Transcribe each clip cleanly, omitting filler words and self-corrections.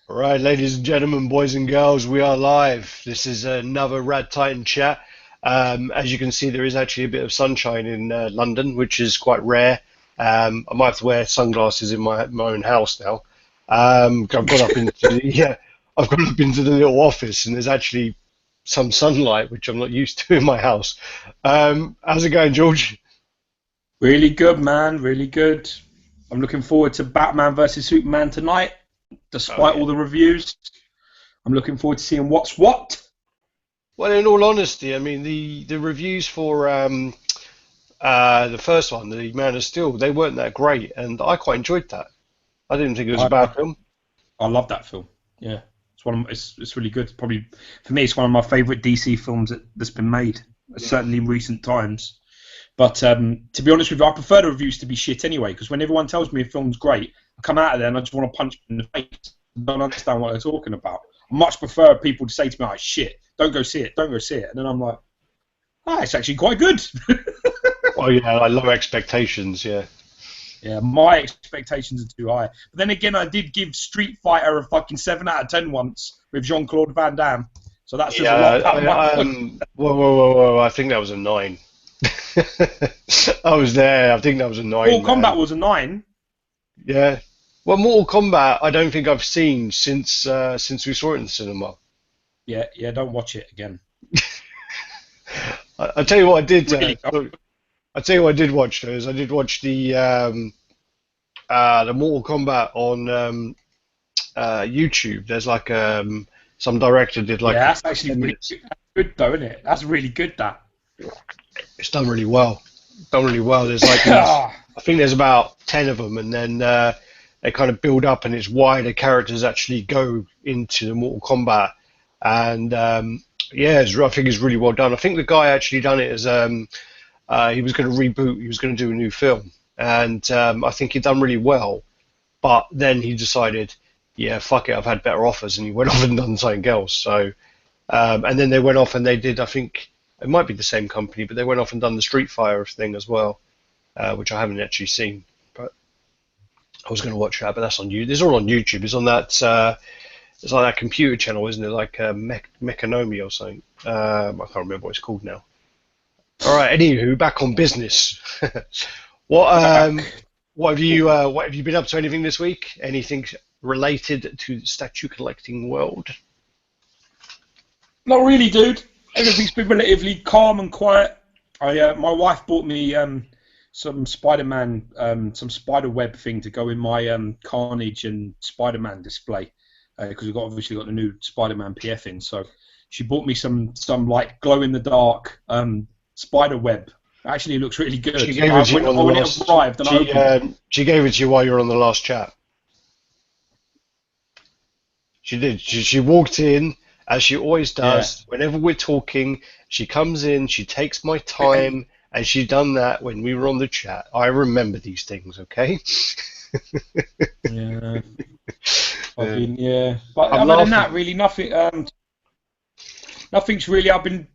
All right, ladies and gentlemen, boys and girls, we are live. This is another RaddTitan chat. As you can see, there is actually a bit of sunshine in London, which is quite rare. I might have to wear sunglasses in my own house now. I've gone up into I've gone up into the little office, and there's actually some sunlight, which I'm not used to in my house. How's it going, George? Really good, man. Really good. I'm looking forward to Batman versus Superman tonight, Oh despite yeah. all the reviews. I'm looking forward to seeing what's what. Well, in all honesty, I mean the reviews for the first one, the Man of Steel, they weren't that great, and I quite enjoyed that. I didn't think it was a I, bad I, film. I love that film. Yeah, it's really good. Probably for me, it's one of my favourite DC films that's been made, certainly in recent times. But to be honest with you, I prefer the reviews to be shit anyway, because when everyone tells me a film's great, I come out of there and I just want to punch them in the face. I don't understand what they're talking about. I much prefer people to say to me, "Oh shit, don't go see it, don't go see it," and then I'm like, "Ah, it's actually quite good." Well, yeah, like low expectations, yeah. Yeah, my expectations are too high. But then again, I did give Street Fighter a fucking 7 out of 10 once with Jean-Claude Van Damme. So that says Yeah, a lot about my point. whoa, I think that was a nine. I was there. I think that was a nine, Mortal man. Kombat was a 9. Yeah. Well, Mortal Kombat, I don't think I've seen since we saw it in the cinema. Yeah, don't watch it again. I tell you what, I did. Really, I tell you what, I did watch those. I did watch the Mortal Kombat on YouTube. There's like some director did like yeah, that's actually 10 really minutes. good. That's good though, isn't it? That's really good, that. It's done really well. Done really well. There's like these. Ah, I think there's about 10 of them, and then they kind of build up, and it's why the characters actually go into the Mortal Kombat. And yeah, I think it's really well done. I think the guy actually done it as he was going to reboot. He was going to do a new film, and I think he done really well. But then he decided, yeah, fuck it, I've had better offers, and he went off and done something else. So, and then they went off and they did. I think it might be the same company, but they went off and done the Street Fighter thing as well, which I haven't actually seen. But I was going to watch that, but that's on YouTube. It's all on YouTube. It's on that. It's like that computer channel, isn't it? Like Mechonomy or something. I can't remember what it's called now. All right. Anywho, back on business. What what have you been up to? Anything this week? Anything related to the statue collecting world? not really, dude. Everything's been relatively calm and quiet. My wife bought me some Spider-Man, some spider web thing to go in my Carnage and Spider-Man display because we've obviously got the new Spider-Man PF in. So she bought me some like glow in the dark spider web. Actually, it looks really good. She gave it to you on the When last. it arrived, and I opened it. She gave it to you while you were on the last chat. She did. She walked in as she always Yeah. does. Whenever we're talking, she comes in. She takes my time, and she done that when we were on the chat. I remember these things. Okay. Yeah. Uh, Yeah. But I'm other than that, laughing. really nothing. Nothing's really. I've been,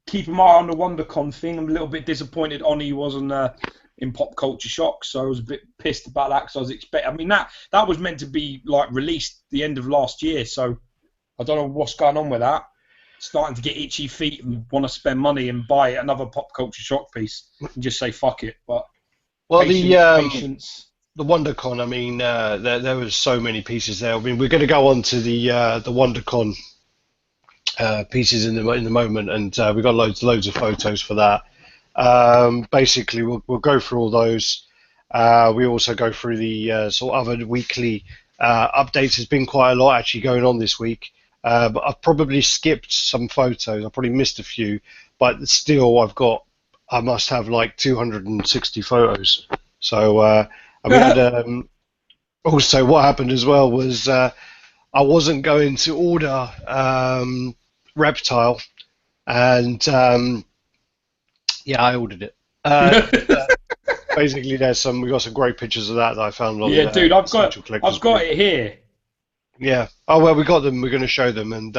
keeping my eye on the WonderCon thing. I'm a little bit disappointed Oni wasn't in Pop Culture Shock, so I was a bit pissed about that because I was expecting. I mean, that was meant to be like released the end of last year, so I don't know what's going on with that. Starting to get itchy feet and want to spend money and buy another Pop Culture Shock piece and just say fuck it. But Well, patience. the WonderCon. I mean, there was so many pieces there. I mean, we're going to go on to the WonderCon pieces in the moment, and we've got loads of photos for that. Basically, we'll go through all those. We also go through the sort of other weekly updates. There's been quite a lot actually going on this week, but I've probably skipped some photos. I probably missed a few, but still, I must have like 260 photos. So, and we had also what happened as well was I wasn't going to order Reptile, and yeah, I ordered it. Basically, we got some great pictures of that I found on Yeah, dude, Essential Collectors I've got group. it here. Yeah. Oh well, we got them. We're going to show them, and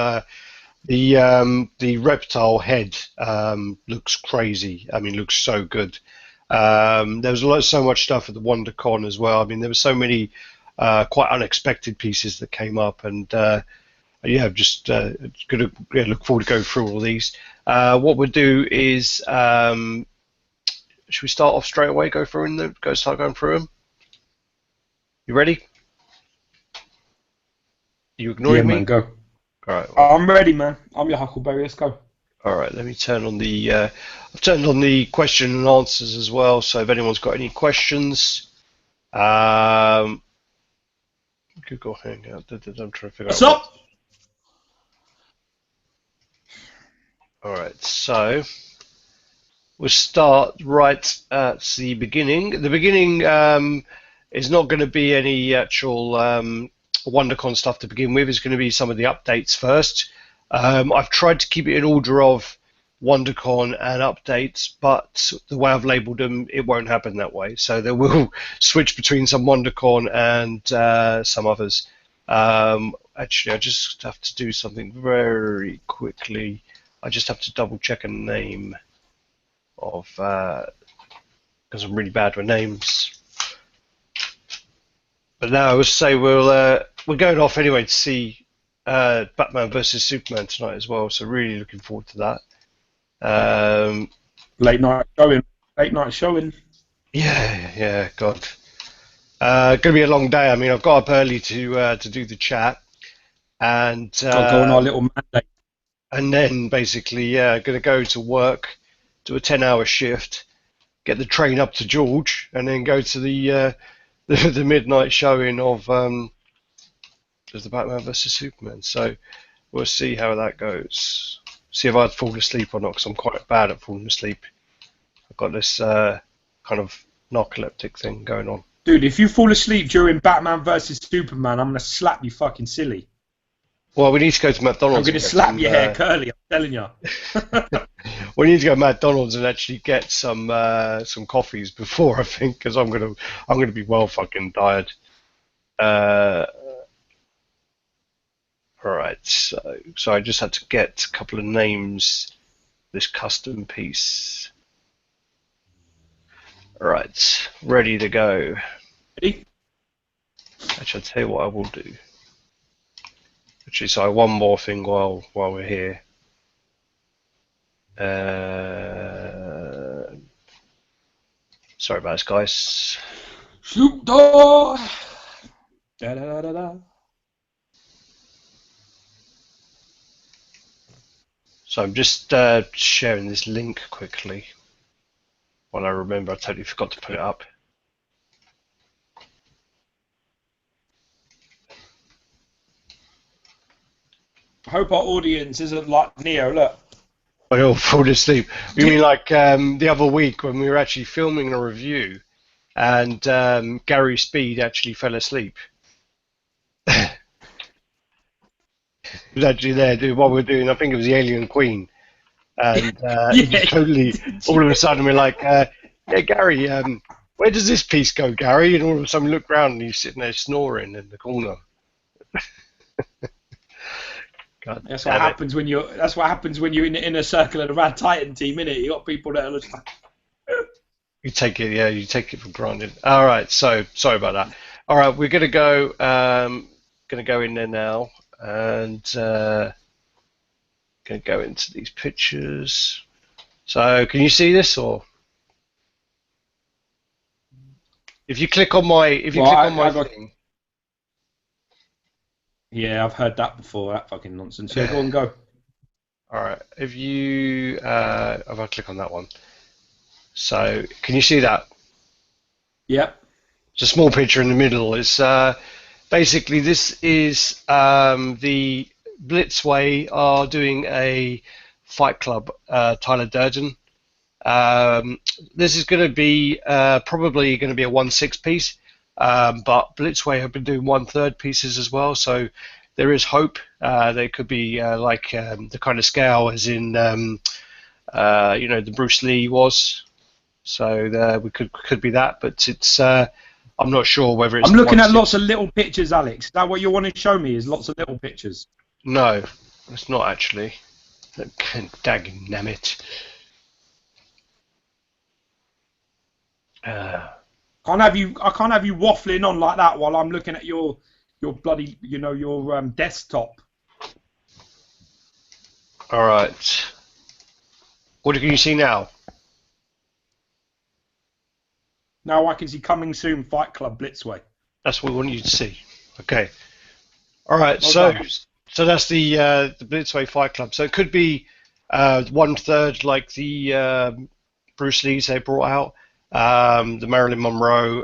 the reptile head looks crazy. I mean, looks so good. There was so much stuff at the WonderCon as well. I mean, there were so many quite unexpected pieces that came up, and yeah, I'm just gonna look forward to going through all these. What we'll do is, should we start off straight away? Start going through them. You ready? You Yeah, ignoring man, me? go. All right. Well, I'm ready, man. I'm your Huckleberry. Let's go. all right. Let me turn on the. I've turned on the question and answers as well. So if anyone's got any questions, Google Hangout. I'm trying to figure What's out what. up? All right. So we'll start right at the beginning. The beginning is not going to be any actual Wondercon stuff to begin with. It's going to be some of the updates first. I've tried to keep it in order of Wondercon and updates, but the way I've labelled them, it won't happen that way. So they will switch between some Wondercon and some others. Actually, I just have to do something very quickly. I just have to double check a name of because I'm really bad with names. But now I would say we're going off anyway to see Batman versus Superman tonight as well. So really looking forward to that. Late night showing. Late night showing. Yeah, God. Going to be a long day. I mean, I've got up early to do the chat, and Got to go on our little mandate. and then basically, yeah, going to go to work, do a 10-hour shift, get the train up to George, and then go to the midnight showing of the Batman versus Superman. So we'll see how that goes. See if I'd fall asleep or not, because I'm quite bad at falling asleep. I've got this kind of narcoleptic thing going on. Dude, if you fall asleep during Batman versus Superman, I'm going to slap you fucking silly. Well, we need to go to McDonald's. I'm going to slap your hair curly, I'm telling you. We need to go to McDonald's and actually get some coffees before, I think, because I'm gonna be well fucking tired. All right, so I just had to get a couple of names. This custom piece. All right, ready to go. Ready? Actually, I'll tell you what I will do. Actually, so one more thing while we're here. Sorry about this, guys. Snoop Dogg. Da, da, da, da. So I'm just sharing this link quickly. While I remember, I totally forgot to put it up. I hope our audience isn't like Neo, look. I all fall asleep. You mean like the other week when we were actually filming a review and Gary Speed actually fell asleep? He was actually there doing what we were doing. I think it was the Alien Queen. And he just totally, all of a sudden we're like, yeah, Gary, where does this piece go, Gary? And all of a sudden we look around and he's sitting there snoring in the corner. God, that's what happens when you're. That's what happens when you're in the inner circle of the RaddTitan team, innit? You got people that are just like. You take it, yeah. You take it for granted. All right, so sorry about that. All right, we're gonna go. Gonna go in there now, and gonna go into these pictures. So, can you see this, or if you click on my, thing. Yeah, I've heard that before. That fucking nonsense. Yeah, go on, go. All right, if you, if I click on that one. So, can you see that? Yep. It's a small picture in the middle. It's basically this is the Blitzway are doing a Fight Club. Tyler Durden. This is going to be probably going to be a 1/6 piece, but Blitzway have been doing 1/3 pieces as well. So there is hope. They could be like the kind of scale as in the Bruce Lee was. So we could be that, but it's I'm not sure whether it's. I'm looking at lots of little pictures, Alex. Is that what you want to show me? Is lots of little pictures? No, it's not actually. Daggin' nammit. I can't have you waffling on like that while I'm looking at your bloody, your desktop. All right. What can you see now? Now I can see Coming Soon Fight Club Blitzway. That's what we want you to see. Okay. All right. Well done. So that's the Blitzway Fight Club. So it could be 1/3 like the Bruce Lee's they brought out, the Marilyn Monroe,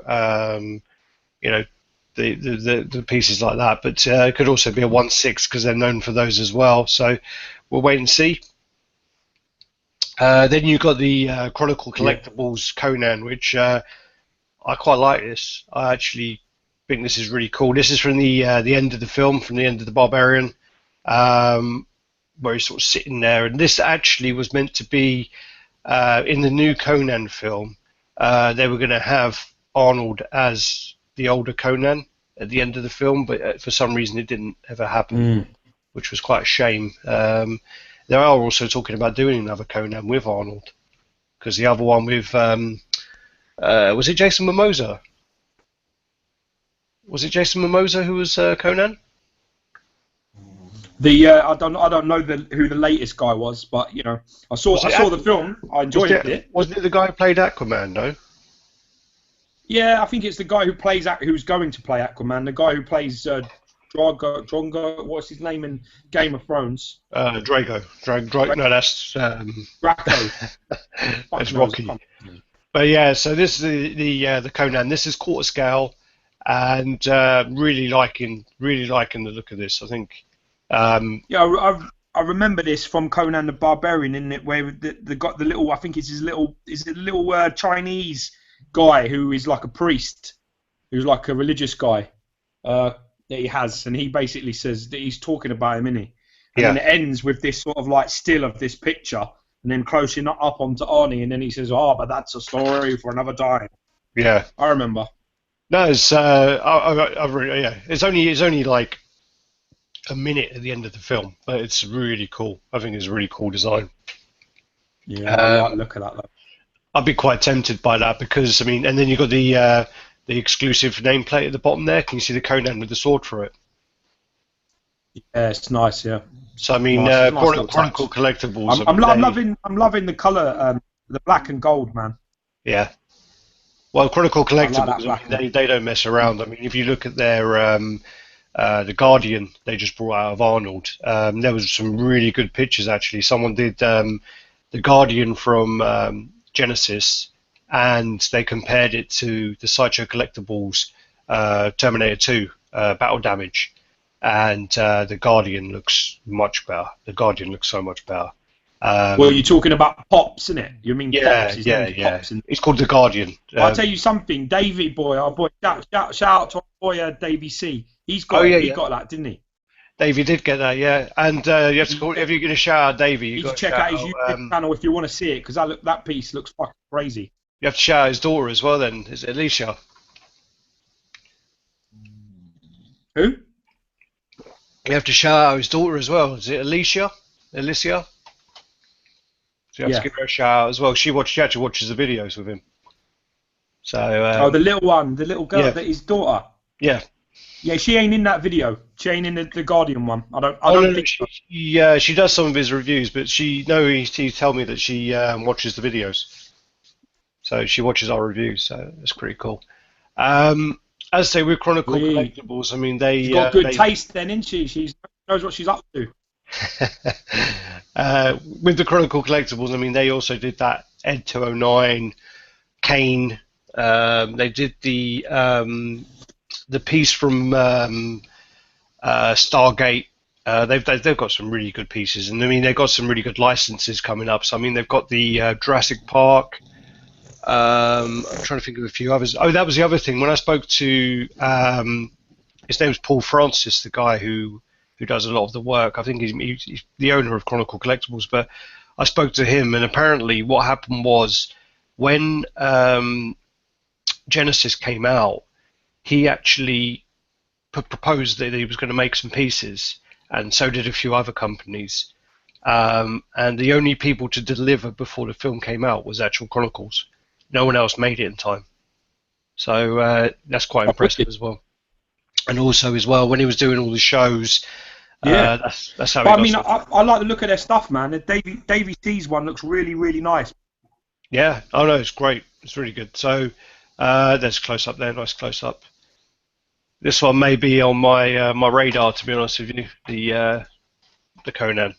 the pieces like that. But it could also be a 1/6 because they're known for those as well. So we'll wait and see. Then you've got the Chronicle Collectibles Conan, which I quite like this. I actually think this is really cool. This is from the end of the film, from the end of the Barbarian, where he's sort of sitting there. And this actually was meant to be in the new Conan film. They were going to have Arnold as the older Conan at the end of the film, but for some reason it didn't ever happen, which was quite a shame. They are also talking about doing another Conan with Arnold, because the other one with was it Jason Momoa? Was it Jason Momoa who was Conan? I don't know who the latest guy was, but I saw the film. I enjoyed it. Wasn't it the guy who played Aquaman though? Yeah, I think it's the guy who's going to play Aquaman. The guy who plays Drongo, what's his name in Game of Thrones? Drago. No, that's Draco. That's Rocky. But yeah, so this is the Conan. This is quarter scale, and really liking the look of this. I think. I remember this from Conan the Barbarian, isn't it? Where the little, I think it's his little, is it the little Chinese guy who is like a priest, who's like a religious guy that he has, and he basically says that he's talking about him, isn't he? And then it ends with this sort of like still of this picture, and then closing up onto Arnie, and then he says, "Oh, but that's a story for another time." Yeah, I remember. No, it's it's only like a minute at the end of the film, but it's really cool. I think it's a really cool design. Yeah, I like the look at that though. I'd be quite tempted by that because and then you've got the exclusive nameplate at the bottom there. Can you see the Conan with the sword for it? Yeah, it's nice. Yeah. So nice Chronicle Collectibles. I'm loving the color, the black and gold, man. Yeah. Well, Chronicle Collectibles, they don't mess around. I mean, if you look at their the Guardian they just brought out of Arnold, there was some really good pictures actually. Someone did the Guardian from Genesis, and they compared it to the Sideshow Collectibles Terminator 2 Battle Damage, and the Guardian looks much better. The Guardian looks so much better. Well, you're talking about Pops, isn't it? You mean Pops? Pops. It's called the Guardian. I'll tell you something, Davey boy, our boy, shout out to our boy Davey C. He got that, didn't he? Davey did get that, yeah. And you have to call, if you're going to shout out Davey, you got to check out his YouTube channel if you want to see it, because that piece looks fucking crazy. You have to shout out his daughter as well. Then is it Alicia? Who? You have to shout out his daughter as well. Is it Alicia? Alicia? So you have to give her a shout out as well. She actually watches the videos with him. So. The little one, the little girl, that his daughter. Yeah. Yeah, she ain't in that video. She ain't in the Guardian one. I don't think so. She does some of his reviews, but he told me that she watches the videos. So she watches our reviews, so that's pretty cool. As I say, with Chronicle Collectibles, I mean, she's got good taste then, isn't she? She knows what she's up to. With the Chronicle Collectibles, I mean, they also did that Ed 209, Kane. They did the piece from Stargate. They've got some really good pieces, and I mean they've got some really good licenses coming up. So I mean they've got the Jurassic Park. I'm trying to think of a few others. Oh, that was the other thing. When I spoke to his name's Paul Francis, the guy who does a lot of the work. I think he's the owner of Chronicle Collectibles. But I spoke to him, and apparently what happened was when Genesis came out, he actually proposed that he was going to make some pieces, and so did a few other companies. And the only people to deliver before the film came out was actual Chronicles. No one else made it in time. So that's quite Oh, impressive wicked. as well. And also as well, when he was doing all the shows, Yeah. that's how he But I got mean, so. I like the look of their stuff, man. The Davy C's one looks really, really nice. Yeah, oh no, it's great. It's really good. So there's a close up there, nice close up. This one may be on my radar, to be honest with you. The Conan.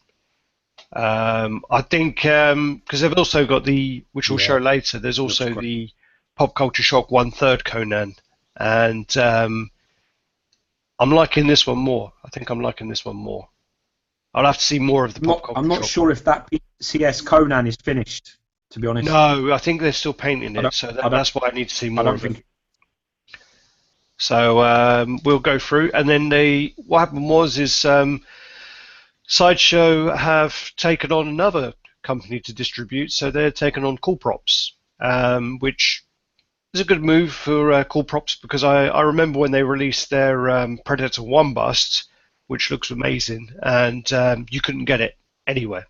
I think because they've also got which we'll show Yeah, later. There's looks also great. the Pop Culture Shock 1/3 Conan, and I'm liking this one more. I think I'm liking this one more. I'll have to see more of the Pop I'm Culture not Shock sure one. if that PCS Conan is finished. To be honest, No, I think they're still painting I it, don't, so I don't, that's why I need to see I more don't of it. think. So we'll go through, and then what happened was is Sideshow have taken on another company to distribute, so they're taking on Cool Props, which is a good move for Cool Props because I remember when they released their Predator 1 bust, which looks amazing, and you couldn't get it anywhere.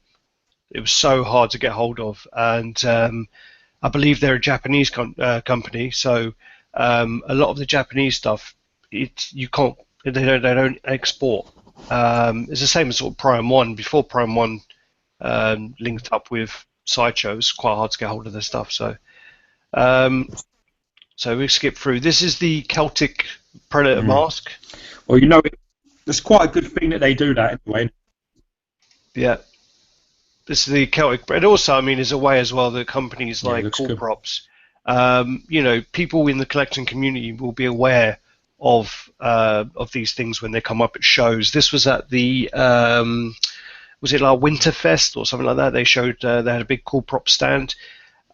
It was so hard to get hold of, and I believe they're a Japanese company, so a lot of the Japanese stuff, you can't, they don't export. It's the same as sort of Prime One. Before Prime One linked up with Sideshow, it's quite hard to get hold of their stuff. Um, so we skip through. This is the Celtic Predator mask. Well, it's quite a good thing that they do that anyway. Yeah, this is the Celtic, but also, I mean, is a way as well that companies Yeah, it like looks Cool good. Props, people in the collecting community will be aware of these things when they come up at shows. This was at the was it like Winterfest or something like that? They showed they had a big Cool Prop stand.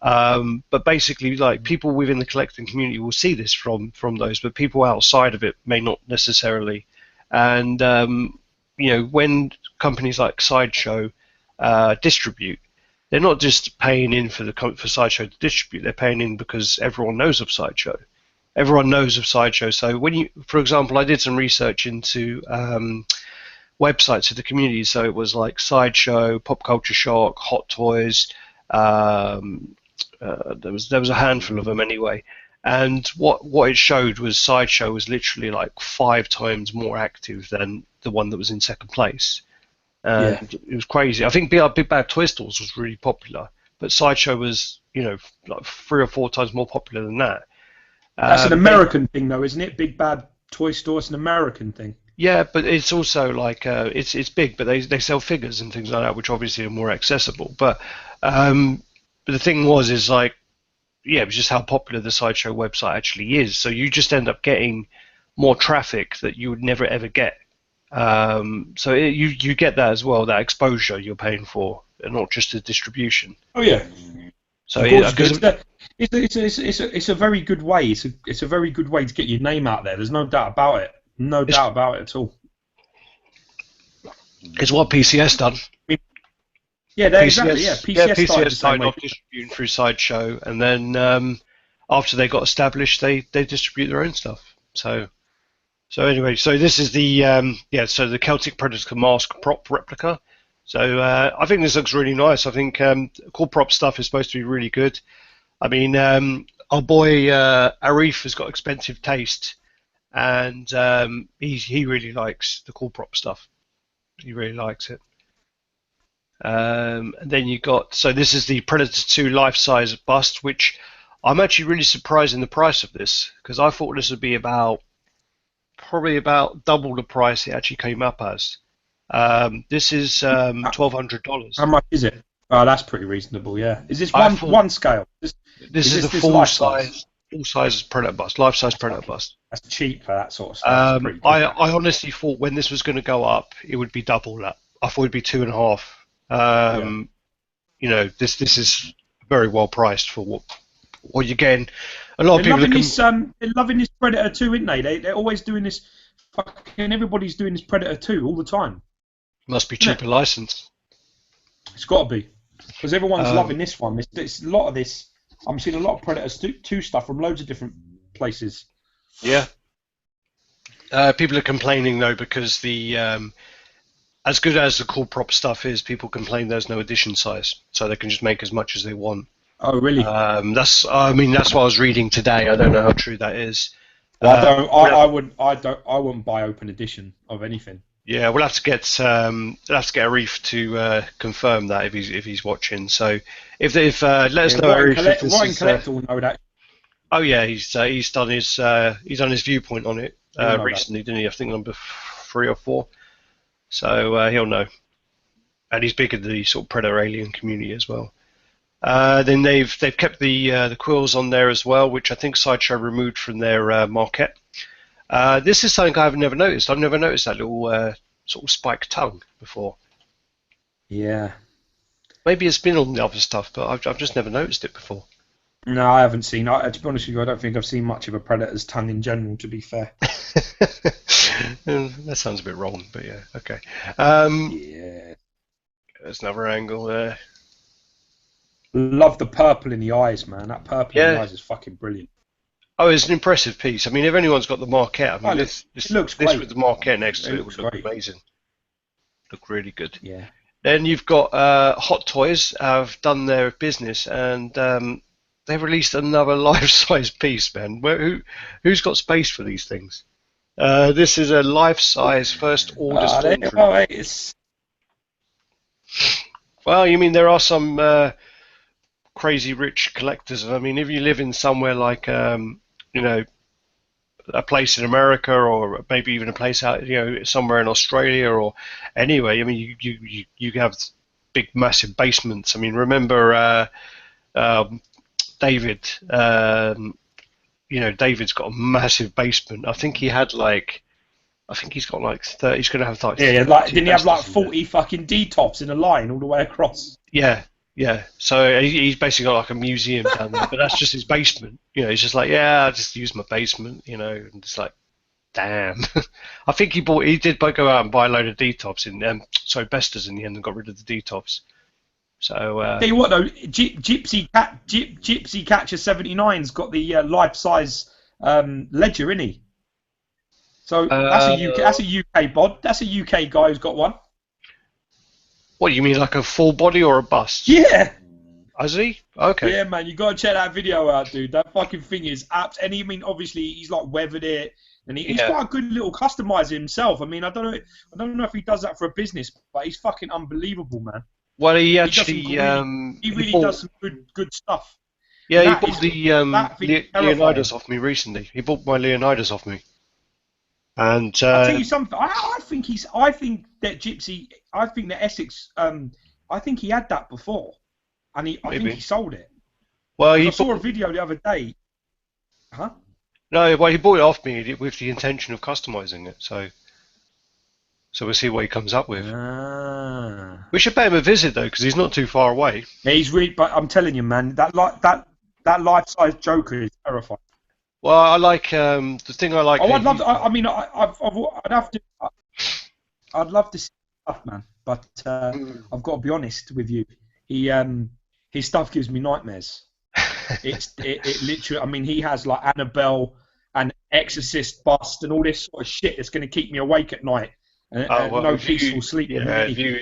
But basically, like people within the collecting community will see this from those, but people outside of it may not necessarily. And when companies like Sideshow distribute, they're not just paying in for Sideshow to distribute. They're paying in because everyone knows of Sideshow. Everyone knows of Sideshow. So for example, I did some research into websites of the community. So it was like Sideshow, Pop Culture Shock, Hot Toys. Um, there was a handful of them anyway. And what it showed was Sideshow was literally like 5 times more active than the one that was in second place. Yeah, And it was crazy. I think Big Bad Toy Stores was really popular, but Sideshow was, like 3 or 4 times more popular than that. that's an They, American thing, though, isn't it? Big Bad Toy Store. It's an American thing. yeah, but it's also like it's big, but they sell figures and things like that, which obviously are more accessible. But the thing is like, yeah, it was just how popular the Sideshow website actually is. So you just end up getting more traffic that you would never ever get. You get that as well, that exposure you're paying for, and not just the distribution. Oh yeah, So of yeah, course. because It's a very good way. It's a very good way to get your name out there. There's no doubt about it. No it's doubt about it at all. it's what PCS done. Yeah, exactly. Yeah, PCS started the PCS same started way. off distributing through Sideshow, and then after they got established, they distribute their own stuff. So anyway, so this is so the Celtic Predator mask prop replica. So I think this looks really nice. I think Cool Prop stuff is supposed to be really good. I mean, our boy Arif has got expensive taste, and he really likes the Cool Prop stuff. He really likes it. And then this is the Predator 2 life-size bust, which I'm actually really surprised in the price of this because I thought this would be probably about double the price it actually came up as. This is $1,200. How much is it? Oh, that's pretty reasonable. Yeah. Is this I one thought one scale? this is the this life size? full size Predator bust, life size Predator bust. That's cheap for that sort of stuff. That's pretty good. I honestly thought when this was going to go up, it would be double that. I thought it'd be 2.5. This is very well priced for what you're getting. A lot of people they're loving this Predator 2, isn't they? They're always doing this. Fucking everybody's doing this Predator 2 all the time. must be cheaper license. It's got to be because everyone's loving this one. It's a lot of this. I'm seeing a lot of Predator 2 stuff from loads of different places. Yeah. People are complaining though because the as good as the Cool Prop stuff is, people complain there's no edition size, so they can just make as much as they want. Oh, really? I mean, that's what I was reading today. I don't know how true that is. Well, I don't. We'll I wouldn't. I don't. I wouldn't buy open edition of anything. Yeah, we'll have to get Arif to confirm that if he's watching. So if let us Yeah, know, Arif, if this Ryan is. Collector will know that. Oh yeah, he's done his viewpoint on it He'll know that. recently, didn't he? I think number 3 or 4. So he'll know, and he's big in the sort of Predator Alien community as well. Then they've kept the quills on there as well, which I think Sideshow removed from their market. This is something I've never noticed. I've never noticed that little sort of spiked tongue before. Yeah. Maybe it's been on the other stuff, but I've just never noticed it before. No, I haven't seen. To be honest with you, I don't think I've seen much of a predator's tongue in general. To be fair. That sounds a bit wrong, but yeah, okay. Yeah. There's another angle there. Love the purple in the eyes, man. That purple in the eyes is fucking brilliant. Oh, it's an impressive piece. I mean, if anyone's got the Marquette, I mean, it looks great. This with the Marquette next to it would look amazing. Look really good. Yeah. Then you've got Hot Toys have done their business, and they've released another life-size piece, man. Who's got space for these things? This is a life-size first order stormtrooper. Well, you mean there are some crazy rich collectors. I mean, if you live in somewhere like a place in America, or maybe even a place out, somewhere in Australia or anywhere. I mean, you have big, massive basements. I mean, remember David? David's got a massive basement. I think he had I think he's got 30. He's going to have didn't he have 40 fucking D-tops in a line all the way across? Yeah. Yeah, so he's basically got a museum down there, but that's just his basement. He's just I just use my basement, and it's damn. I think he did go out and buy a load of D-tops Bestas in the end and got rid of the D-tops. So tell you what though, Gypsy Catcher 79's got the life-size ledger, isn't he? So that's a UK bod. That's a UK guy who's got one. What, you mean like a full body or a bust? Yeah. Has he? Okay. Yeah, man, you gotta check that video out, dude. That fucking thing is apt. And I mean, obviously, he's weathered it, and he's got a good little customizer himself. I mean, I don't know if he does that for a business, but he's fucking unbelievable, man. Well, he really does some good stuff. Yeah, he bought the Leonidas off me recently. He bought my Leonidas off me. And I'll tell you something. I think that Essex. I think he had that before, and I think he sold it. Well, I saw a video the other day. Huh? No, well, he bought it off me with the intention of customizing it. So we'll see what he comes up with. We should pay him a visit though, because he's not too far away. Yeah, he's really. But I'm telling you, man, that life-size Joker is terrifying. Well, I like the thing I like. Oh, I'd love. I'd love to see stuff, man. But I've got to be honest with you. His stuff gives me nightmares. It literally. I mean, he has Annabelle and Exorcist bust and all this sort of shit that's going to keep me awake at night and no peaceful sleep. Yeah, if you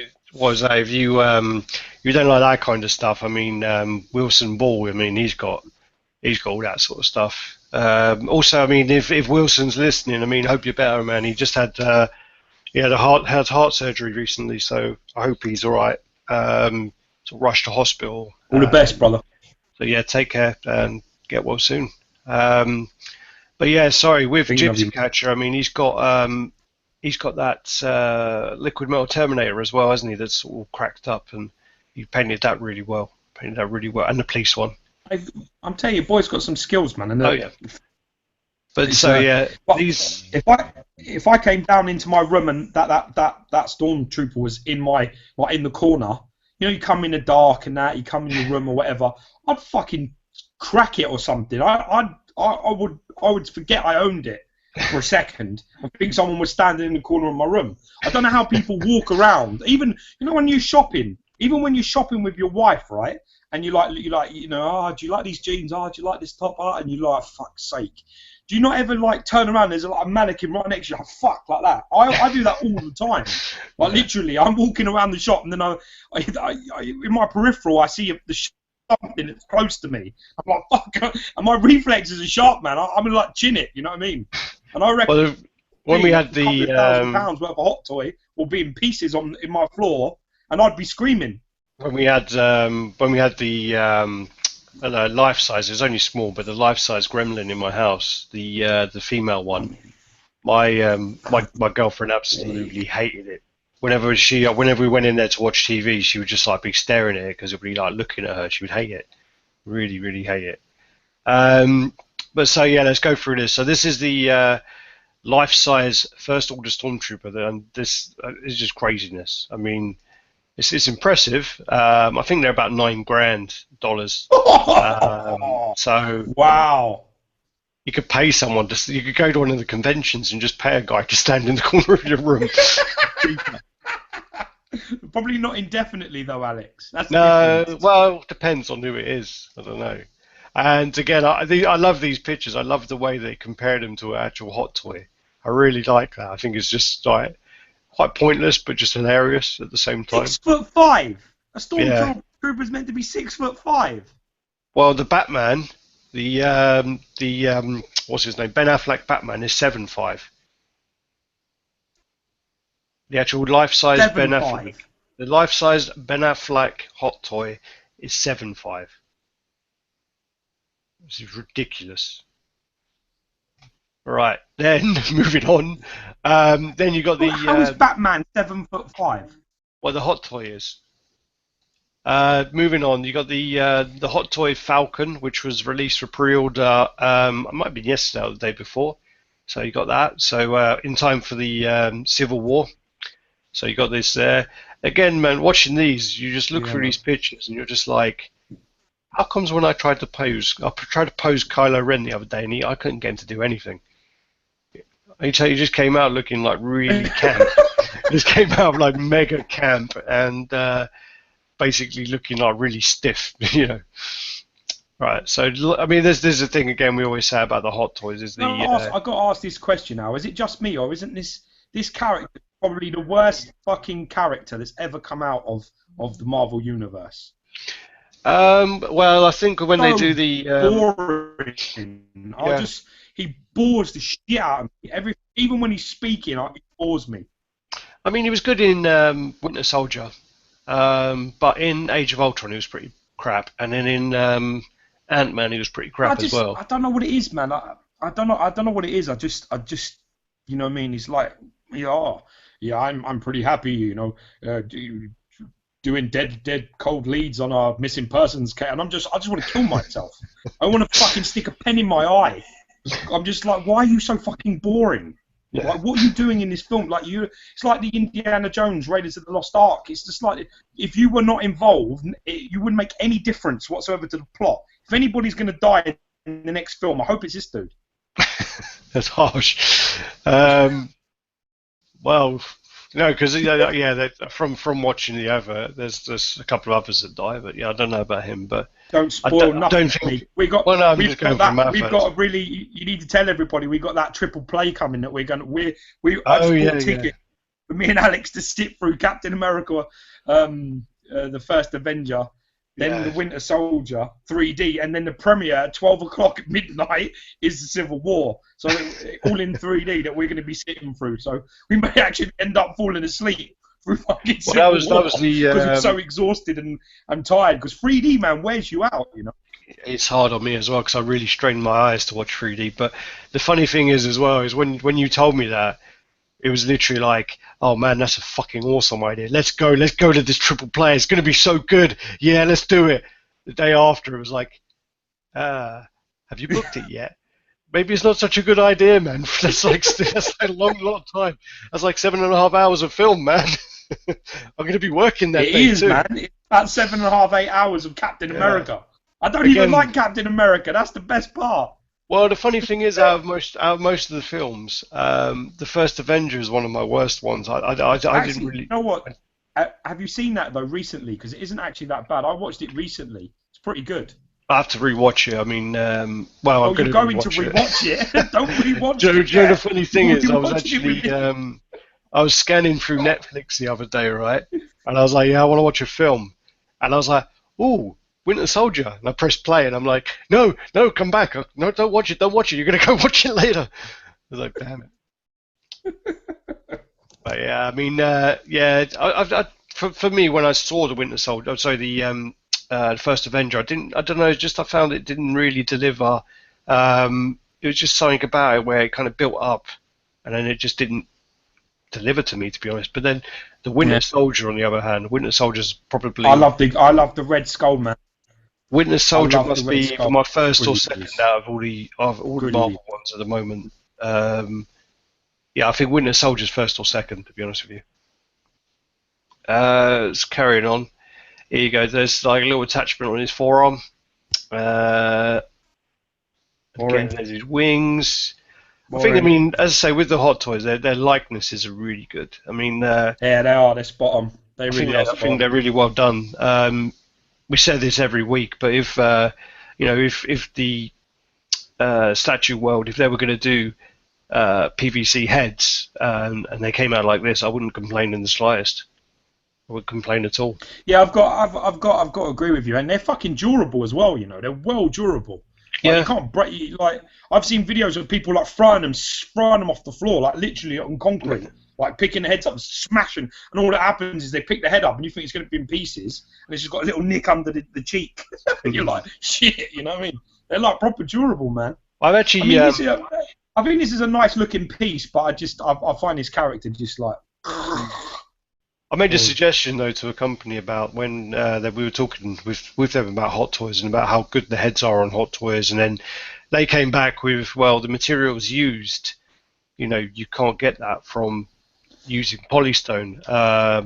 don't like that kind of stuff, I mean, Wilson Ball. I mean, he's got all that sort of stuff. Also, I mean, if Wilson's listening, I mean, hope you're better, man. He just had heart surgery recently, so I hope he's all right. Rushed to hospital. All the best, brother. So yeah, take care and get well soon. But yeah, sorry, with Gypsy Catcher, I mean, he's got that liquid metal Terminator as well, hasn't he? That's all cracked up, and he painted that really well. And the police one. I'm telling you, boy's got some skills, man. And yeah. But these. If I came down into my room and that stormtrooper was in the corner, you come in the dark and that, you come in your room or whatever, I'd fucking crack it or something. I would forget I owned it for a second. I think someone was standing in the corner of my room. I don't know how people walk around. Even when you're shopping, when you're shopping with your wife, right? And you do you like these jeans? Do you like this top? And you're like, fuck's sake. Do you not ever turn around? There's a mannequin right next to you, fuck, like that. I do that all the time. Literally, I'm walking around the shop and then I in my peripheral I see the something that's close to me. I'm like, fuck, and my reflexes are sharp, man. I'm gonna like chin it, you know what I mean? And I reckon Well, when we had a couple of £1,000 worth of hot toy will be in pieces in my floor, and I'd be screaming. when we had the I don't know, life size, it was only small, but the life size gremlin in my house, the female one, my girlfriend absolutely hated it. Whenever we went in there to watch TV, she would just like be staring at it because it would be like looking at her. She would hate it, really, really hate it. But so yeah, let's go through this. So this is the life-size First Order Stormtrooper, and this is just craziness. I mean, it's impressive. I think they're about $9,000. So wow. You could pay someone you could go to one of the conventions and just pay a guy to stand in the corner of your room. Probably not indefinitely though, Alex. That's no, well, depends on who it is. I don't know. And again, I love these pictures. I love the way they compared them to an actual hot toy. I really like that. I think it's just like quite pointless, but just hilarious at the same time. 6'5". A stormtrooper is meant to be 6'5". Well, the Batman, what's his name? Ben Affleck Batman is 7'5". The actual life-size Ben Affleck, the life-size Ben Affleck hot toy is 7'5". This is ridiculous. All right, then moving on. Then you got the. How is Batman 7'5"? Well, the hot toy is. Moving on, you got the hot toy Falcon, which was released for pre-order. It might have been yesterday or the day before. So you got that. So in time for the Civil War. So you got this there. Again, man, watching these, you just look through these pictures and you're just like, how comes when I tried to pose Kylo Ren the other day and I couldn't get him to do anything? He just came out looking like really camp. Just came out like mega camp and basically looking like really stiff, you know. Right, so I mean, there's a thing again we always say about the hot toys is I got to ask this question now. Is it just me, or isn't this character probably the worst fucking character that's ever come out of the Marvel universe? Well, I think when they do the boring. He bores the shit out of me. Even when he's speaking, he bores me. I mean, he was good in Winter Soldier, but in Age of Ultron he was pretty crap, and then in Ant-Man he was pretty crap as well. I don't know what it is, man. I don't know what it is. I just, you know what I mean? He's like, I'm pretty happy, you know, doing dead cold leads on our missing persons case, and I just want to kill myself. I want to fucking stick a pen in my eye. I'm just like, why are you so fucking boring? Yeah. Like, what are you doing in this film? Like, it's like the Indiana Jones Raiders of the Lost Ark. It's just like, if you were not involved, you wouldn't make any difference whatsoever to the plot. If anybody's going to die in the next film, I hope it's this dude. That's harsh. Well, no, because from watching the advert, there's a couple of others that die, but yeah, I don't know about him. But don't spoil nothing. We've got a really. You need to tell everybody we got that triple play coming that we're going to. I bought tickets for me and Alex to sit through Captain America, the First Avenger, then the Winter Soldier 3D, and then the premiere at 12 o'clock at midnight is the Civil War. So all in 3D that we're going to be sitting through. So we may actually end up falling asleep through fucking Civil War because we're so exhausted and tired. Because 3D, man, wears you out, you know. It's hard on me as well because I really strained my eyes to watch 3D. But the funny thing is as well is when you told me that, it was literally like, oh man, that's a fucking awesome idea. Let's go to this triple play. It's going to be so good. Yeah, let's do it. The day after, it was like, have you booked it yet? Maybe it's not such a good idea, man. That's a long time. That's like 7.5 hours of film, man. I'm going to be working that day too. It is, man. It's about 7.5, 8 hours of Captain America. I don't even like Captain America. That's the best part. Well, the funny thing is, out of most of the films, the First Avenger is one of my worst ones. I didn't really. You know what? Have you seen that though recently? Because it isn't actually that bad. I watched it recently. It's pretty good. I have to rewatch it. I mean, I'm going to rewatch it. Don't rewatch it. You know, the funny thing is, I was actually I was scanning through Netflix the other day, right? And I was like, yeah, I want to watch a film, and I was like, ooh. Winter Soldier. And I press play, and I'm like, no, no, come back. No, don't watch it. Don't watch it. You're going to go watch it later. I was like, damn it. But yeah, I mean, yeah, for me, when I saw the Winter Soldier, sorry, the first Avenger, I don't know, just I found it didn't really deliver. It was just something about it where it kind of built up, and then it just didn't deliver to me, to be honest. But then the Winter Soldier, on the other hand, Winter Soldier's probably. I love the Red Skull, man. Winter Soldier must be Skull. my first Really or second out of all the Marvel ones at the moment. Yeah, I think Winter Soldier's first or second, to be honest with you. It's carrying on. Here you go. There's like a little attachment on his forearm. Again, there's his wings. I mean, as I say, with the Hot Toys, their likenesses are really good. I mean, yeah, they are. They're spot on. I think they're really well done. We say this every week, but if if the statue world, if they were going to do PVC heads and they came out like this, I wouldn't complain in the slightest. I wouldn't complain at all. Yeah, I've got to agree with you, and they're fucking durable as well. You know, they're well durable. Like, Yeah, you can't break. Like, I've seen videos of people like throwing them off the floor, like literally on concrete, like picking the heads up, and smashing, and all that happens is they pick the head up, and you think it's going to be in pieces, and it's just got a little nick under the cheek, and you're like, shit, you know what I mean? They're like proper durable, man. I've actually. I think this is a nice looking piece, but I find his character just like. I made a suggestion though to a company about when we were talking with them about Hot Toys and about how good the heads are on Hot Toys, and then they came back with, well, the materials used, you can't get that from using polystone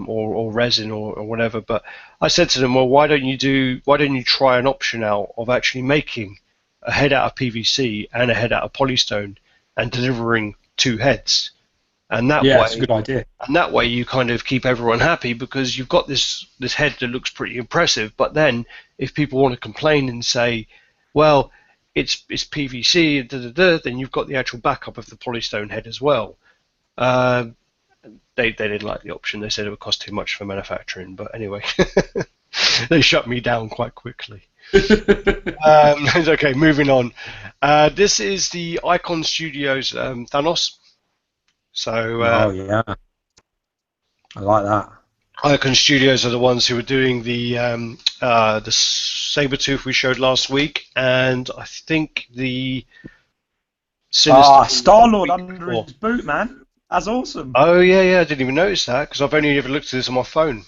or resin or whatever. But I said to them, well, why don't you try an option out of actually making a head out of PVC and a head out of polystone and delivering two heads? And that way, that's a good idea. And that way, you kind of keep everyone happy because you've got this head that looks pretty impressive. But then, if people want to complain and say, "Well, it's PVC," then you've got the actual backup of the polystone head as well. They didn't like the option. They said it would cost too much for manufacturing. But anyway, they shut me down quite quickly. Okay, moving on. This is the Icon Studios Thanos. So, oh yeah, I like that. Icon Studios are the ones who are doing the Sabretooth we showed last week, and I think the Star-Lord under his boot, man. That's awesome. Oh yeah, I didn't even notice that because I've only ever looked at this on my phone.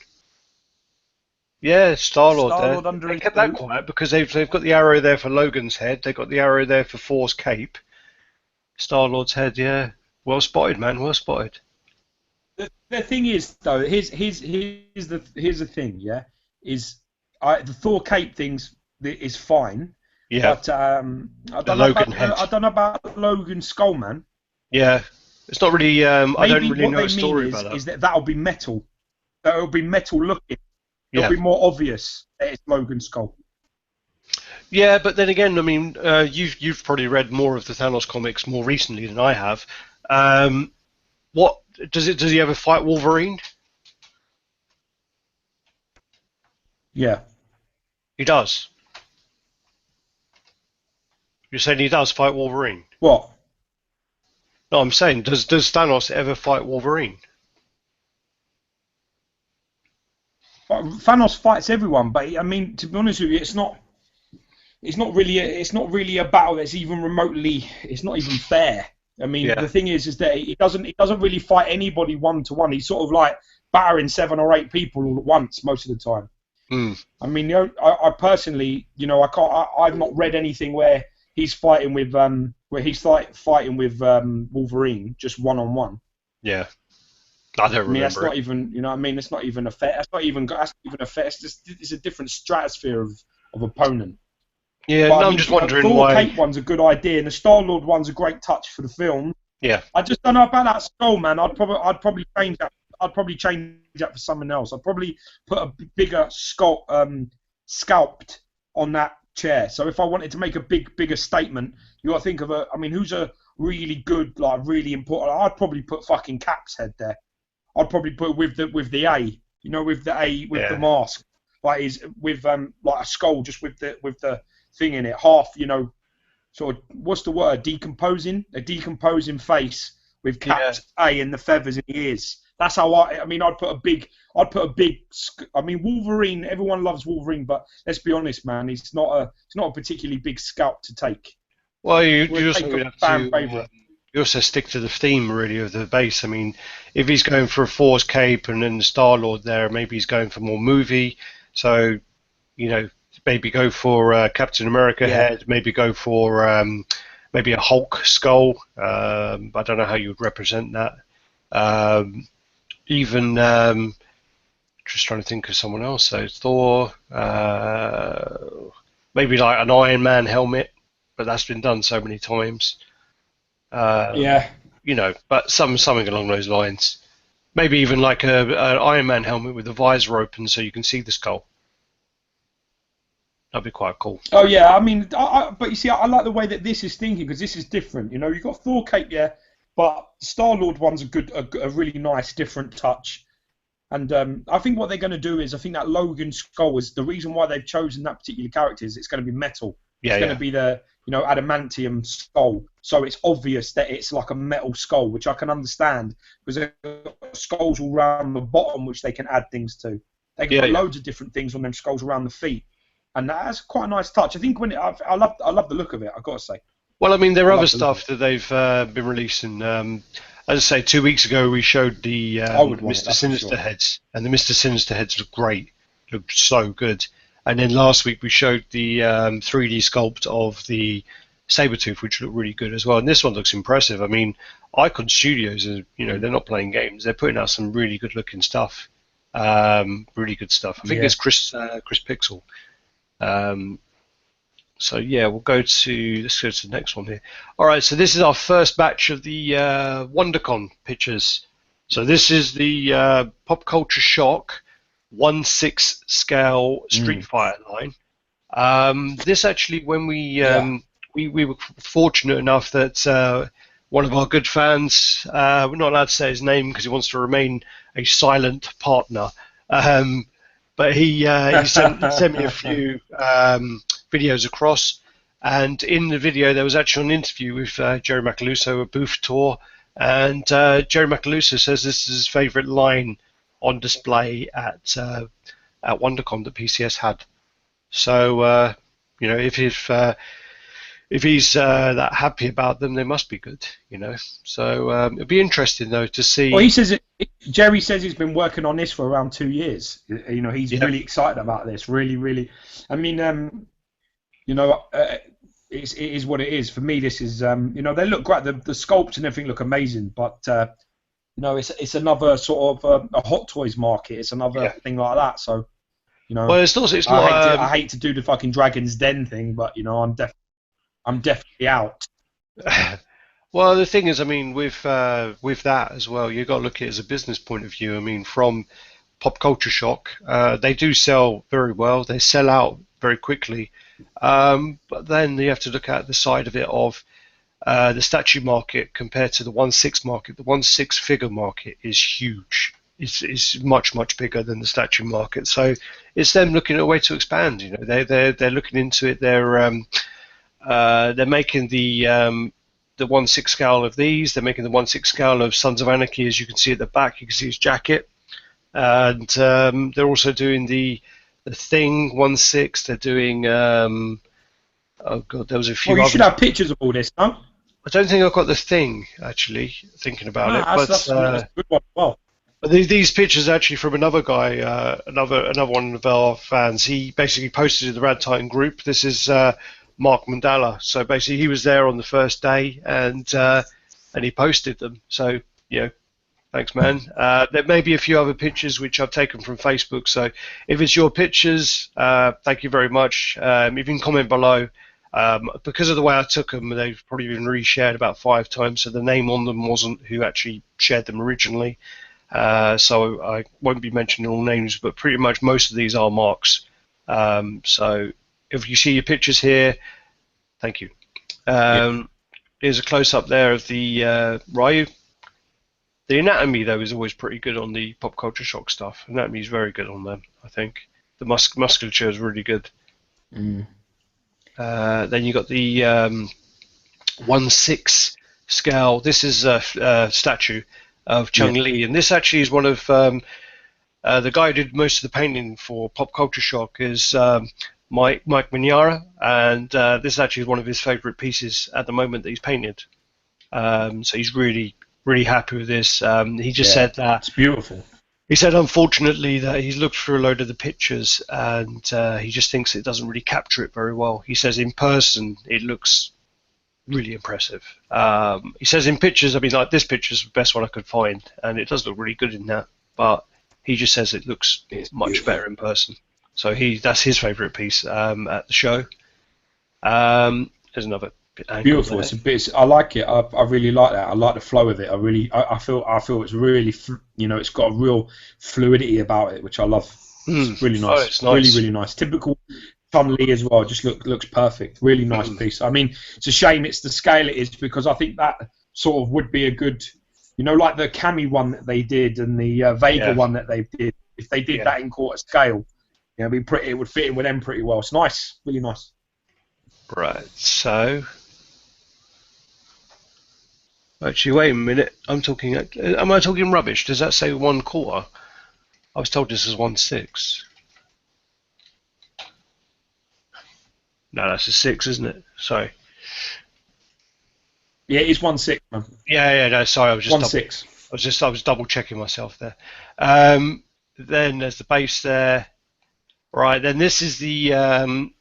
Yeah, Star-Lord there. They kept that quiet because they've got the arrow there for Logan's head. They've got the arrow there for Thor's cape. Star-Lord's head, yeah. Well spotted, man. Well spotted. The thing is, though, here's the thing, yeah, is the Thor cape things is fine. Yeah. But I don't know about Logan's skull, man. Yeah, it's not really. I don't really know a story about that. Is that'll be metal? That'll be metal looking. It'll be more obvious that it's Logan's skull. Yeah, but then again, I mean, you've probably read more of the Thanos comics more recently than I have. What does he ever fight Wolverine? Yeah, he does. You're saying he does fight Wolverine? What? No, I'm saying does Thanos ever fight Wolverine? Thanos fights everyone, but I mean, to be honest with you, it's not really a battle that's even remotely. It's not even fair. I mean, the thing is that he doesn't really fight anybody one to one. He's sort of like battering 7 or 8 people all at once most of the time. I mean, I personally, I've not read anything where he's fighting with Wolverine just one on one. Yeah, I don't remember. That's not even, it's not even a fair. That's not even a fair. It's a different stratosphere of opponent. Yeah, but, no, I'm just wondering why. The Thor cape one's a good idea, and the Star-Lord one's a great touch for the film. Yeah. I just don't know about that skull, man. I'd probably change that. I'd probably change that for someone else. I'd probably put a bigger skull, scalped on that chair. So if I wanted to make a bigger statement, you got to think of who's a really good, like really important. I'd probably put fucking Cap's head there. I'd probably put with the A, with the mask. but is with like a skull just with the thing in it, half, sort of, what's the word? A decomposing face with Yeah. caps A and the feathers in the ears. That's how I mean, I'd put a big. I mean, Wolverine. Everyone loves Wolverine, but let's be honest, man. It's not a particularly big scalp to take. Well, We'll you also take a would have fan to favorite. you also stick to the theme really of the base. I mean, if he's going for a Force cape and then the Star Lord there, maybe he's going for more movie. So you know, maybe go for Captain America Yeah. head. Maybe go for maybe a Hulk skull. I don't know how you would represent that. Even just trying to think of someone else. So Thor, maybe like an Iron Man helmet, but that's been done so many times. Yeah. But something along those lines. Maybe even like an Iron Man helmet with the visor open so you can see the skull. That'd be quite cool. Oh yeah. I mean, but you see, I like the way that this is thinking because this is different. You've got Thor cape, yeah, but Star Lord one's a really nice, different touch. And I think what they're going to do is, I think that Logan skull is the reason why they've chosen that particular character. Is it's going to be metal. It's going to be the adamantium skull. So it's obvious that it's like a metal skull, which I can understand because there are skulls all around the bottom which they can add things to. They can put loads of different things on them skulls around the feet, and that's quite a nice touch. I think I love the look of it. I've got to say. Well, I mean, there are other stuff that they've been releasing. As I say, 2 weeks ago we showed the Mr. Sinister heads, and the Mr. Sinister heads look great, looked so good. And then last week we showed the 3D sculpt of the Sabretooth, which looked really good as well. And this one looks impressive. I mean, Icon Studios, they're not playing games; they're putting out some really good-looking stuff. Really good stuff. I think it's Chris Pixel. So yeah, let's go to the next one here. All right, so this is our first batch of the Wondercon pictures. So this is the Pop Culture Shock 1/6 scale Street Fighter line. This actually, when we were fortunate enough that one of our good fans, we're not allowed to say his name because he wants to remain a silent partner. But he sent me a few videos across, and in the video there was actually an interview with Jerry Macaluso, a booth tour, and Jerry Macaluso says this is his favourite line on display at WonderCon that PCS had. So if he's that happy about them, they must be good, So it'd be interesting though to see. Well, Jerry says he's been working on this for around 2 years. He's really excited about this. Really, really. I mean, it is what it is. For me, this is they look great. The sculpts and everything look amazing, but it's another sort of a Hot Toys market. It's another thing like that. So, well, it's not. I hate to do the fucking Dragon's Den thing, but I'm definitely out. Well, the thing is, I mean, with that as well, you've got to look at it as a business point of view. I mean, from Pop Culture Shock, they do sell very well. They sell out very quickly. But then you have to look at the side of it of the statue market compared to the 1/6 market. The 1/6 figure market is huge. It's much bigger than the statue market. So it's them looking at a way to expand. They're looking into it. They're making the 1/6 scale of these. They're making the 1/6 scale of Sons of Anarchy, as you can see at the back. You can see his jacket, and they're also doing the Thing 1/6. They're doing oh god, there was a few. Well, you should have pictures of all this, no? I don't think I've got the Thing actually. Thinking about it, that's a good one. Well, these pictures are actually from another guy, another one of our fans. He basically posted in the RaddTitan group. This is Mark Mandala. So basically, he was there on the first day, and he posted them. So thanks, man. There may be a few other pictures which I've taken from Facebook. So if it's your pictures, thank you very much. You can comment below. Because of the way I took them, they've probably been reshared about 5 times. So the name on them wasn't who actually shared them originally. So I won't be mentioning all names, but pretty much most of these are Mark's. So if you see your pictures here, thank you. Here's a close-up there of the Ryu. The anatomy, though, is always pretty good on the Pop Culture Shock stuff. Anatomy is very good on them, I think. The musculature is really good. Mm. Then you got the 1/6 scale. This is a statue of Chung Lee, and this actually is one of the guy who did most of the painting for Pop Culture Shock is Mike Mignara, and this actually is one of his favourite pieces at the moment that he's painted. So he's really happy with this. He just said that it's beautiful. He said, unfortunately, that he's looked through a load of the pictures and he just thinks it doesn't really capture it very well. He says in person it looks really impressive. He says in pictures, I mean, like this picture's the best one I could find, and it does look really good in that. But he just says it looks much better in person. So that's his favourite piece at the show. There's another. Beautiful. It's a bit. I like it. I really like that. I like the flow of it. I feel it's really, it's got a real fluidity about it, which I love. It's really nice. Oh, it's nice. Really nice. Typical Chun Li as well. Just looks perfect. Really nice piece. I mean, it's a shame it's the scale it is, because I think that sort of would be a good, like the Kami one that they did and the Vega one that they did. If they did that in quarter scale, it would fit in with them pretty well. It's nice. Really nice. Right. So. Actually, wait a minute. Am I talking rubbish? Does that say 1/4? I was told this is 1/6. No, that's a 6, isn't it? Sorry. Yeah, it is 1/6, man. Yeah. No, sorry, I was just 1/6. I was double checking myself there. Then there's the base there. Right. Then this is the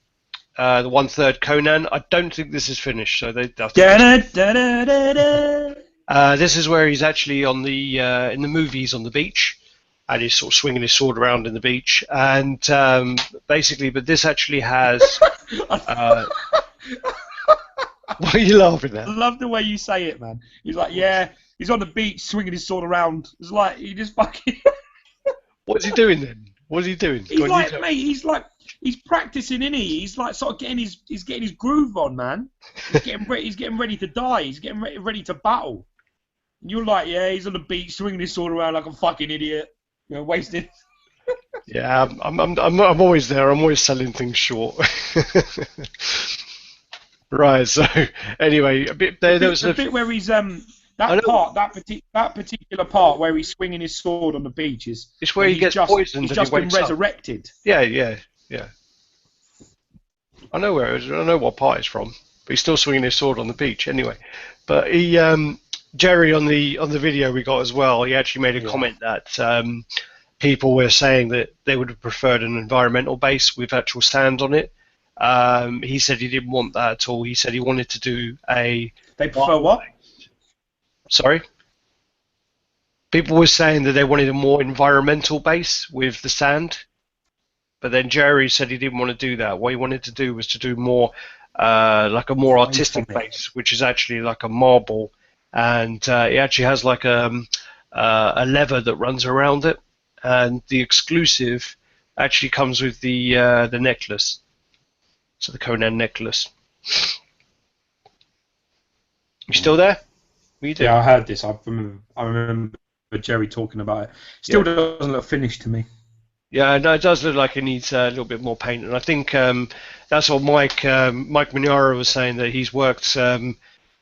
1/3 Conan. I don't think this is finished, so this is where he's actually on the in the movies on the beach, and he's sort of swinging his sword around in the beach, and basically, but this actually has. What are you laughing at? I love the way you say it, man. He's like, he's on the beach swinging his sword around. It's like he just fucking. What's he doing then? What's he doing? He's practicing, isn't he? He's like sort of getting his groove on, man. He's getting ready to die. He's getting ready to battle. And you're like, he's on the beach swinging his sword around like a fucking idiot, wasting. Yeah, I'm always there. I'm always selling things short. Right. So anyway, a bit there. There was a bit where he's that particular part where he's swinging his sword on the beach is. It's where he gets poisoned. He's just been resurrected. Yeah. I know where it is. I know what part it's from, but he's still swinging his sword on the beach anyway. But he, Jerry, on the video we got as well, he actually made a comment that people were saying that they would have preferred an environmental base with actual sand on it. He said he didn't want that at all. He said he wanted to do a. They prefer what? Sorry. People were saying that they wanted a more environmental base with the sand. But then Jerry said he didn't want to do that. What he wanted to do was to do more, like a more artistic base, which is actually like a marble, and it actually has like a lever that runs around it, and the exclusive actually comes with the necklace, so the Conan necklace. You still there? What are you doing? Yeah, I heard this. I remember Jerry talking about it. Still doesn't look finished to me. Yeah, no, it does look like it needs a little bit more paint, and I think that's what Mike Minara was saying, that he's worked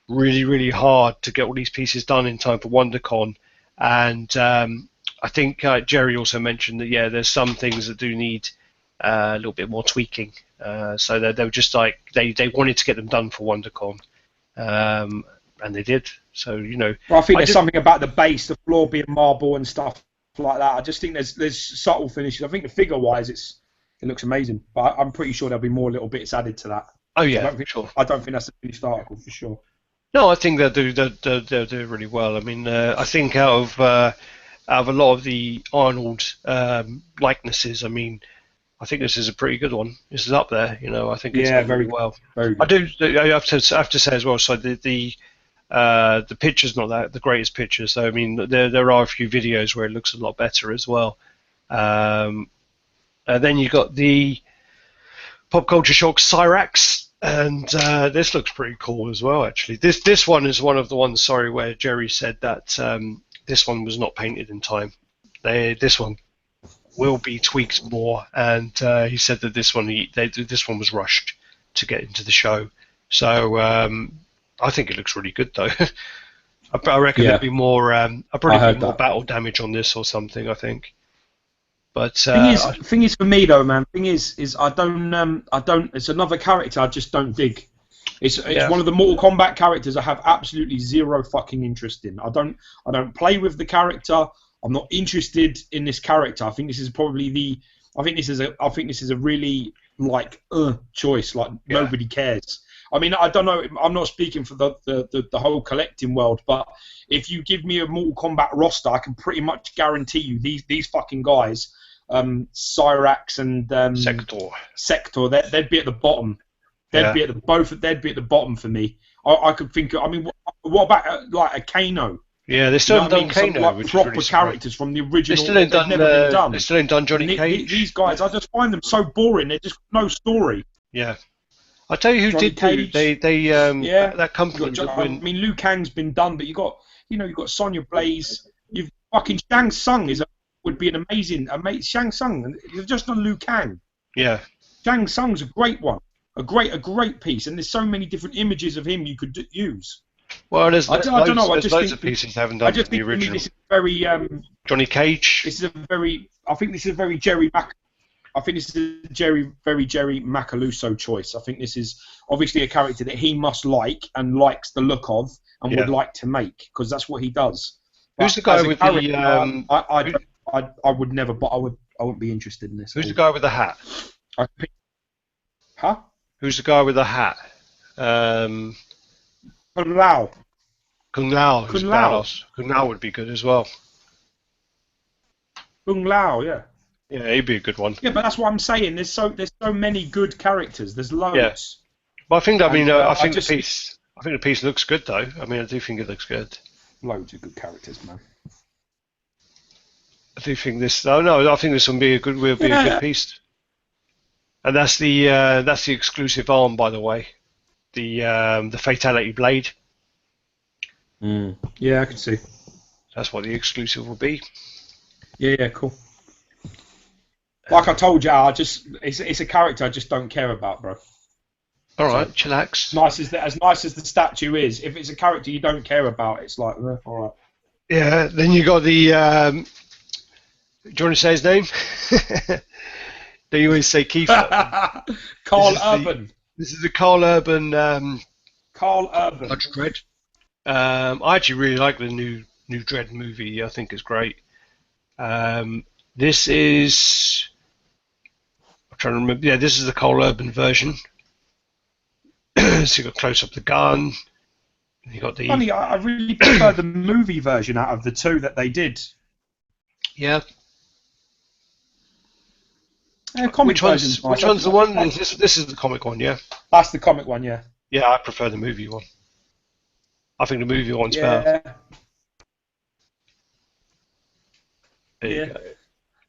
really hard to get all these pieces done in time for WonderCon, and I think Jerry also mentioned that there's some things that do need a little bit more tweaking, so they were just like they wanted to get them done for WonderCon, and they did. So Well, I think there's something about the base, the floor being marble and stuff like that. I just think there's subtle finishes. I think the figure-wise, it looks amazing, but I'm pretty sure there'll be more little bits added to that. Oh yeah, sure. I don't think that's a finished article for sure. No, I think they'll do really well. I mean, I think out of a lot of the Arnold likenesses, I mean, I think this is a pretty good one. This is up there, I think it's done very well. Very good. I have to say as well. So the picture's not the greatest picture. So I mean, there are a few videos where it looks a lot better as well. And then you got the Pop Culture Shock Cyrax, and this looks pretty cool as well. Actually, this one is one of the ones. Sorry, where Jerry said that this one was not painted in time. This one will be tweaked more, and he said that this one was rushed to get into the show. So I think it looks really good, though. I reckon there'll be more. I'll probably be more battle damage on this or something. I think. But thing is for me though, man. Thing is I don't. It's another character I just don't dig. It's one of the Mortal Kombat characters I have absolutely zero fucking interest in. I don't play with the character. I'm not interested in this character. I think this is probably I think this is a really choice. Like nobody cares. I mean, I don't know. I'm not speaking for the whole collecting world, but if you give me a Mortal Kombat roster, I can pretty much guarantee you these fucking guys, Cyrax and Sector, they'd be at the bottom. They'd be at the bottom for me. I could think. I mean, what about like a Kano? Yeah, they still haven't done Kano, like which proper is really characters from the original. They still ain't done. Never been done. They still ain't done Johnny Cage. These guys, I just find them so boring. They're just no story. Yeah. I'll tell you who Johnny did Cage. that company. I mean, Liu Kang's been done, but you've got Sonya Blaze. You've fucking Shang Tsung would be an amazing Shang Tsung. You've just done Liu Kang. Yeah. Shang Tsung's a great one, a great piece, and there's so many different images of him you could use. Well, there's I don't know. There's loads of pieces they haven't done from the original. This is very Johnny Cage. This is I think this is a very Jerry Macaluso choice. I think this is obviously a character that he must like and likes the look of and would like to make because that's what he does. Who's the guy with the? I would never, but I wouldn't be interested in this. Who's the guy with the hat? Huh? Who's the guy with the hat? Kung Lao. Kung Lao. Kung Lao would be good as well. Kung Lao, yeah. Yeah, he'd be a good one. Yeah, but that's what I'm saying. There's so many good characters. There's loads. Yeah. But I think the piece looks good though. I mean, I do think it looks good. Loads of good characters, man. I do think this. Oh no, I think this will be a good piece. And that's the exclusive arm, by the way. The Fatality Blade. Yeah, I can see. That's what the exclusive will be. Yeah, cool. Like I told you, it's a character I just don't care about, bro. All right, chillax. As nice as the statue is, if it's a character you don't care about, it's like, all right. Yeah, then you got the. Do you want to say his name? Do you always say Kiefer? Carl Urban. This is the Carl Urban. Carl Urban. Judge Dredd. I actually really like the new Dredd movie. I think it's great. This is. I'm trying to remember. Yeah, this is the Carl Urban version. So you got close up the gun. You got the. Funny, I really prefer the movie version out of the two that they did. Yeah. Which one's the one? This is the comic one, yeah. That's the comic one, yeah. Yeah, I prefer the movie one. I think the movie one's better. There you go.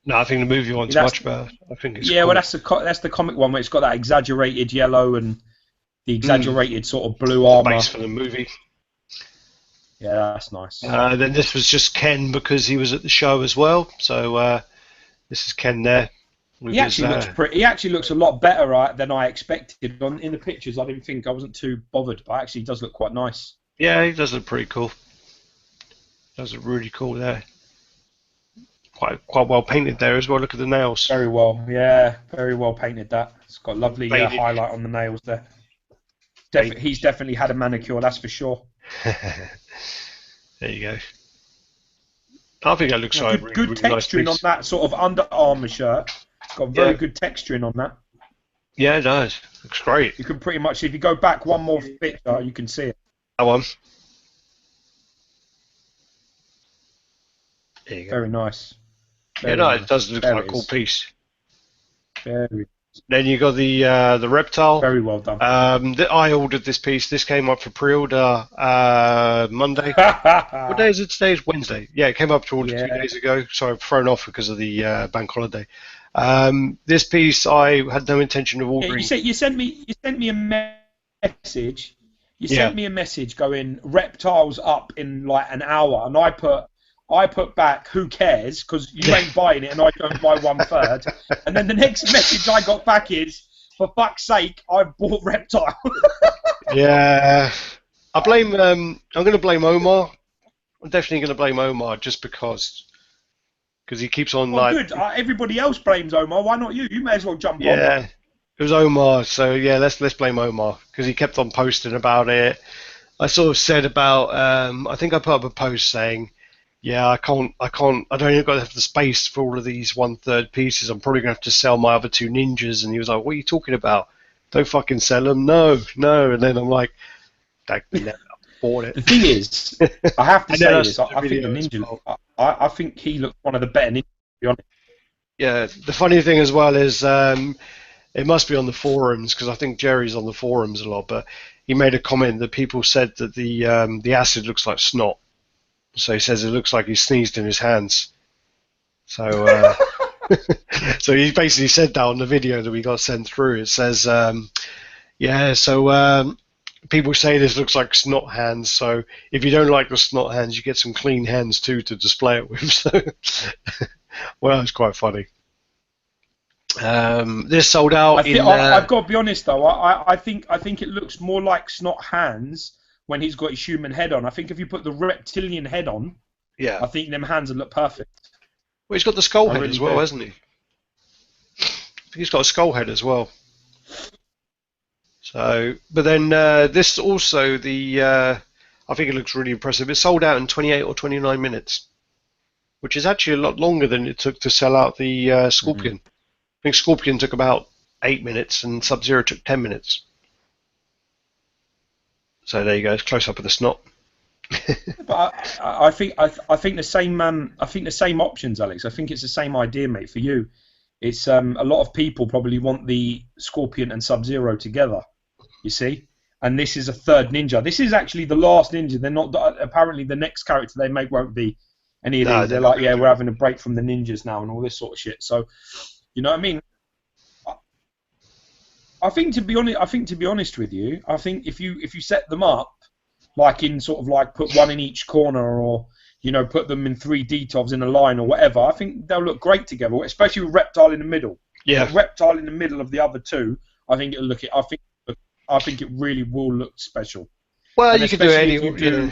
No, I think the movie one's much better. I think it's cool. Well, that's the comic one where it's got that exaggerated yellow and the exaggerated sort of blue armor. Base for the movie. Yeah, that's nice. Then this was just Ken because he was at the show as well. So this is Ken there. He actually looks a lot better than I expected. In the pictures, I wasn't too bothered, but actually he does look quite nice. Yeah, he does look pretty cool. Does look really cool there. Quite well painted there as well. Look at the nails. Very well, yeah, very well painted. That it's got lovely highlight on the nails there. He's definitely had a manicure, that's for sure. There you go. I think that looks like good really texturing nice on that sort of Under Armour shirt. It's got very good texturing on that. Yeah, it does. Looks great. You can pretty much, if you go back one more picture, you can see it. That one. There you go. Very nice. It does look like a cool piece. Very. Then you got the reptile. Very well done. I ordered this piece. This came up for pre-order Monday. What day is it today? It's Wednesday. Yeah, it came up to order 2 days ago. Sorry, I've thrown off because of the bank holiday. This piece I had no intention of ordering. You sent me a message. You sent me a message going reptiles up in like an hour, and I put I put back, who cares, because you ain't buying it and I don't buy 1/3. And then the next message I got back is, for fuck's sake, I bought Reptile. Yeah, I blame. I'm going to blame Omar. I'm definitely going to blame Omar just because he keeps on Well, like. good. Everybody else blames Omar. Why not you? You may as well jump on. Yeah, it was Omar. So yeah, let's blame Omar because he kept on posting about it. I sort of said about. I think I put up a post saying, yeah, I don't even got to have the space for all of these 1/3 pieces. I'm probably going to have to sell my other 2 ninjas. And he was like, what are you talking about? Don't fucking sell them. No. And then I'm like, I never bought it. The thing is, I have to say this. I think the video as ninja. well. I think he looks one of the better ninjas, to be honest. Yeah, the funny thing as well is it must be on the forums because I think Jerry's on the forums a lot. But he made a comment that people said that the acid looks like snot. So he says it looks like he sneezed in his hands. So so he basically said that on the video that we got sent through. It says, people say this looks like snot hands. So if you don't like the snot hands, you get some clean hands too to display it with. So well, it's quite funny. This sold out I've got to be honest though. I think it looks more like snot hands when he's got his human head on. I think if you put the reptilian head on, yeah, I think them hands would look perfect. Well, he's got the skull head really as well, do. hasn't he? I think he's got a skull head as well. So, but then this also I think it looks really impressive. It sold out in 28 or 29 minutes, which is actually a lot longer than it took to sell out the Scorpion. I think Scorpion took about 8 minutes and Sub-Zero took 10 minutes. So there you go, it's close up of the snot. But I think the same I think the same options, Alex. I think it's the same idea, mate. For you, it's a lot of people probably want the Scorpion and Sub-Zero together. You see, and this is a third ninja. This is actually the last ninja. They're not apparently the next character they make won't be any of these. They're like, yeah, we're having a break from the ninjas now and all this sort of shit. So, you know what I mean? I think to be honest with you, I think if you set them up like in sort of like put one in each corner or put them in 3 Detovs in a line or whatever, I think they'll look great together, especially with Reptile in the middle. Yeah, Reptile in the middle of the other 2, I think it'll look. I think it really will look special. well, And you can do it especially if you do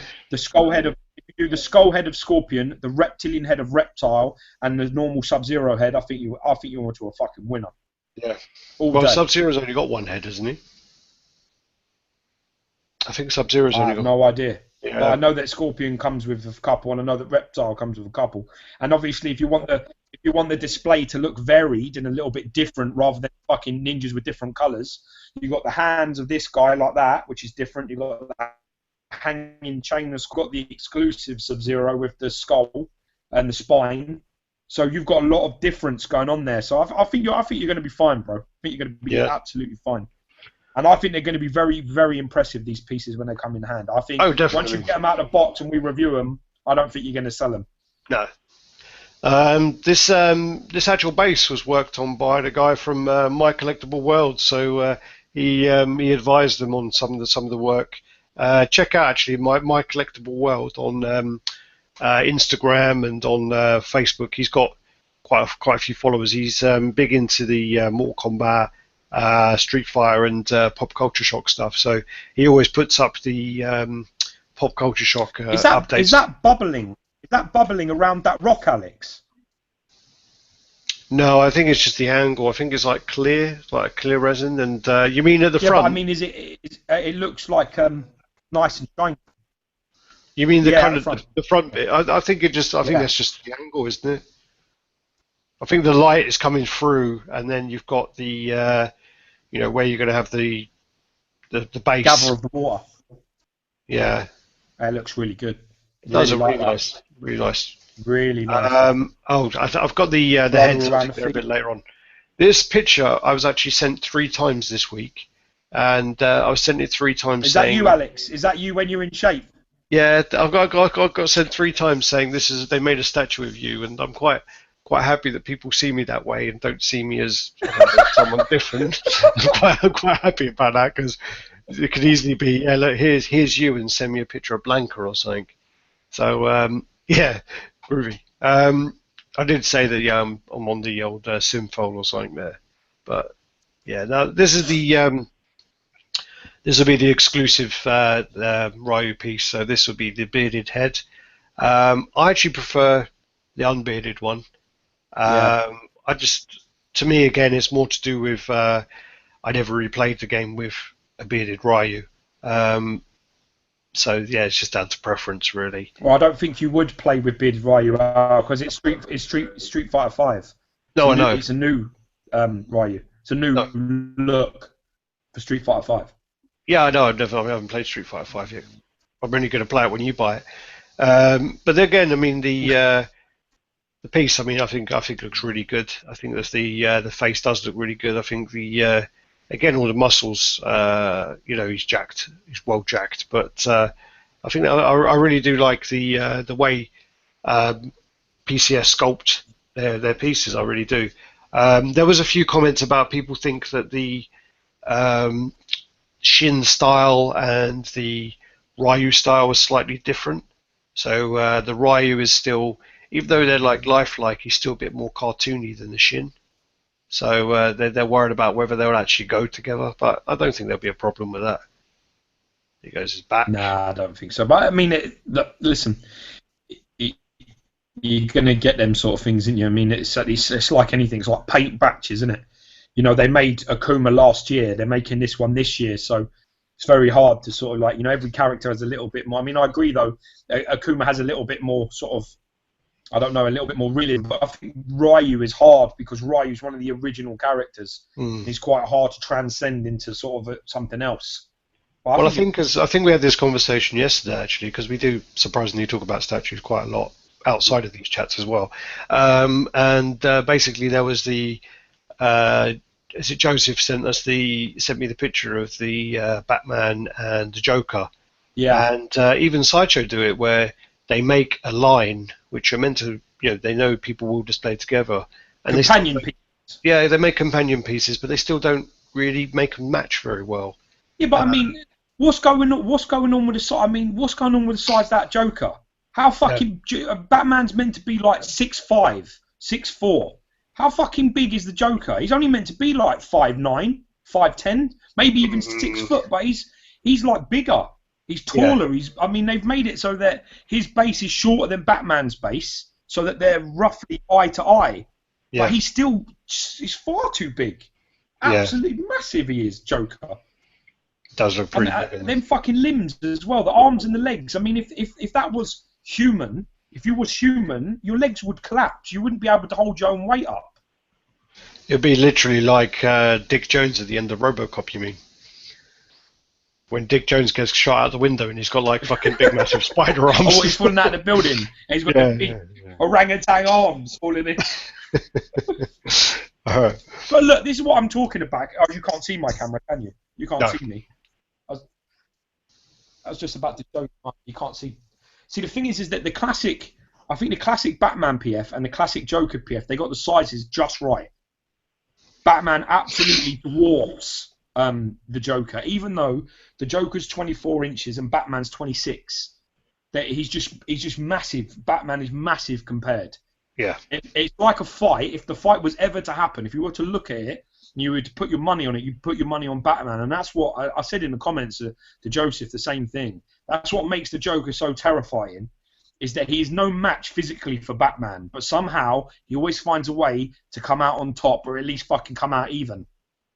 the skull head of Scorpion, the reptilian head of Reptile, and the normal Sub-Zero head. I think you're onto a fucking winner. Yeah. All Well, day. Sub-Zero's only got 1 head, hasn't he? I think Sub-Zero's I only have got. no idea. Yeah. But I know that Scorpion comes with a couple, and I know that Reptile comes with a couple. And obviously, if you want the display to look varied and a little bit different, rather than fucking ninjas with different colours, you got the hands of this guy like that, which is different. You got the hanging chain that's got the exclusive Sub-Zero with the skull and the spine. So you've got a lot of difference going on there. So I think you're going to be fine, bro. I think you're going to be absolutely fine. And I think they're going to be very, very impressive, these pieces, when they come in hand. I think once you get them out of the box and we review them, I don't think you're going to sell them. No. This actual base was worked on by the guy from My Collectible World, so he advised them on some of the work. Check out actually My Collectible World on Instagram and on Facebook. He's got quite a few followers. He's big into the Mortal Kombat, Street Fighter, and Pop Culture Shock stuff. So he always puts up the Pop Culture Shock updates. Is that bubbling? Is that bubbling around that rock, Alex? No, I think it's just the angle. I think it's like clear resin. And you mean at the front? But I mean, it looks like nice and shiny. You mean the front bit? I think that's just the angle, isn't it? I think the light is coming through, and then you've got the where you're going to have the base. Gather of the water. Yeah. It looks really good. Those are really nice. Really nice. Really nice. I've got the heads there a bit later on. This picture I was actually sent 3 times this week, and I was sent it 3 times. Is that you, Alex? Is that you when you're in shape? Yeah, I got sent 3 times saying they made a statue of you, and I'm quite happy that people see me that way and don't see me as someone different. I'm quite happy about that because it could easily be, look, here's you, and send me a picture of Blanca or something. So yeah, Groovy. I did say that I'm on the old Simfol or something there, but yeah. Now this will be the exclusive Ryu piece. So this will be the bearded head. I actually prefer the unbearded one. To me again, it's more to do with I never replayed the game with a bearded Ryu. So yeah, it's just down to preference, really. Well, I don't think you would play with bearded Ryu because it's Street Fighter 5. No, I know. It's a new Ryu. It's a new look for Street Fighter 5. Yeah, I know. I haven't played Street Fighter 5 yet. I'm only going to play it when you buy it. But again, I mean the piece. I mean, I think looks really good. I think that the face does look really good. I think the again, all the muscles, he's jacked. He's well jacked. But I think that I really do like the way PCS sculpt their pieces. I really do. There was a few comments about people think that the Shin style and the Ryu style was slightly different. So the Ryu is still, even though they're like lifelike, he's still a bit more cartoony than the Shin. So they're worried about whether they'll actually go together, but I don't think there'll be a problem with that. He goes his back. Nah, I don't think so. But I mean, listen, you're gonna get them sort of things, isn't you? I mean, it's like anything. It's like paint batches, isn't it? They made Akuma last year. They're making this one this year, so it's very hard to sort of like, every character has a little bit more. I mean, I agree though. Akuma has a little bit more sort of, I don't know, a little bit more realism. But I think Ryu is hard because Ryu is one of the original characters. He's quite hard to transcend into sort of something else. But I think we had this conversation yesterday actually, because we do surprisingly talk about statues quite a lot outside of these chats as well. Basically there was the. Is it Joseph sent me the picture of the Batman and the Joker? Yeah. And even Sideshow do it where they make a line which are meant to, they know people will display together. And companion pieces. Yeah, they make companion pieces, but they still don't really make them match very well. Yeah, but I mean, what's going on with the size? I mean, what's going on with the size of that Joker? How fucking Batman's meant to be like 6'5", 6'4". How fucking big is the Joker? He's only meant to be like 5'9", 5'10", maybe even 6 foot, but he's like bigger. He's taller. Yeah. They've made it so that his base is shorter than Batman's base, so that they're roughly eye to eye. Yeah. But he's far too big. Absolutely massive he is, Joker. Does look pretty big. Them fucking limbs as well, the arms and the legs. I mean, if that was human, if you was human, your legs would collapse. You wouldn't be able to hold your own weight up. It'd be literally like Dick Jones at the end of RoboCop, you mean? When Dick Jones gets shot out the window and he's got like fucking big massive spider arms. Oh, he's falling out of the building and he's got big orangutan arms falling in. But look, this is what I'm talking about. Oh, you can't see my camera, can you? You can't see me. I was just about to show you. You can't see. See, the thing is that the classic Batman PF and the classic Joker PF, they got the sizes just right. Batman absolutely dwarfs the Joker, even though the Joker's 24 inches and Batman's 26. He's just massive. Batman is massive compared. Yeah. It's like a fight. If the fight was ever to happen, if you were to look at it, you would put your money on it. You'd put your money on Batman, and that's what I said in the comments to Joseph. The same thing. That's what makes the Joker so terrifying, is that he is no match physically for Batman, but somehow he always finds a way to come out on top, or at least fucking come out even.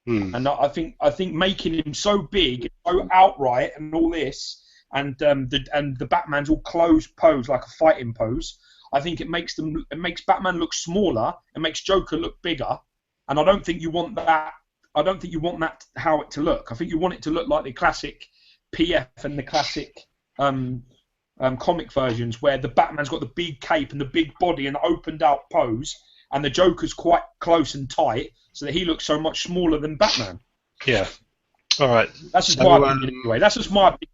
And I think making him so big, so outright, and all this, and the Batman's all closed pose like a fighting pose. I think it makes Batman look smaller, and makes Joker look bigger. And I don't think you want that. I don't think you want that how it to look. I think you want it to look like the classic PF and the classic comic versions, where the Batman's got the big cape and the big body and the opened out pose, and the Joker's quite close and tight, so that he looks so much smaller than Batman. Yeah. All right. That's just my opinion anyway. That's just my opinion.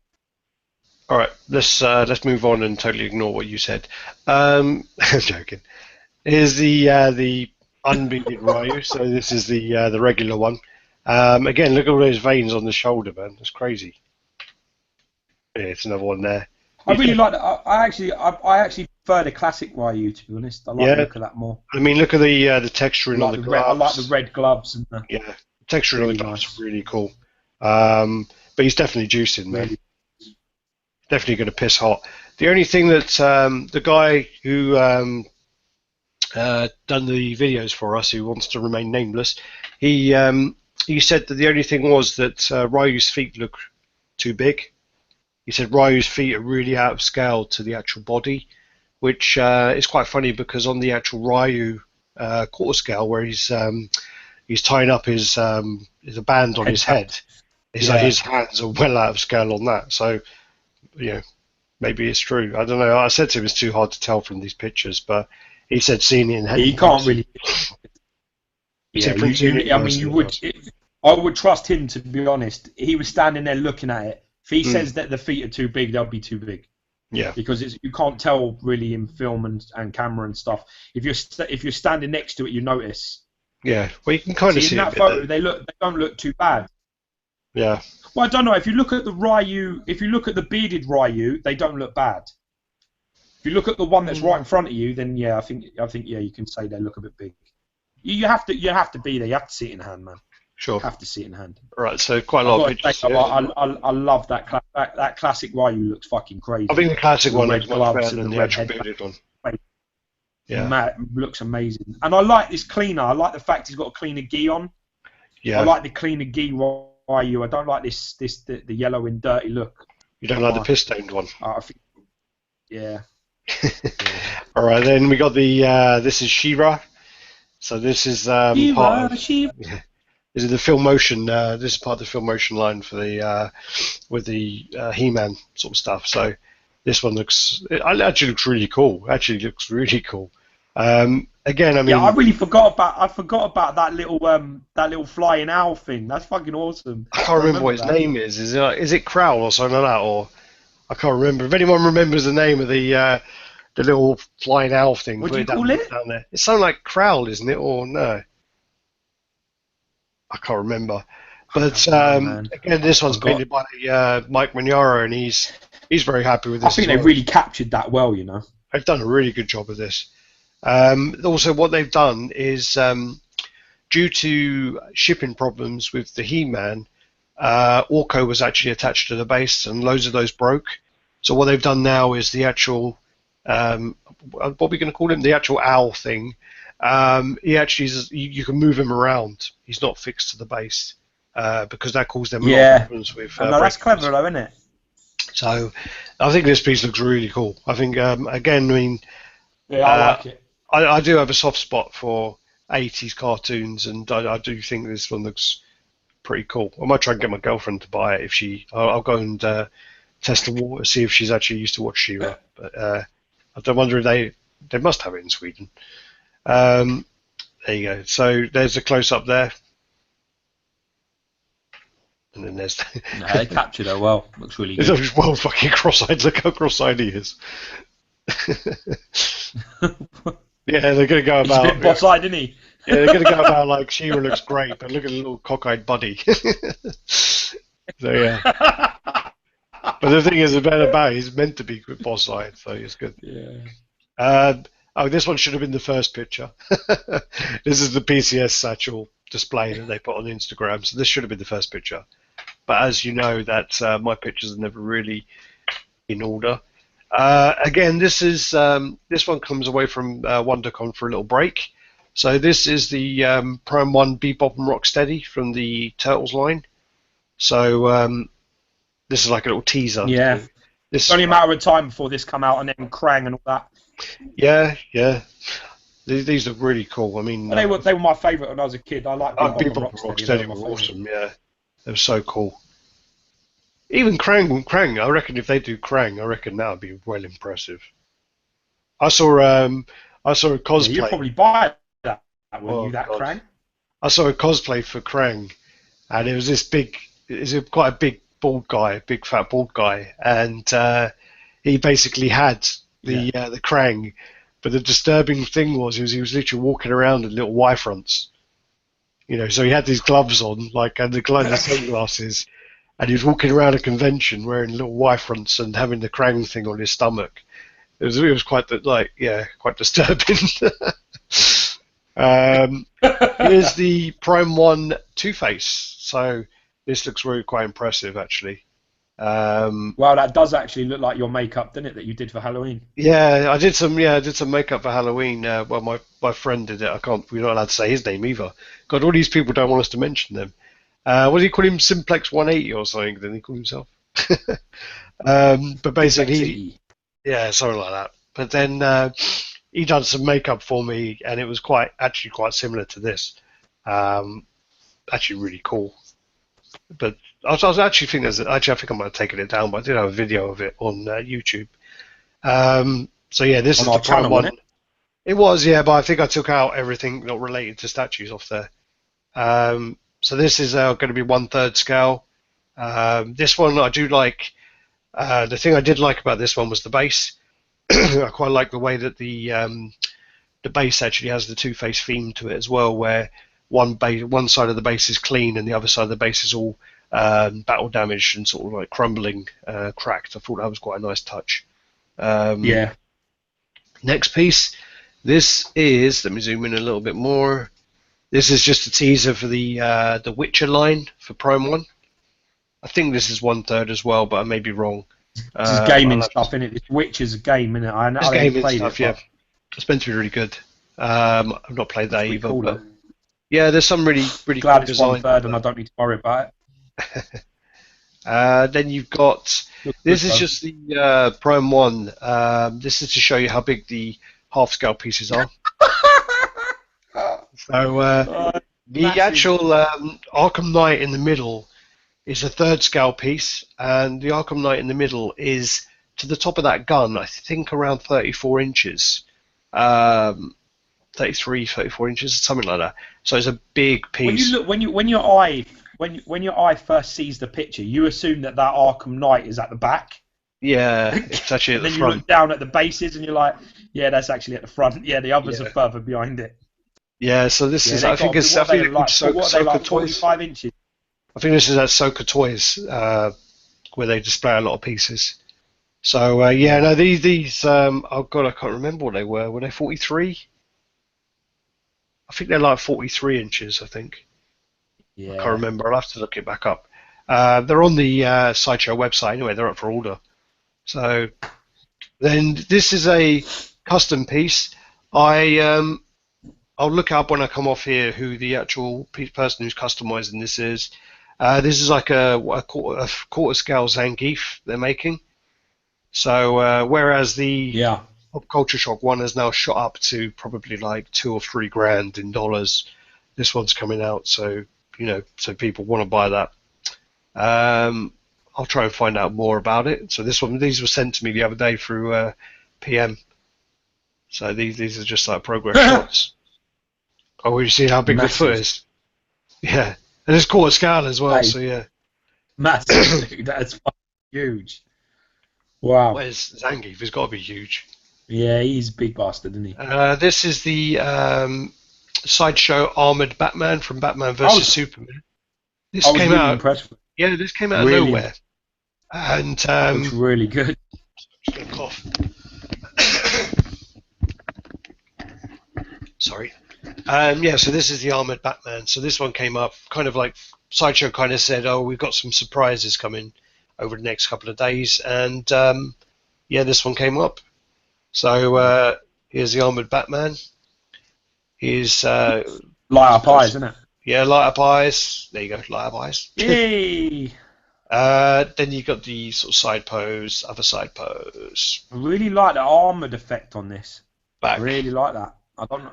All right. Let's move on and totally ignore what you said. I'm joking. Here's the unbearded Ryu. So this is the regular one. Again, look at all those veins on the shoulder, man. That's crazy. Yeah, it's another one there. I really like that. I actually prefer the classic Ryu, to be honest. I like Yeah. the look of that more. I mean, look at the texturing I on like the the red. I like gloves. the red gloves and the Yeah, texturing on really the gloves nice. is really cool. But he's definitely juicing, man. Really. Definitely going to piss hot. The only thing that the guy who done the videos for us, who wants to remain nameless, he said that the only thing was that Ryu's feet look too big. He said Ryu's feet are really out of scale to the actual body, which is quite funny because on the actual Ryu quarter scale, where he's tying up his a band on his head, it's like his hands are well out of scale on that. So, you know, maybe it's true. I don't know. I said to him it's too hard to tell from these pictures, but he said seeing it in head. He can't really. Yeah, I mean, you would. I would trust him, to be honest. He was standing there looking at it. If he says that the feet are too big, they'll be too big. Yeah. Because you can't tell really in film and camera and stuff. If you're standing next to it, you notice. Yeah. Well, you can kind of see in that photo. They don't look too bad. Yeah. Well, I don't know. If you look at the Ryu, if you look at the bearded Ryu, they don't look bad. If you look at the one that's right in front of you, then yeah, I think yeah, you can say they look a bit big. You have to be there. You have to see it in hand, man. Sure. You have to see it in hand. Right. So quite a lot of pictures. Say, I love that classic Ryu. Looks fucking crazy. I think the classic one looks much better than the the actual bearded one. Yeah. Looks amazing. And I like this cleaner. I like the fact he's got a cleaner gi on. Yeah. I like the cleaner gi Ryu. I don't like the yellow and dirty look. You don't like the piss stained one? I think, yeah. All right, then we got the this is She-Ra. So this is part of, this is the film motion. This is part of the film motion line for the with the He-Man sort of stuff. So this one it actually looks really cool. Again, I mean, yeah, I really forgot about that little flying owl thing. That's fucking awesome. I can't remember what his name is. Is it Crowl or something like that, or I can't remember. If anyone remembers the name of the little flying owl thing, what do you call it? Down there. It's something like Crowl, isn't it? Or no? I can't remember. But again, this one's painted by Mike Mignaro, and he's very happy with this. I think they really captured that well, you know. They've done a really good job of this. Also, what they've done is, due to shipping problems with the He-Man, Orko was actually attached to the base, and loads of those broke. So what they've done now is the actual, what are we going to call him? The actual owl thing. He actually you can move him around. He's not fixed to the base because that caused them a lot of problems with. No, that's clever though, isn't it? So I think this piece looks really cool. I think again, I mean, yeah, I like it. I do have a soft spot for 80s cartoons, and I do think this one looks pretty cool. I might try and get my girlfriend to buy it I'll go and test the water, see if she's actually used to watch She-Ra. But I don't wonder if they must have it in Sweden. There you go. So there's a close up there, and then there's. No, they captured her well. Looks really good. He's well fucking cross-eyed. Look how cross-eyed he is. Yeah, they're going to go about. He's a bit boss-eyed, isn't he? Yeah, they're going to go about like She-Ra looks great, but look at the little cockeyed buddy. So yeah. But the thing is, he's meant to be boss-eyed, so it's good. Yeah. This one should have been the first picture. This is the PCS satchel display that they put on Instagram, so this should have been the first picture. But as you know, that my pictures are never really in order. Again, this one comes away from Wondercon for a little break. So this is the Prime 1 Bebop and Rocksteady from the Turtles line. So this is like a little teaser. Yeah. It's only a matter of time before this come out, and then Krang and all that. Yeah. These look really cool. I mean, they were my favourite when I was a kid. I like Bebop and Rocksteady were awesome. Yeah, they were so cool. Even Krang, I reckon if they do Krang, I reckon that would be well impressive. I saw a cosplay. Yeah, you'd probably buy that, wouldn't you, that God. Krang? I saw a cosplay for Krang, and it was this big, quite a big bald guy, big fat bald guy, and he basically had the Krang, but the disturbing thing was he was literally walking around in little Y fronts. You know, so he had these gloves on, and the sunglasses. And he was walking around a convention wearing little Y fronts and having the Krang thing on his stomach. it was quite quite disturbing. Here's the Prime 1 Two-Face. So this looks really quite impressive, actually. Wow, that does actually look like your makeup, doesn't it, that you did for Halloween? Yeah, I did some makeup for Halloween. Well, my friend did it. We're not allowed to say his name either. God, all these people don't want us to mention them. What do you call him? Simplex 180 or something? Didn't he call himself? But basically, yeah, something like that. But then he done some makeup for me, and it was actually quite similar to this. Actually, really cool. But I actually think I think I might have taken it down, but I did have a video of it on YouTube. So yeah, this on is our the Prime channel, one. wasn't it? It was, yeah, but I think I took out everything not related to statues off there. So this is going to be 1/3 scale. This one I do like. The thing I did like about this one was the base. I quite like the way that the base actually has the Two-Face theme to it as well, where one side of the base is clean and the other side of the base is all battle damaged and sort of like crumbling, cracked. I thought that was quite a nice touch. Yeah. Next piece. This is, let me zoom in a little bit more. This is just a teaser for the Witcher line for Prime 1. I think this is 1/3 as well, but I may be wrong. This is gaming stuff, isn't it? This Witcher's a game, isn't it? I It's gaming played stuff, it, yeah. It's meant to be really good. I've not played that either, cool, but yeah, there's some really glad cool it's design. 1/3 and I don't need to worry about it. Then you've got, this is just the Prime 1. This is to show you how big the half-scale pieces are. So the actual Arkham Knight in the middle is a 1/3 scale piece, and the Arkham Knight in the middle is to the top of that gun, I think around 34 inches. 33, 34 inches, something like that. So it's a big piece. When you look, when your eye first sees the picture, you assume that Arkham Knight is at the back. Yeah, it's actually at the front. Then you look down at the bases and you're like, yeah, that's actually at the front. Yeah, the others are further behind it. Yeah, so this is, I think it's like Soka Toys. 45 inches. I think this is at Soka Toys, where they display a lot of pieces. So yeah, no, these oh god, I can't remember what they were. Were they 43? I think they're like 43 inches. I think. Yeah. I can't remember. I'll have to look it back up. They're on the Sideshow website anyway. They're up for order. So then this is a custom piece. I'll look up when I come off here who the actual person who's customizing this is. This is like a quarter scale Zangief they're making. So whereas the Pop Culture Shock one has now shot up to probably like $2 or $3 grand in dollars, this one's coming out. So so people want to buy that. I'll try and find out more about it. So these were sent to me the other day through PM. So these are just like progress shots. Oh, we've seen how big the foot is. Yeah, and it's quarter scale as well. So yeah, massive. Dude, that's huge. Wow. Where's Zangief? He's got to be huge. Yeah, he's a big bastard, isn't he? This is the Sideshow armored Batman from Batman vs Superman. This came really out. Impressed. Yeah, this came out of nowhere, and looks really good. Just gonna cough. Sorry. Yeah, so this is the armored Batman. So this one came up, kind of like Sideshow kind of said, oh, we've got some surprises coming over the next couple of days, and yeah, this one came up. So here's the armored Batman. Here's light up eyes, isn't it? Yeah, light up eyes. There you go, light up eyes. Yay! Then you got the sort of side pose, other side pose. I really like the armored effect on this. Back. I really like that. I don't know.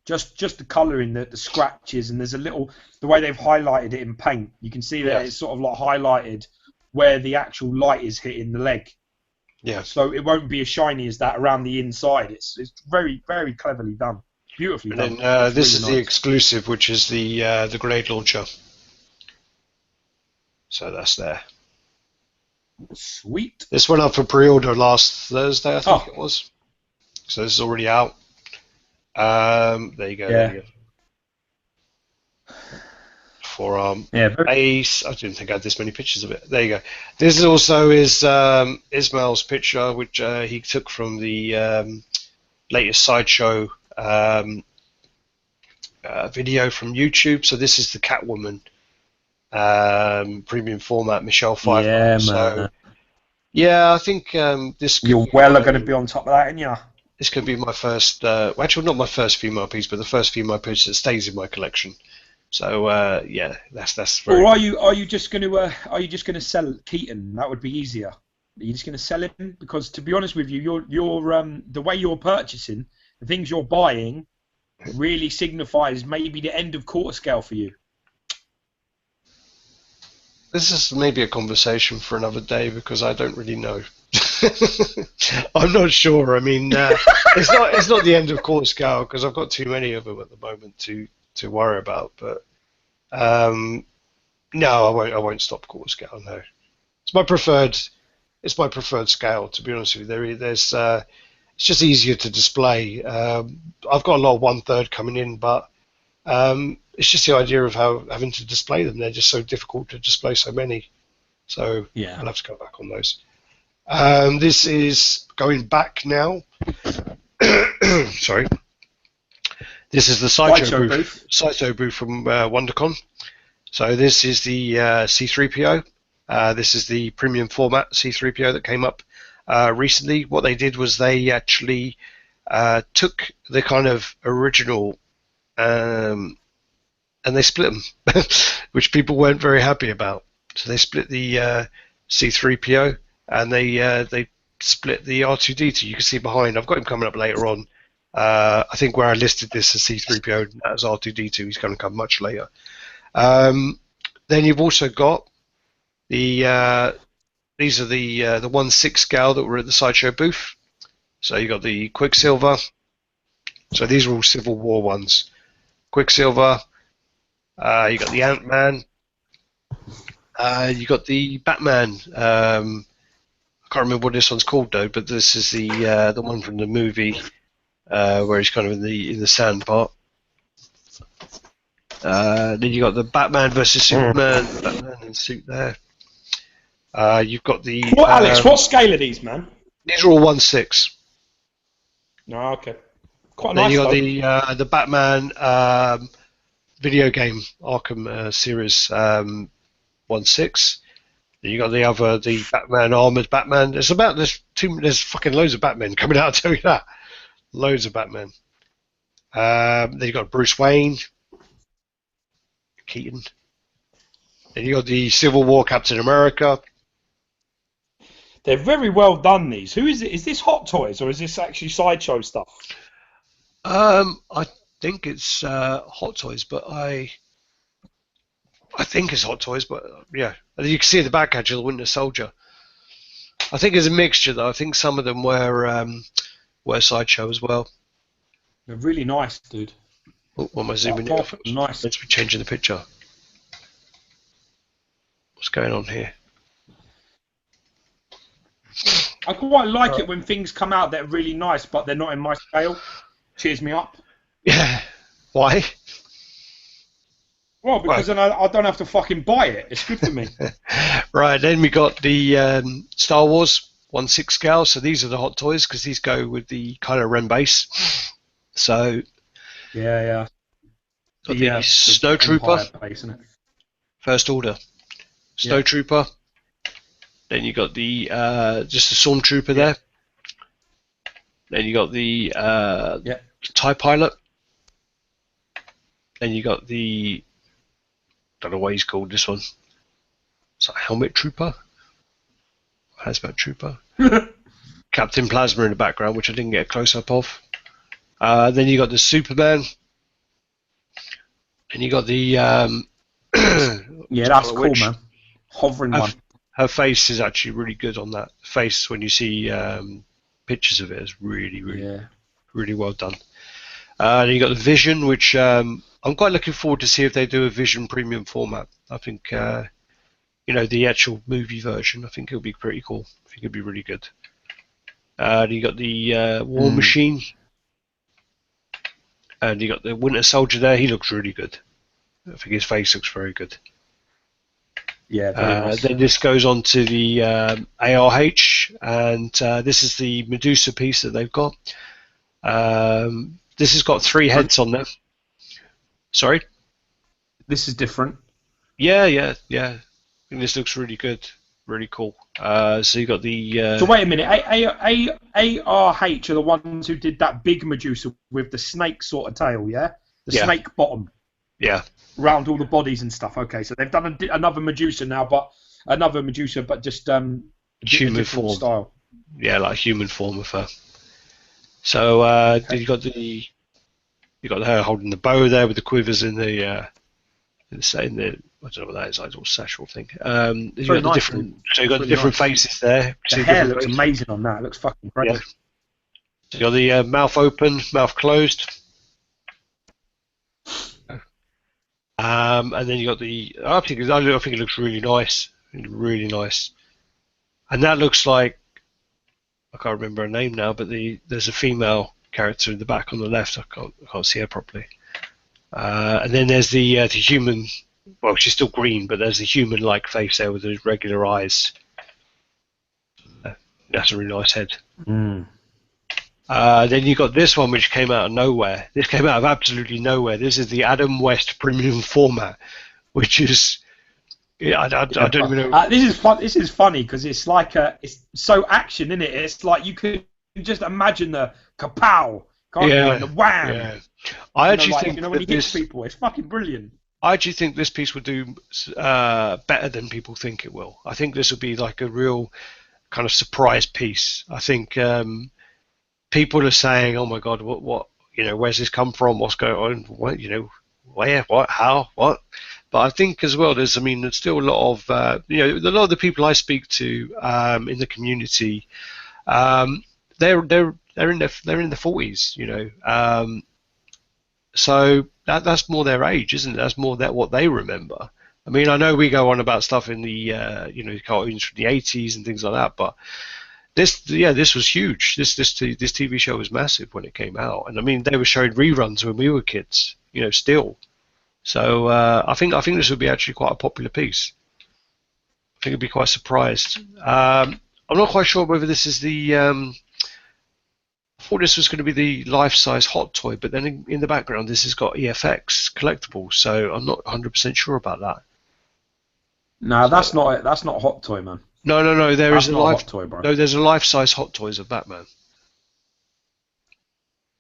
Just the colouring, the scratches, and there's a little, the way they've highlighted it in paint, you can see that it's sort of like highlighted where the actual light is hitting the leg. Yeah. So it won't be as shiny as that around the inside. It's very, very cleverly done. Beautifully done. And then this is the exclusive, which is the grenade launcher. So that's there. Sweet. This went up for pre-order last Thursday, I think it was. So this is already out. There you go. Yeah. There you go. forearm. Yeah, very Ace. I didn't think I had this many pictures of it. There you go. This is also is Ismail's picture, which he took from the latest Sideshow video from YouTube. So this is the Catwoman premium format, Michelle Pfeiffer. yeah, So man. yeah, I think this could You're be well going to be on top of that, aren't you? this could be my first. Well, actually, not my first female piece, but the first female piece that stays in my collection. So yeah, that's very. Or are you just going to sell Keaton? That would be easier. Are you just going to sell him? Because to be honest with you, you're the way you're purchasing, the things you're buying, really signifies maybe the end of quarter scale for you. This is maybe a conversation for another day because I don't really know. I'm not sure. I mean, it's not the end of quarter scale because I've got too many of them at the moment to worry about. But no, I won't stop quarter scale. No, it's my preferred. It's my preferred scale. To be honest with you, there's it's just easier to display. I've got a lot of 1/3 coming in, but it's just the idea of having to display them. They're just so difficult to display so many. So Yeah. I'll have to go back on those. This is going back now. Sorry. This is the Sideshow booth. Sideshow booth from Wondercon. So this is the C3PO. This is the premium format C3PO that came up recently. What they did was they actually took the kind of original and they split them, which people weren't very happy about. So they split the C3PO and they split the R2D2. You can see behind. I've got him coming up later on. I think where I listed this as C3PO as R2D2, he's going to come much later. Then you've also got the these are the 1/6 scale that were at the Sideshow booth. So you got the Quicksilver. So these are all Civil War ones. Quicksilver. You got the Ant-Man. You got the Batman. I can't remember what this one's called though, but this is the one from the movie where he's kind of in the sand part. Then you got the Batman versus Superman. Batman in suit there. You've got the. What, Alex? What scale are these, man? These are all 1/6. No, okay. Quite Then nice. you got the Batman video game Arkham series 1/6. Then you got the Batman armored Batman. There's fucking loads of Batman coming out. I'll tell you that. Loads of Batman. Then you got Bruce Wayne, Keaton. Then you got the Civil War Captain America. They're very well done. These. Who is it? Is this Hot Toys or is this actually Sideshow stuff? I think it's Hot Toys, but I think it's Hot Toys, but yeah. You can see the back catch of the Winter Soldier. I think it's a mixture though. I think some of them were Sideshow as well. They're really nice, dude. Oh, what am I zooming in? Nice. Let's be changing the picture. What's going on here? I quite like it when things come out that are really nice, but they're not in my scale. Cheers me up. Yeah. Why? Well, because then I don't have to fucking buy it. It's good for me. Right, then we got the Star Wars 1/6 scale. So these are the Hot Toys because these go with the Kylo Ren base. So yeah. The Snow Trooper. Base, isn't it? First Order. Snow Trooper. Then you got the just the Stormtrooper there. Then you got the TIE Pilot. Then you got the don't know what he's called this one. It's like Helmet Trooper. Hazmat Trooper. Captain Plasma in the background, which I didn't get a close up of. Then you got the Superman. And you got the yeah, that's cool, man. Hovering one. Her face is actually really good on that face. When you see pictures of it, it's really well done. Then you got the Vision, which I'm quite looking forward to see if they do a Vision premium format. I think the actual movie version. I think it'll be pretty cool. I think it'll be really good. You got the War Machine, and you got the Winter Soldier there. He looks really good. I think his face looks very good. Yeah, very nice. Then this goes on to the ARH, and this is the Medusa piece that they've got. This has got 3 heads on there. Sorry? This is different. Yeah. I think this looks really good, really cool. So you got the. So wait a minute, ARH are the ones who did that big Medusa with the snake sort of tail, yeah? The snake bottom. Yeah. Round all the bodies and stuff. Okay, so they've done another Medusa now, but just human form style. Yeah, like human form of her. So okay. you got her holding the bow there with the quivers in the I don't know what that is, like a little satchel thing. You got the different, so you got the different faces there. The hair looks amazing on that. It looks fucking great. Yeah. So you got the mouth open, mouth closed. And then you got the. I think it looks really nice, really nice. And that looks like, I can't remember her name now, but there's a female character in the back on the left. I can't see her properly. And then there's the human. Well, she's still green, but there's the human-like face there with the regular eyes. That's a really nice head. Mm. Then you got this one, which came out of nowhere. This came out of absolutely nowhere. This is the Adam West premium format, which is, I don't even know. This is fun. This is funny because it's like it's so action, isn't it? It's like you could just imagine the kapow, can't you? And the wham. Yeah. I actually think when he hits people, it's fucking brilliant. I actually think this piece would do better than people think it will. I think this will be like a real kind of surprise piece. I think. People are saying, "Oh my God, what? Where's this come from? What's going on? What? Where? What? How? What?" But I think as well, there's still a lot of, a lot of the people I speak to in the community, they're in their 40s, so that's more their age, isn't it? That's more what they remember. I mean, I know we go on about stuff in the, cartoons from the 80s and things like that, but. This was huge. This TV show was massive when it came out, and I mean they were showing reruns when we were kids, still. So I think this would be actually quite a popular piece. I think I'd be quite surprised. I'm not quite sure whether this is the. I thought this was going to be the life-size hot toy, but then in the background this has got EFX collectibles, so I'm not 100% sure about that. No, that's not hot toy, man. No. There's a life-size Hot Toys of Batman.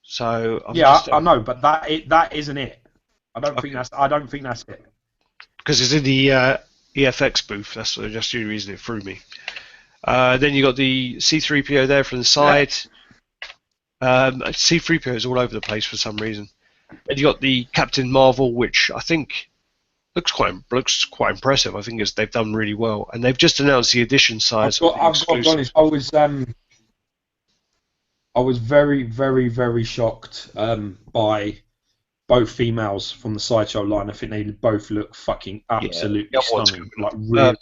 So I know, but that isn't it. I don't think that's it. Because it's in the EFX booth. That's just the reason it threw me. Then you got the C3PO there from the side. C3PO is all over the place for some reason. And you got the Captain Marvel, which I think. Looks quite impressive. I think they've done really well, and they've just announced the edition size. I was very, very, very shocked by both females from the Sideshow line. I think they both look fucking absolutely stunning. Like really,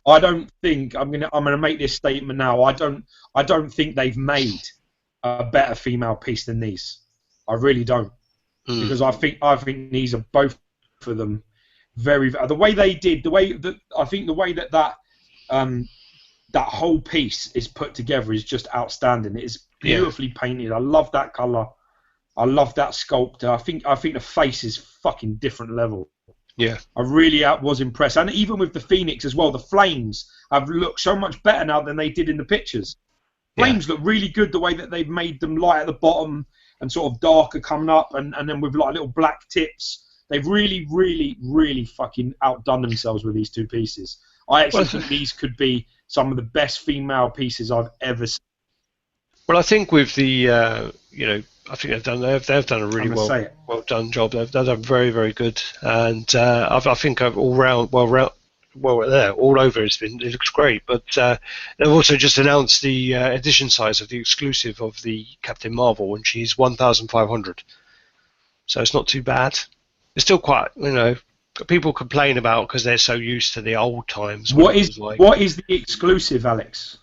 I don't think I'm gonna make this statement now. I don't think they've made a better female piece than these. I really don't, because I think these are both for them. The way they did, that whole piece is put together is just outstanding. It is beautifully painted. I love that color. I love that sculptor. I think the face is fucking different level. Yeah. I really was impressed, and even with the Phoenix as well, the flames have looked so much better now than they did in the pictures. Flames look really good. The way that they've made them light at the bottom and sort of darker coming up, and then with like little black tips. They've really, really, really fucking outdone themselves with these two pieces. I actually think these could be some of the best female pieces I've ever seen. Well, I think with the, I think they've done a really well done job. They've done very, very good, and I think all over it looks great. But they've also just announced the edition size of the exclusive of the Captain Marvel, and she's 1,500. So it's not too bad. It's still quite, people complain about because they're so used to the old times. What is the exclusive, Alex?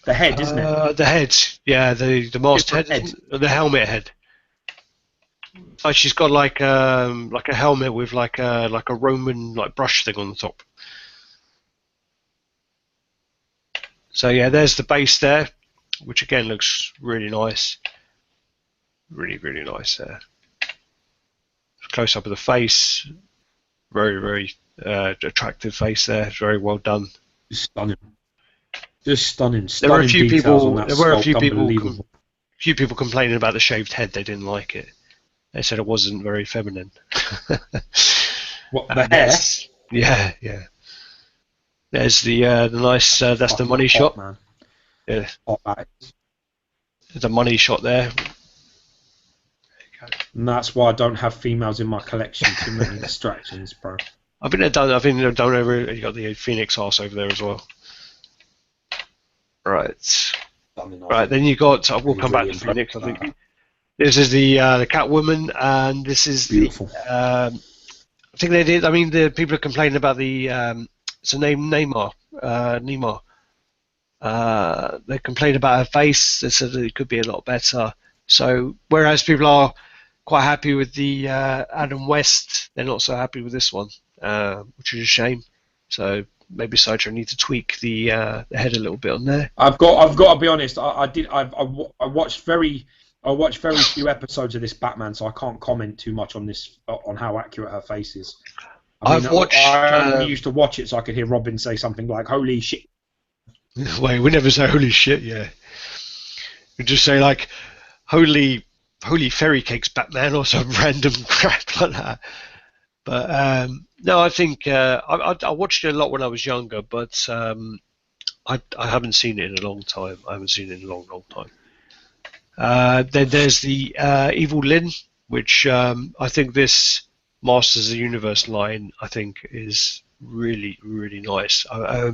The head, isn't it? The head, yeah, the mast head, the helmet head. Like she's got like a helmet with like a Roman like brush thing on the top. So yeah, there's the base there, which again looks really nice. Really, really nice there. Close up of the face, very, very attractive face there. It's very well done. Stunning. Just stunning. There were a few details people. on that There were a few sculpt, people. unbelievable. Few people complaining about the shaved head. They didn't like it. They said it wasn't very feminine. What, the hair? Yeah, yeah. There's the nice. That's the money shot. Man. Yeah. Hot, that is. There's a money shot there. And that's why I don't have females in my collection. Too many distractions, bro. I think they've done. I think they've done over. You got the Phoenix arse over there as well. Right. Right. Then you got. We'll come back to Phoenix. I think this is the Catwoman, and this is beautiful. I think they did. I mean, the people are complaining about the. It's a name Neymar. Neymar. They complained about her face. They said that it could be a lot better. So whereas people are quite happy with the Adam West, they're not so happy with this one, which is a shame. So maybe Sideshow need to tweak the head a little bit on there. I've got to be honest. I watched very few episodes of this Batman, so I can't comment too much on this on how accurate her face is. I only used to watch it so I could hear Robin say something like "Holy shit." Wait, we never say "Holy shit," yeah. We just say like "Holy fairy cakes, Batman," or some random crap like that. But no, I think I watched it a lot when I was younger, but I haven't seen it in a long time. I haven't seen it in a long, long time. Then there's the Evil Lyn, which I think this Masters of the Universe line I think is really, really nice. I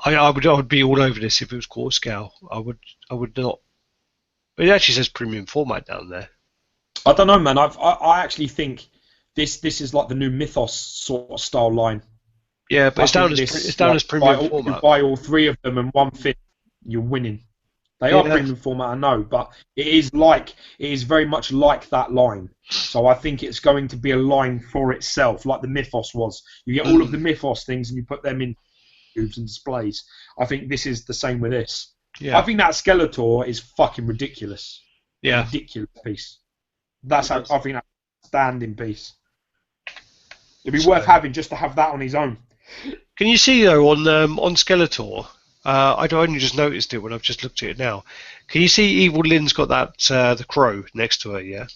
would be all over this if it was core scale. I would not. But it actually says premium format down there. I don't know, man. I actually think this is like the new Mythos sort of style line. Yeah, but it's down as premium format. You buy all three of them and one fit, you're winning. They are premium format, I know, but it is very much like that line. So I think it's going to be a line for itself, like the Mythos was. You get all of the Mythos things and you put them in tubes and displays. I think this is the same with this. Yeah. I think that Skeletor is fucking ridiculous. Yeah. Ridiculous piece. That's how I think that's a standing piece. It'd be worth having just to have that on his own. Can you see though on Skeletor? I'd only just noticed it when I've just looked at it now. Can you see Evil Lyn's got that the crow next to her? Yeah.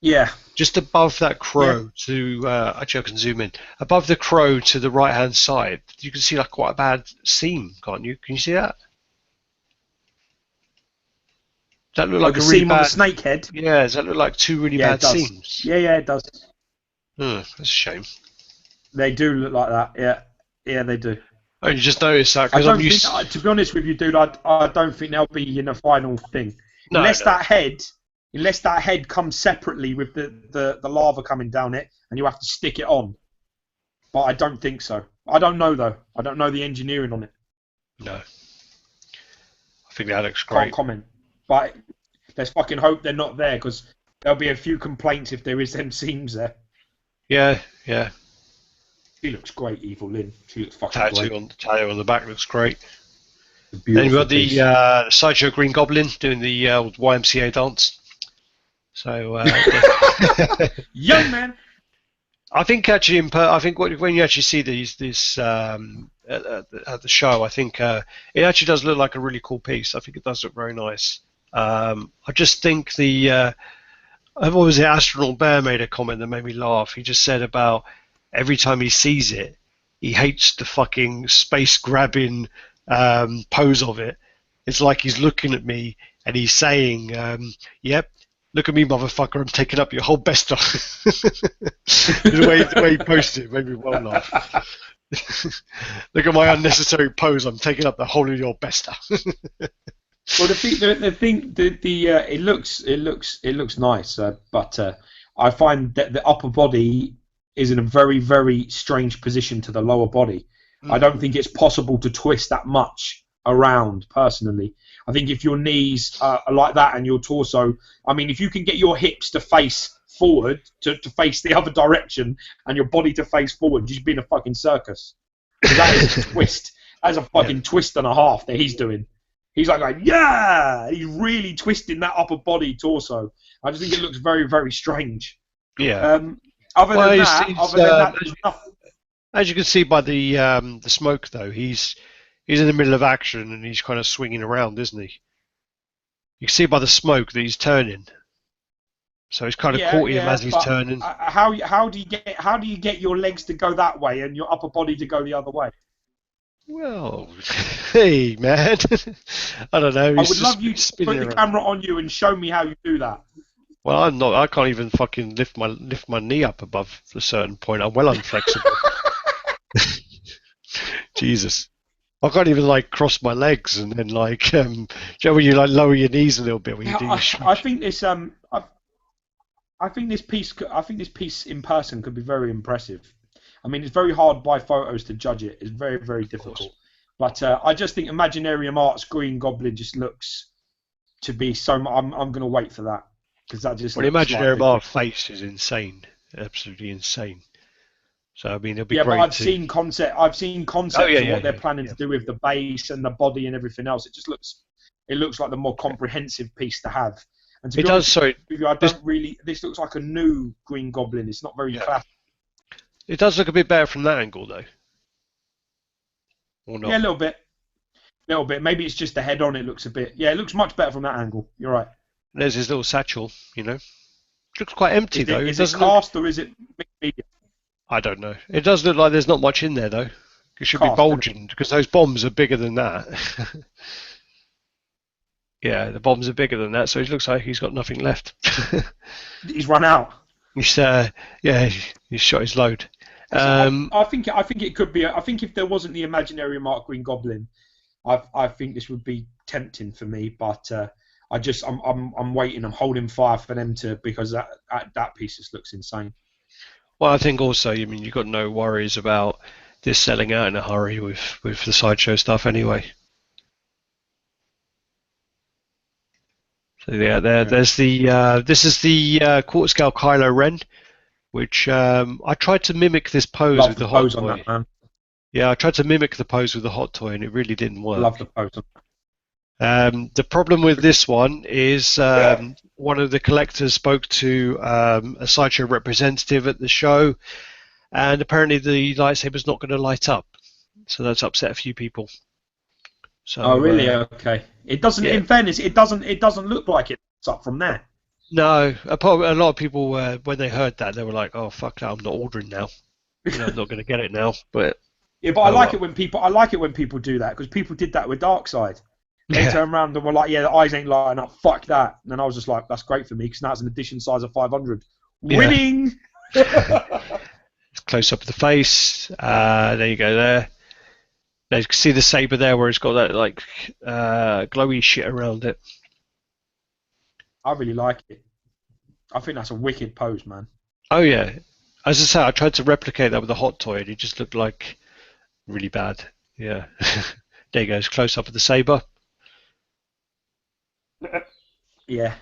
Yeah. Just above that crow to actually I can zoom in. Above the crow to the right hand side, you can see like quite a bad seam, can't you? Can you see that? Does that look like a really seam bad on the snake head? Yeah, does that look like two really bad seams? Yeah, it does. That's a shame. They do look like that. Yeah, they do. Oh, you just noticed that? To be honest with you, dude, I don't think they'll be in a final thing. No, unless that head comes separately with the lava coming down it, and you have to stick it on. But I don't think so. I don't know though. I don't know the engineering on it. No. I think that looks great. Can't comment. But let's fucking hope they're not there, because there'll be a few complaints if there is them seams there. Yeah. She looks great, Evil Lyn. She looks fucking great. Tattoo on the back looks great. Then you've got the Sideshow Green Goblin doing the YMCA dance. So, young man. I think actually, when you actually see this at the show, I think it actually does look like a really cool piece. I think it does look very nice. I just think what was it? Astronaut Bear made a comment that made me laugh. He just said about every time he sees it, he hates the fucking space grabbing pose of it. It's like he's looking at me and he's saying, "Yep, look at me, motherfucker! I'm taking up your whole besta." the way he posted it made me well laugh. Look at my unnecessary pose. I'm taking up the whole of your besta. Well, it looks nice, but I find that the upper body is in a very, very strange position to the lower body. I don't think it's possible to twist that much around, personally. I think if your knees are like that and your torso, I mean, if you can get your hips to face forward, to face the other direction, and your body to face forward, you should be in a fucking circus. Because that is a twist. That's a fucking twist and a half that he's doing. He's like, yeah! He's really twisting that upper body torso. I just think it looks very, very strange. Yeah. Other than that, there's nothing. As you can see by the smoke, though, he's in the middle of action and he's kind of swinging around, isn't he? You can see by the smoke that he's turning. So he's kind of caught him as he's turning. How do you get your legs to go that way and your upper body to go the other way? Well, hey man, I don't know. I would love you to put the camera on you and show me how you do that. Well, I'm not. I can't even fucking lift my knee up above a certain point. I'm well unflexible. Jesus, I can't even like cross my legs and then like you know when you like lower your knees a little bit when you do. I think this I think this piece in person could be very impressive. I mean, it's very hard by photos to judge it. It's very, very difficult. But I just think Imaginarium Art's Green Goblin just looks to be so. I'm going to wait for that because that just. Well, Imaginarium Art's face is insane, absolutely insane. So I mean, it'll be great. Yeah, but I've seen concepts of what they're planning to do with the base and the body and everything else. It just looks. It looks like the more comprehensive piece to have. And to be honest, sorry, this looks like a new Green Goblin. It's not very classic. It does look a bit better from that angle, though. Or not? Yeah, a little bit. Maybe it's just the head on. It looks a bit. Yeah, it looks much better from that angle. You're right. There's his little satchel, you know. It looks quite empty, though. Is it cast or is it medium? I don't know. It does look like there's not much in there, though. It should be bulging, because those bombs are bigger than that. Yeah, the bombs are bigger than that, so it looks like he's got nothing left. He's run out. He's shot his load. I think it could be. I think if there wasn't the Imaginarium Art Green Goblin, I think this would be tempting for me. But I'm waiting. I'm holding fire for them to, because that piece just looks insane. Well, I think also, I mean, you've got no worries about this selling out in a hurry with the Sideshow stuff anyway. So yeah, there's the this is the quarter scale Kylo Ren, which I tried to mimic this pose with the hot toy. On that, man. Yeah, I tried to mimic the pose with the hot toy, and it really didn't work. Love the pose. The problem with this one is one of the collectors spoke to a Sideshow representative at the show, and apparently the lightsaber's not going to light up, so that's upset a few people. So, oh really? Okay. It doesn't. Yeah. In fairness, it doesn't look like it's up from there. No, a lot of people when they heard that, they were like, "Oh fuck that! I'm not ordering now. You know, I'm not going to get it now." But yeah, but I like it when people do that, because people did that with Darkseid. They turned around and were like, "Yeah, the eyes ain't lighting up. Fuck that!" And then I was just like, "That's great for me, because now it's an edition size of 500. Winning." Close up of the face. There you go. There. You can see the saber there, where it's got that like glowy shit around it. I really like it. I think that's a wicked pose, man. Oh yeah, as I say, I tried to replicate that with a hot toy, and it just looked like really bad. Yeah, there you go. It's close up of the saber. Yeah.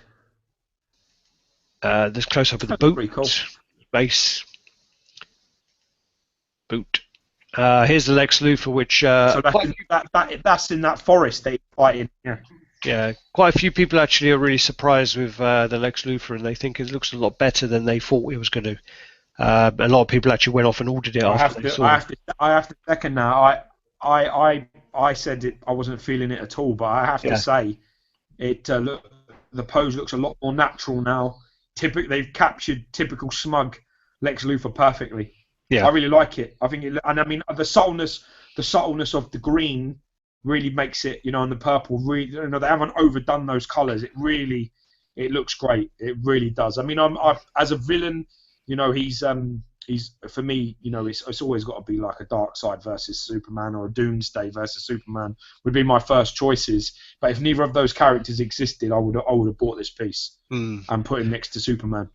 There's close up of the boot. Pretty cool. Base. Boot. Here's the Lex Luthor, which so that's in that forest they fight in. Yeah. Yeah, quite a few people actually are really surprised with the Lex Luthor, and they think it looks a lot better than they thought it was going to. A lot of people actually went off and ordered it after they saw it. I have to second that. I said it. I wasn't feeling it at all, but I have to say, it the pose looks a lot more natural now. They've captured typical smug Lex Luthor perfectly. Yeah. I really like it. I think and I mean the subtleness of the green really makes it, and the purple really, they haven't overdone those colours. It looks great. It really does. I mean, I as a villain, he's for me, it's always got to be like a Darkseid versus Superman, or a Doomsday versus Superman would be my first choices. But if neither of those characters existed, I would have bought this piece and put him next to Superman.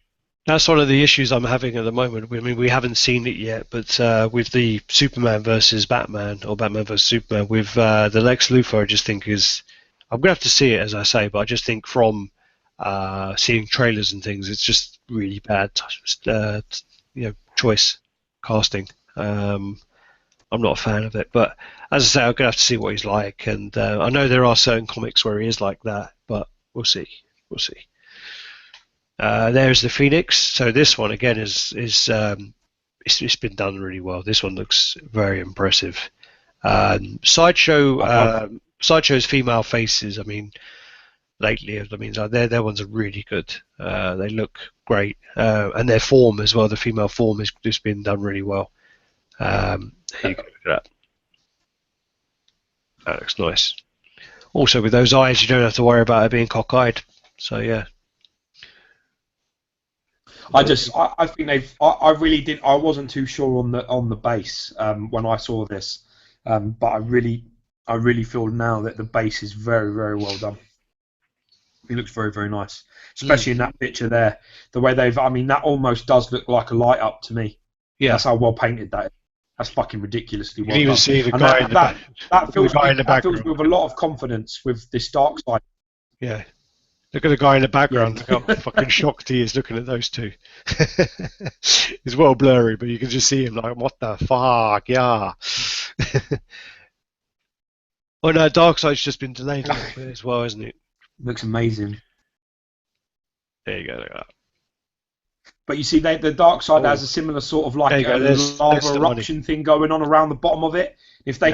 That's one of the issues I'm having at the moment. I mean, we haven't seen it yet, but with the Superman versus Batman or Batman versus Superman, with the Lex Luthor, I just think is I'm gonna have to see it as I say, but I just think from seeing trailers and things, it's just really bad, choice casting. I'm not a fan of it, but as I say, I'm gonna have to see what he's like, and I know there are certain comics where he is like that, but we'll see. We'll see. There's the Phoenix. So this one again it's been done really well. This one looks very impressive. Sideshow's female faces. I mean, lately, I mean, their ones are really good. They look great, and their form as well. The female form has just been done really well. There you go, look at that. That looks nice. Also, with those eyes, you don't have to worry about it being cockeyed. So yeah. I think I really did. I wasn't too sure on the base when I saw this, but I really feel now that the base is very, very well done. It looks very, very nice, especially in that picture there. The way I mean, that almost does look like a light up to me. Yeah, that's how well painted that is. That's fucking ridiculously well done. You can even see the guy in the back. That fills me with a lot of confidence with this dark side. Yeah. Look at the guy in the background. Look how fucking shocked he is looking at those two. It's well blurry, but you can just see him like, what the fuck, yeah. Oh no, Darkseid's just been delayed a little bit as well, isn't it? Looks amazing. There you go, look at that. But you see, the Darkseid has a similar sort of like lava eruption thing going on around the bottom of it. If they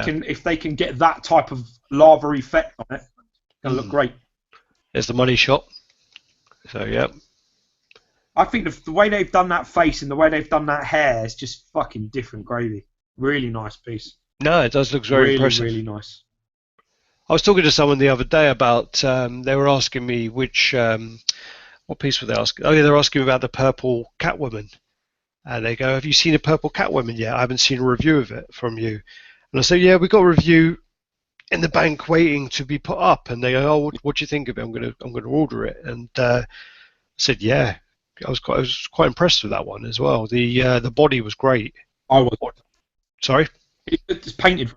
can get that type of lava effect on it, it's gonna look great. There's the money shot. So yeah. I think the way they've done that face and the way they've done that hair is just fucking different gravy. Really nice piece. No, it does look very impressive. Really nice. I was talking to someone the other day about. They were asking me which. What piece were they asking? Oh yeah, they're asking me about the purple Catwoman. And they go, "Have you seen a purple Catwoman yet? I haven't seen a review of it from you." And I said, "Yeah, we got a review in the bank waiting to be put up." And they go, "Oh, what do you think of it? I'm gonna order it." And I said, "Yeah." I was quite impressed with that one as well. The body was great. I was. Sorry. It's painted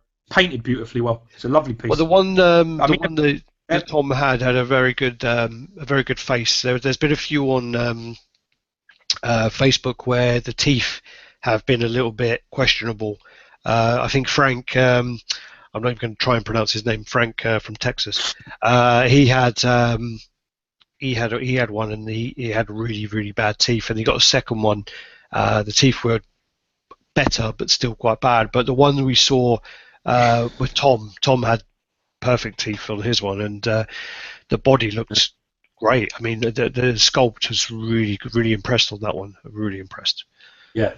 beautifully well. It's a lovely piece. Well, the one that Tom had a very good face. There's been a few on Facebook where the teeth have been a little bit questionable. I think Frank. I'm not even going to try and pronounce his name. Frank from Texas. He had one, and he had really, really bad teeth, and he got a second one. The teeth were better, but still quite bad. But the one we saw with Tom had perfect teeth on his one, and the body looked great. I mean, the sculpt was really, really impressed on that one. Really impressed. Yeah.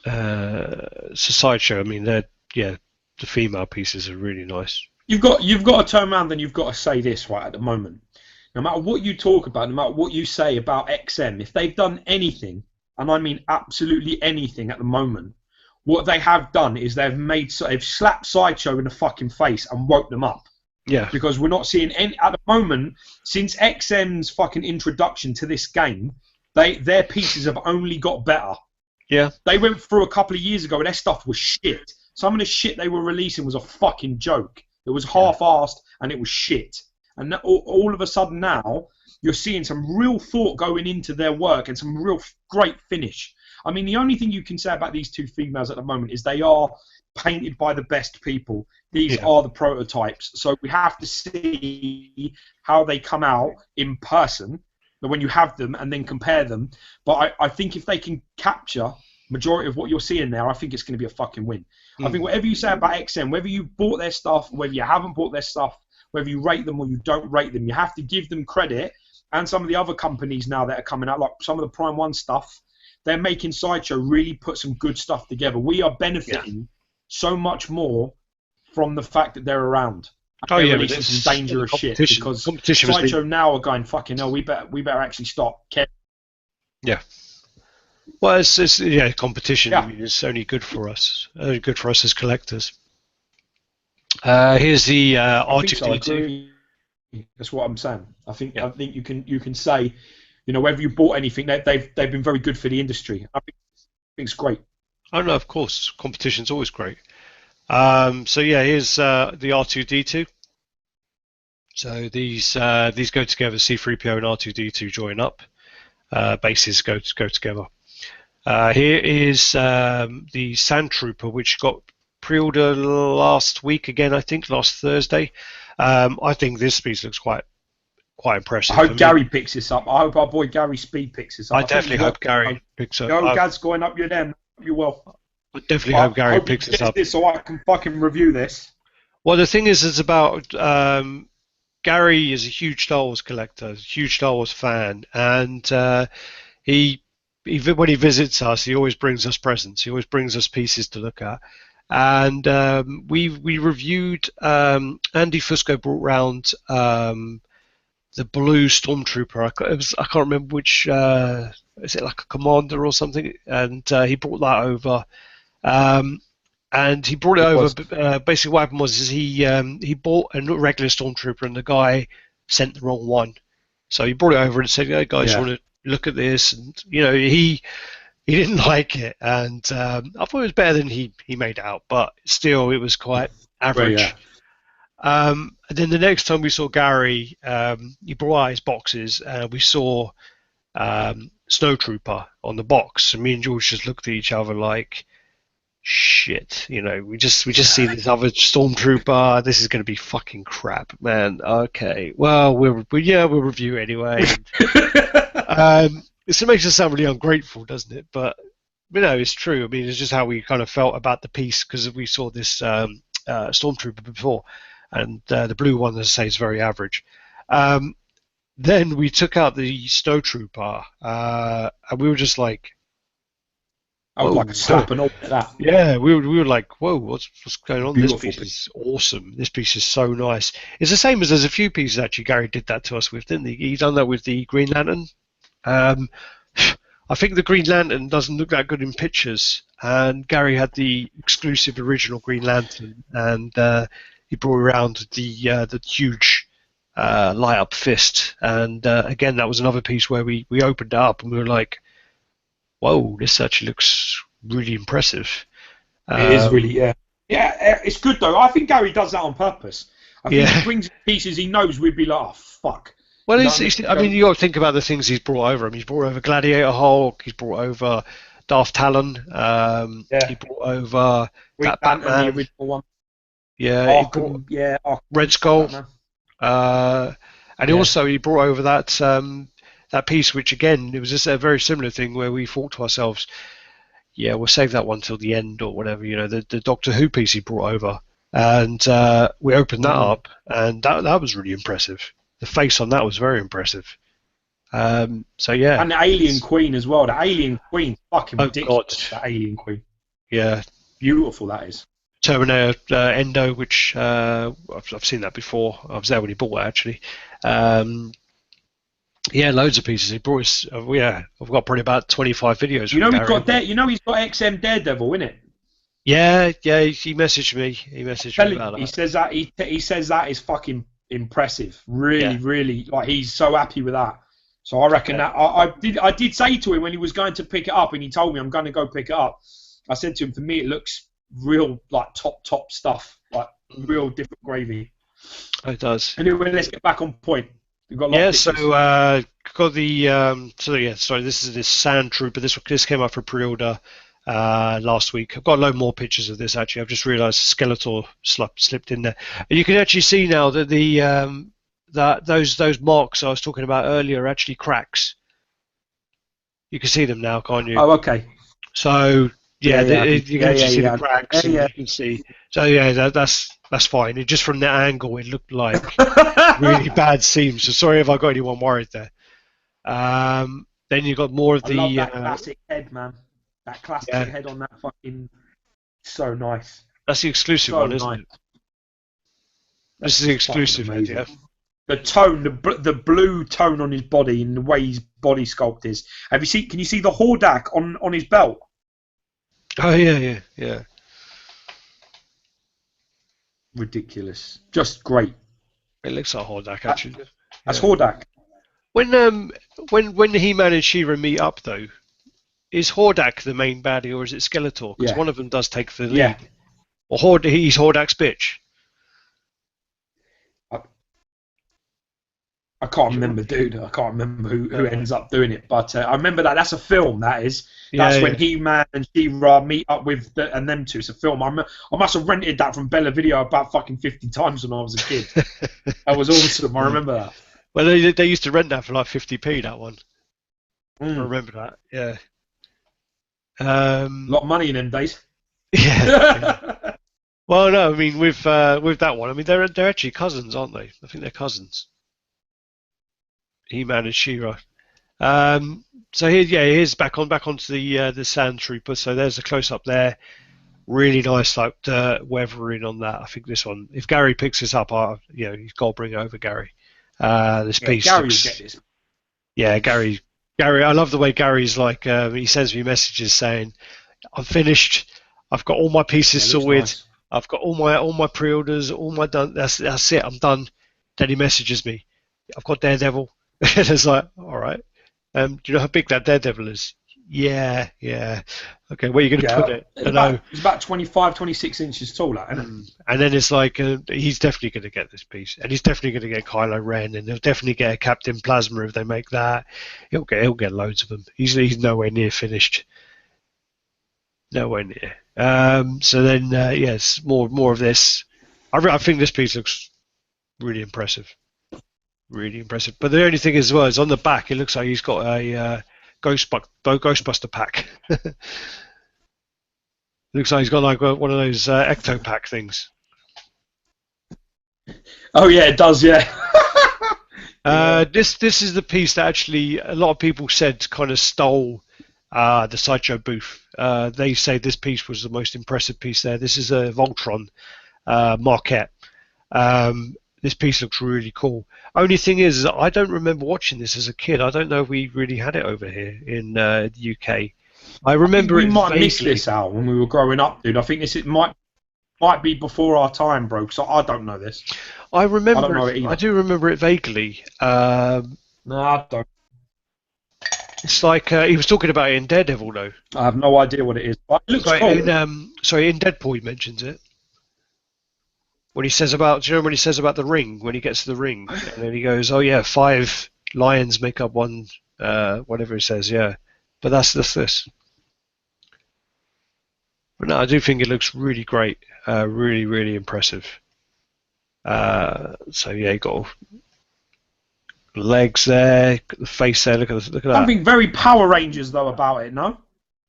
It's a Sideshow. I mean, the female pieces are really nice. You've got to turn around and you've got to say this right at the moment. No matter what you talk about, no matter what you say about XM, if they've done anything, and I mean absolutely anything at the moment, what they have done is they've slapped Sideshow in the fucking face and woke them up. Yeah. Because we're not seeing any at the moment, since XM's fucking introduction to this game, their pieces have only got better. Yeah. They went through a couple of years ago and their stuff was shit. Some of the shit they were releasing was a fucking joke. It was half-assed and it was shit. And all of a sudden now, you're seeing some real thought going into their work and some real great finish. I mean, the only thing you can say about these two females at the moment is they are painted by the best people. These are the prototypes. So we have to see how they come out in person when you have them and then compare them. But I think if they can capture majority of what you're seeing there, I think it's going to be a fucking win. I think whatever you say about XM, whether you bought their stuff, whether you haven't bought their stuff, whether you rate them or you don't rate them, you have to give them credit. And some of the other companies now that are coming out, like some of the Prime 1 stuff, they're making Sideshow really put some good stuff together. We are benefiting so much more from the fact that they're around. Oh yeah, but it's dangerous shit because Sideshow now are going, fucking hell, we better actually stop. Yeah. Well, it's competition. I mean, it's only good for us. Only good for us as collectors. Here's the R2D2. That's what I'm saying. I think you can say You know, whether you bought anything, they've been very good for the industry. I think it's great. I know, of course, competition's always great. So yeah, here's the R2D2. So these go together. C3PO and R2D2 join up. Bases go together. Here is the Sand Trooper, which got pre-order last week again. I think last Thursday. I think this piece looks quite impressive. I hope Gary picks this up. I hope our boy Gary Speed picks this up. I definitely hope Gary picks up. Yo, Gad's going up. You're there. You will. I definitely hope Gary picks this up. So I can fucking review this. Well, the thing is, it's about Gary is a huge Star Wars collector, huge Star Wars fan, and he when he visits us, he always brings us presents. He always brings us pieces to look at. And we reviewed. Andy Fusco brought round the blue Stormtrooper. I can't remember which. Is it like a commander or something? And he brought that over. And he brought it over. Basically, what happened was he bought a regular Stormtrooper, and the guy sent the wrong one. So he brought it over and said, "Hey guys, you want to look at this?" And he didn't like it, and I thought it was better than he made out, but still, it was quite average. Yeah. And then the next time we saw Gary, he brought out his boxes, and we saw Snowtrooper on the box, and me and George just looked at each other like, shit, we just see this other Stormtrooper. This is going to be fucking crap, man. Okay, well, we'll review it anyway. It makes us sound really ungrateful, doesn't it? But no, it's true. I mean, it's just how we kind of felt about the piece, because we saw this Stormtrooper before, and the blue one, as I say, is very average. Then we took out the Snowtrooper, and we were just like, I was like a slap and all that. Yeah, we were like, whoa, what's going on? Beautiful This piece is awesome. This piece is so nice. It's the same as there's a few pieces actually Gary did that to us with, didn't he? He done that with the Green Lantern. I think the Green Lantern doesn't look that good in pictures, and Gary had the exclusive original Green Lantern, and he brought around the huge light up fist, and again, that was another piece where we opened it up and we were like, whoa, this actually looks really impressive. It is really, yeah. It's good though. I think Gary does that on purpose. I think he brings pieces he knows we'd be like, oh fuck. Well, I mean, you got to think about the things he's brought over. I mean, he's brought over Gladiator Hulk. He's brought over Darth Talon. He brought over that Batman. The original one. Yeah, Arkham, Red Skull. And also he brought over that piece, which again, it was just a very similar thing where we thought to ourselves, yeah, we'll save that one till the end or whatever. The Doctor Who piece he brought over, and we opened that up, and that was really impressive. The face on that was very impressive. So yeah. And the Alien Queen as well. The Alien Queen, fucking ridiculous. God. The Alien Queen. Yeah. Beautiful that is. Terminator Endo, which I've seen that before. I was there when he bought it actually. Yeah, loads of pieces. He brought us. I've got probably about 25 videos. He's got XM Daredevil, innit? Yeah. He messaged me. He messaged me about that. He says that he says that is fucking impressive. Really, like he's so happy with that. So I reckon that I did say to him when he was going to pick it up, and he told me I'm going to go pick it up. I said to him, for me, it looks real like top stuff, like real different gravy. It does. Anyway, let's get back on point. We've got got the sorry, this is this Sand Trooper. This came up for pre-order last week. I've got a load more pictures of this actually. I've just realised Skeletor slipped in there. And you can actually see now that those marks I was talking about earlier are actually cracks. You can see them now, can't you? Oh, okay. So you can actually see the cracks. And you can see. So yeah, that's fine. Just from that angle, it looked like really bad seams. So sorry if I got anyone worried there. Then you got more of the. I love that classic head, man. That classic head on that fucking. So nice. That's the exclusive one, isn't it? This is the exclusive head, yeah. The tone, the blue tone on his body and the way his body sculpt is. Can you see the Hordak on his belt? Oh yeah. Ridiculous. Just great. It looks like Hordak actually. That's Hordak. When He-Man and She-Ra meet up though, is Hordak the main baddie or is it Skeletor? Because Yeah, one of them does take the yeah. lead. Or he's Hordak's bitch. I, I can't remember, dude. I can't remember who ends up doing it, but I remember that. That's a film. That is. That's when He-Man and She-Ra meet up with and them two. It's a film. I must have rented that from Bella Video about fucking 50 times when I was a kid. That was awesome. I remember that. Well, they used to rent that for like 50p. That one. I Mm. remember that. Yeah. A lot of money in them days. Yeah. Well, no, I mean with that one, I mean they're actually cousins, aren't they? I think they're cousins. He-Man and She-Ra. So here's back onto the Sand Trooper. So there's a close up there. Really nice like weathering on that. I think this one, if Gary picks this up, he's got to bring it over Gary. This piece. Gary will get this. Yeah, Gary. I love the way Gary's like. He sends me messages saying, "I'm finished. I've got all my pieces sorted. Nice. I've got all my pre-orders, all my done. That's it. I'm done." Then he messages me, "I've got Daredevil." And it's like, all right. Do you know how big that Daredevil is? Yeah. Okay, where are you going to put it? It's about 25, 26 inches tall, isn't it? And then it's like, he's definitely going to get this piece. And he's definitely going to get Kylo Ren, and he'll definitely get a Captain Plasma if they make that. He'll get loads of them. He's nowhere near finished. Nowhere near. So then, yes, more of this. I think this piece looks really impressive. Really impressive. But the only thing as well is on the back, it looks like he's got a Ghostbuster pack. Looks like he's got like one of those Ecto Pack things. Oh yeah, it does. Yeah. This is the piece that actually a lot of people said kind of stole the Sideshow booth. They say this piece was the most impressive piece there. This is a Voltron Marquette. This piece looks really cool. Only thing is, I don't remember watching this as a kid. I don't know if we really had it over here in the UK. I remember we it might vaguely. miss this out when we were growing up, dude. I think it might be before our time, bro. So I don't know this. I remember. I don't know it either. I do remember it vaguely. No, I don't. It's like he was talking about it in Daredevil, though. I have no idea what it is. But it looks cool. In Deadpool he mentions it. When he says about, do you know when he says about the ring? When he gets to the ring, and then he goes, "Oh yeah, 5 lions make up one," whatever he says. Yeah, but that's this. But no, I do think it looks really great. Really, really impressive. So yeah, you got legs there, the face there. Look at that. Something very Power Rangers though about it, no?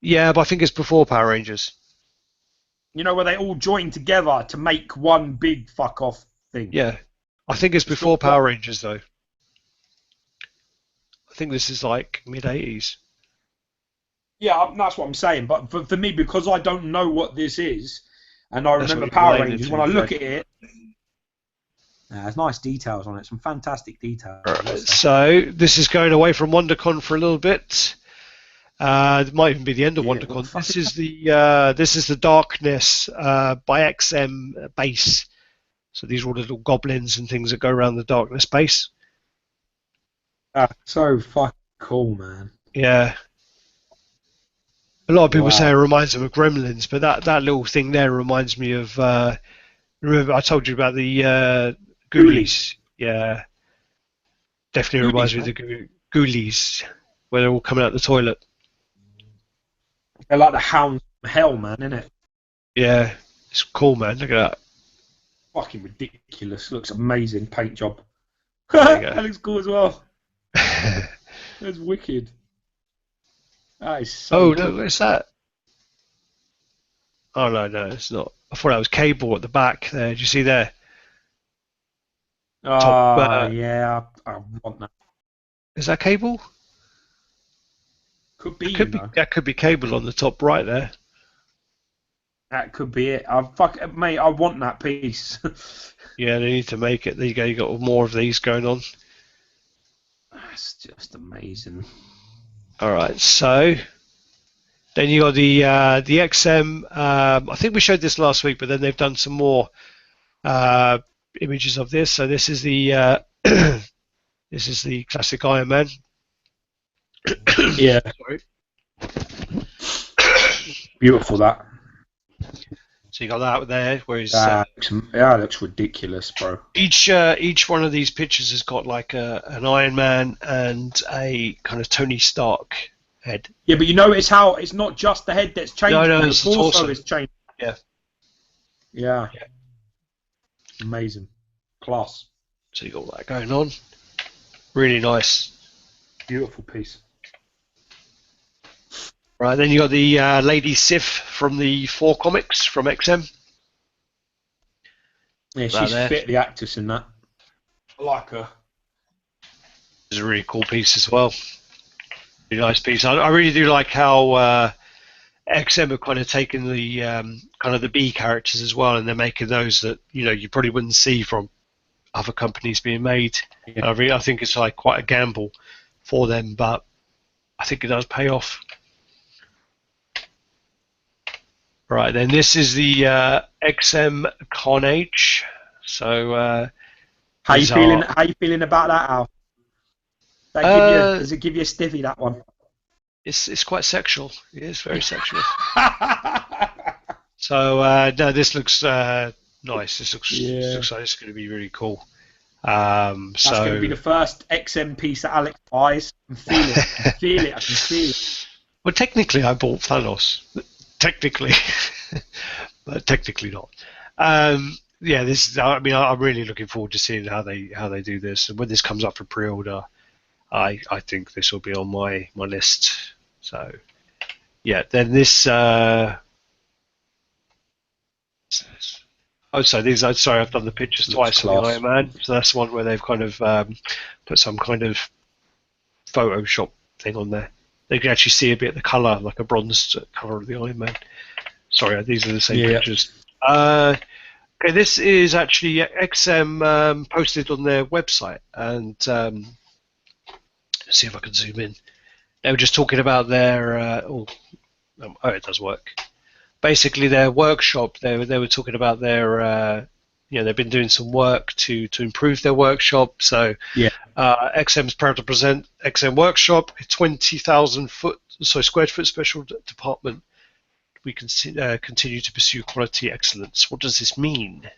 Yeah, but I think it's before Power Rangers. You know, where they all join together to make one big fuck off thing. Yeah, I think it's before Power Rangers though. I think this is like mid-80s. Yeah, that's what I'm saying. But for me, because I don't know what this is, and I remember Power Rangers, when I look at it, there's nice details on it. Some fantastic details. Right, so this is going away from Wondercon for a little bit. It might even be the end of Wondercon. This is the Darkness by XM base. So these are all the little goblins and things that go around the Darkness base. So fucking cool, man. Yeah. A lot of people say it reminds them of Gremlins, but that little thing there reminds me of. Remember, I told you about the Ghoulies. Yeah. Definitely reminds me of the Ghoulies, where they're all coming out the toilet. They're like the hounds from hell, man, isn't it? Yeah, it's cool, man. Look at that. Fucking ridiculous. Looks amazing. Paint job. That looks cool as well. That's wicked. That is so cool. What's that? Oh, no, it's not. I thought that was Cable at the back there. Did you see there? Yeah, I want that. Is that Cable? Could be. That could be Cable on the top right there. That could be it. Mate, I want that piece. Yeah, they need to make it. There you go. You got more of these going on. That's just amazing. All right, so then you got the XM. I think we showed this last week, but then they've done some more images of this. So this is the This is the classic Iron Man. Yeah. Sorry. Beautiful, that. So you got that there, whereas Looks ridiculous, bro. each one of these pictures has got like an Iron Man and a kind of Tony Stark head. Yeah, but you notice how it's not just the head that's changing. No, the it's torso is changing. Yeah. Yeah. Amazing. Class. So you got all that going on. Really nice. Beautiful piece. Right, then you got the Lady Sif from the 4 comics from XM. Yeah, she's fit, the actress in that. I like her. It's a really cool piece as well. Really nice piece. I really do like how XM have kind of taken the kind of the B characters as well, and they're making those that you probably wouldn't see from other companies being made. Yeah. I think it's like quite a gamble for them, but I think it does pay off. Right, then this is the XM Carnage. So how you feeling? How you feeling about that, Al? Does it give you a stiffy, that one? It's quite sexual. It is very sexual. So no, this looks nice. This looks like it's going to be really cool. That's going to be the first XM piece that Alex buys. I can feel it. I can feel it. I can feel it. Well, technically, I bought Thanos. Technically, but technically not. Yeah, this. I mean, I'm really looking forward to seeing how they do this. And when this comes up for pre-order, I think this will be on my list. So, yeah. Then this. Sorry, I've done the pictures twice on the Iron Man. So that's one where they've kind of put some kind of Photoshop thing on there. You can actually see a bit of the colour, like a bronze colour of the Iron Man. Sorry, these are the same pictures. Okay, this is actually XM posted on their website, and let's see if I can zoom in. They were just talking about their it does work. Basically, their workshop. They were talking about their they've been doing some work to improve their workshop. So XM's proud to present XM Workshop, a 20,000 square foot special department. We can continue to pursue quality excellence. What does this mean?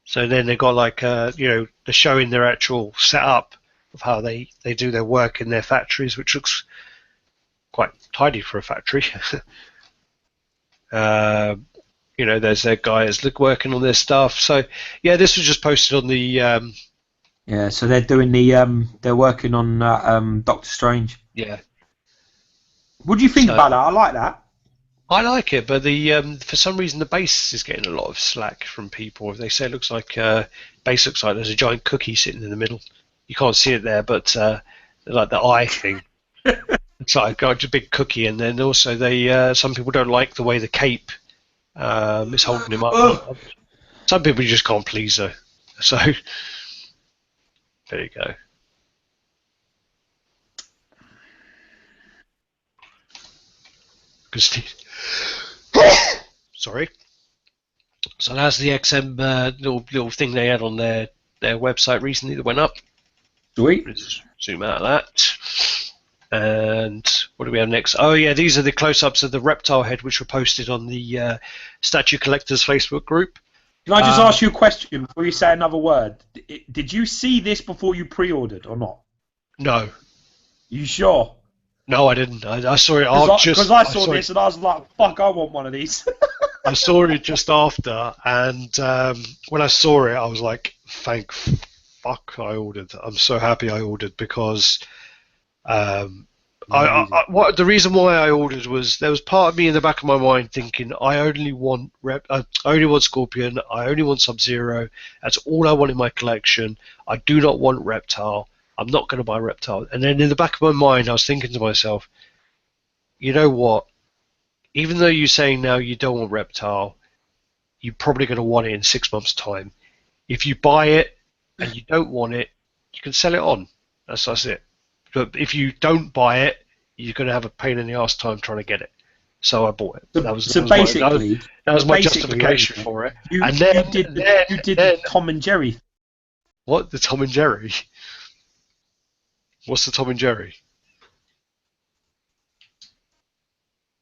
So then they got like they're showing their actual setup of how they do their work in their factories, which looks quite tidy for a factory. There's their guys working on their stuff. So yeah, this was just posted on the so they're doing they're working on Doctor Strange. Yeah. What do you think about that? I like that. I like it, but the for some reason the base is getting a lot of slack from people. They say it looks like base looks like there's a giant cookie sitting in the middle. You can't see it there, but like the eye thing. It's like a big cookie, and then also some people don't like the way the cape is holding him up. Some people just can't please her. So there you go. Sorry. So that's the XM little thing they had on their website recently that went up. Sweet. Let's zoom out of that. And what do we have next? Oh yeah, these are the close-ups of the reptile head, which were posted on the Statue Collectors Facebook group. Can I just ask you a question before you say another word? Did you see this before you pre-ordered or not? No. You sure? No, I didn't. I saw it because I saw this and I was like, "Fuck, I want one of these." I saw it just after, and when I saw it, I was like, "Thank fuck, I ordered." I'm so happy I ordered because the reason why I ordered was there was part of me in the back of my mind thinking I only want Scorpion, I only want Sub-Zero. That's all I want in my collection. I do not want Reptile. I'm not going to buy Reptile. And then in the back of my mind, I was thinking to myself, you know what? Even though you're saying now you don't want Reptile, you're probably going to want it in 6 months' time. If you buy it and you don't want it, you can sell it on. That's it. But if you don't buy it, you're going to have a pain in the arse time trying to get it. So I bought it. That was my justification for it. You did the Tom and Jerry. What? The Tom and Jerry? What's the Tom and Jerry?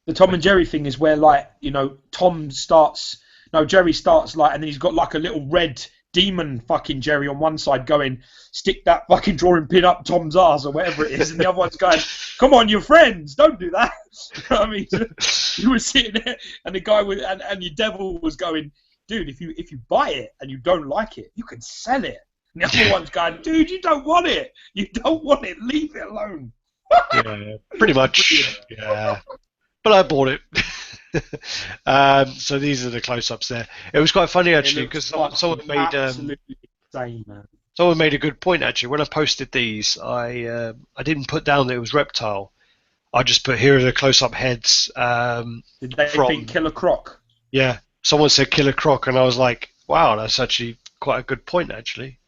The Tom and Jerry thing is where, like, you know, Jerry starts, like, and then he's got like a little red demon fucking Jerry on one side going, stick that fucking drawing pin up Tom's arse or whatever it is, and the other one's going, come on, you're friends, don't do that. You know what I mean? You were sitting there, and the guy was, and your devil was going, dude, if you buy it and you don't like it, you can sell it. And the other one's going, dude, you don't want it. You don't want it. Leave it alone. Yeah, pretty much. Yeah. But I bought it. So these are the close-ups there. It was quite funny actually because someone made absolutely insane, man. Someone made a good point actually. When I posted these, I didn't put down that it was Reptile. I just put here are the close-up heads. Did they think Killer Croc? Yeah, someone said Killer Croc, and I was like, wow, that's actually quite a good point actually.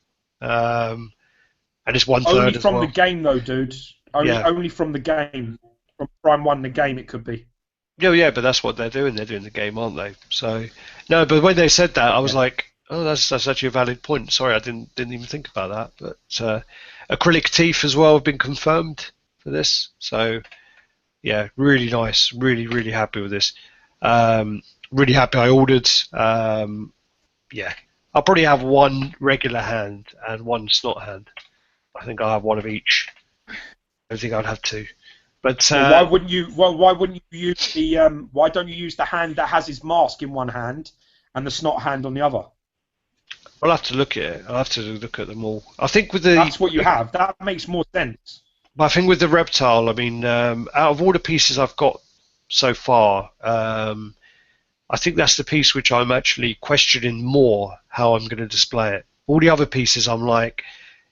And it's 1/3 only as from well. The game though, dude. Only from the game. From Prime 1, the game, it could be. Yeah, but that's what they're doing. They're doing the game, aren't they? So, no, but when they said that, I was like, oh, that's actually a valid point. Sorry, I didn't even think about that. But acrylic teeth as well have been confirmed for this. So, yeah, really nice. Really, really happy with this. Really happy I ordered. Yeah, I'll probably have one regular hand and one slot hand. I think I'll have one of each. I don't think I'd have two. But why wouldn't you? Well, why wouldn't you use the? Why don't you use the hand that has his mask in one hand and the snot hand on the other? I'll have to look at it. I'll have to look at them all. I think with the that's what you have. That makes more sense. But I think with the Reptile, I mean, out of all the pieces I've got so far, I think that's the piece which I'm actually questioning more how I'm going to display it. All the other pieces, I'm like,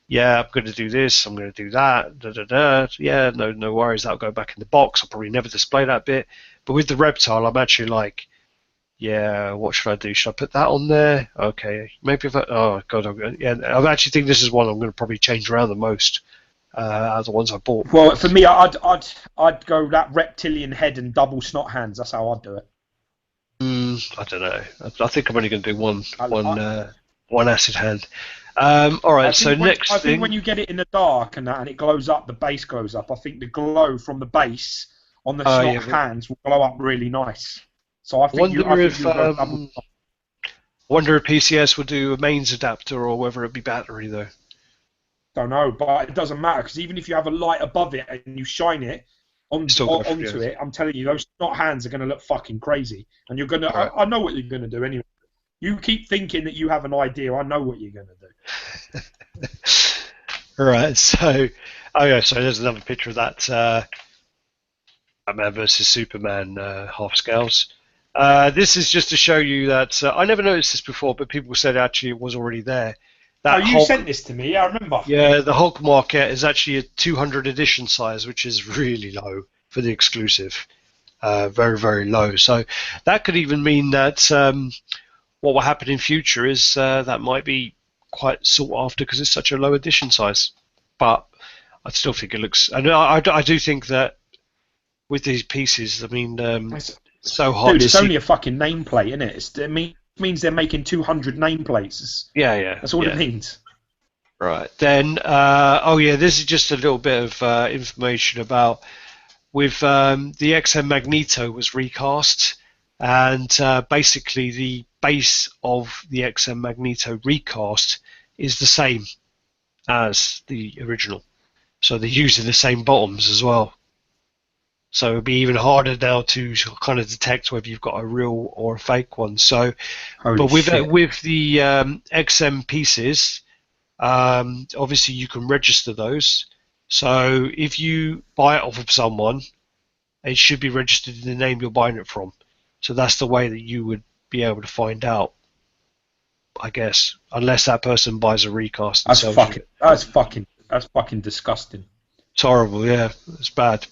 yeah, I'm going to do this, I'm going to do that, yeah, no worries, that'll go back in the box, I'll probably never display that bit. But with the Reptile, I'm actually like, yeah, what should I do? Should I put that on there? Okay, maybe if oh god, I actually think this is one I'm going to probably change around the most out of the ones I bought. Well, for me, I'd go that reptilian head and double snot hands. That's how I'd do it. I don't know. I think I'm only going to do one acid hand. All right. So next thing, I think when you get it in the dark and it glows up, the base glows up. I think the glow from the base on the snot hands will glow up really nice. So I think wonder if PCS would do a mains adapter or whether it be battery though. Don't know, but it doesn't matter because even if you have a light above it and you shine it onto it, I'm telling you, those snot hands are going to look fucking crazy. And you're gonna, I know what you're gonna do anyway. You keep thinking that you have an idea. I know what you're going to do. Right. So, so there's another picture of that Batman versus Superman half scales. This is just to show you that I never noticed this before, but people said actually it was already there. You sent this to me. I remember. Yeah, the Hulk market is actually a 200 edition size, which is really low for the exclusive. Very, very low. So that could even mean that. What will happen in future is that might be quite sought after because it's such a low edition size. But I still think it looks. And I do think that with these pieces, I mean, it's so hard. Dude, it's only a fucking nameplate, isn't it? It means they're making 200 nameplates. Yeah. That's all it means. Right. Then, this is just a little bit of information about with the XM Magneto was recast. And basically the base of the XM Magneto recast is the same as the original. So they're using the same bottoms as well. So it'll be even harder now to kind of detect whether you've got a real or a fake one. So, but with the XM pieces, obviously you can register those. So if you buy it off of someone, it should be registered in the name you're buying it from. So that's the way that you would be able to find out, I guess, unless that person buys a recast. That's fucking disgusting. It's horrible, yeah. It's bad.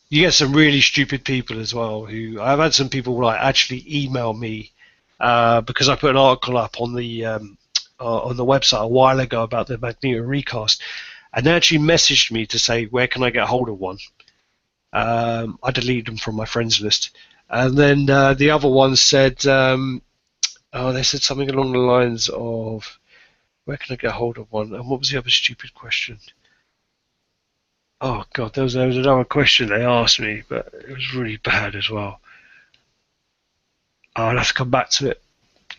You get some really stupid people as well. I've had some people like actually email me because I put an article up on the website a while ago about the Magneto recast, and they actually messaged me to say where can I get hold of one. I deleted them from my friends list. And then the other one said, they said something along the lines of, where can I get hold of one? And what was the other stupid question? Oh god, there was another question they asked me, but it was really bad as well. I'll have to come back to it.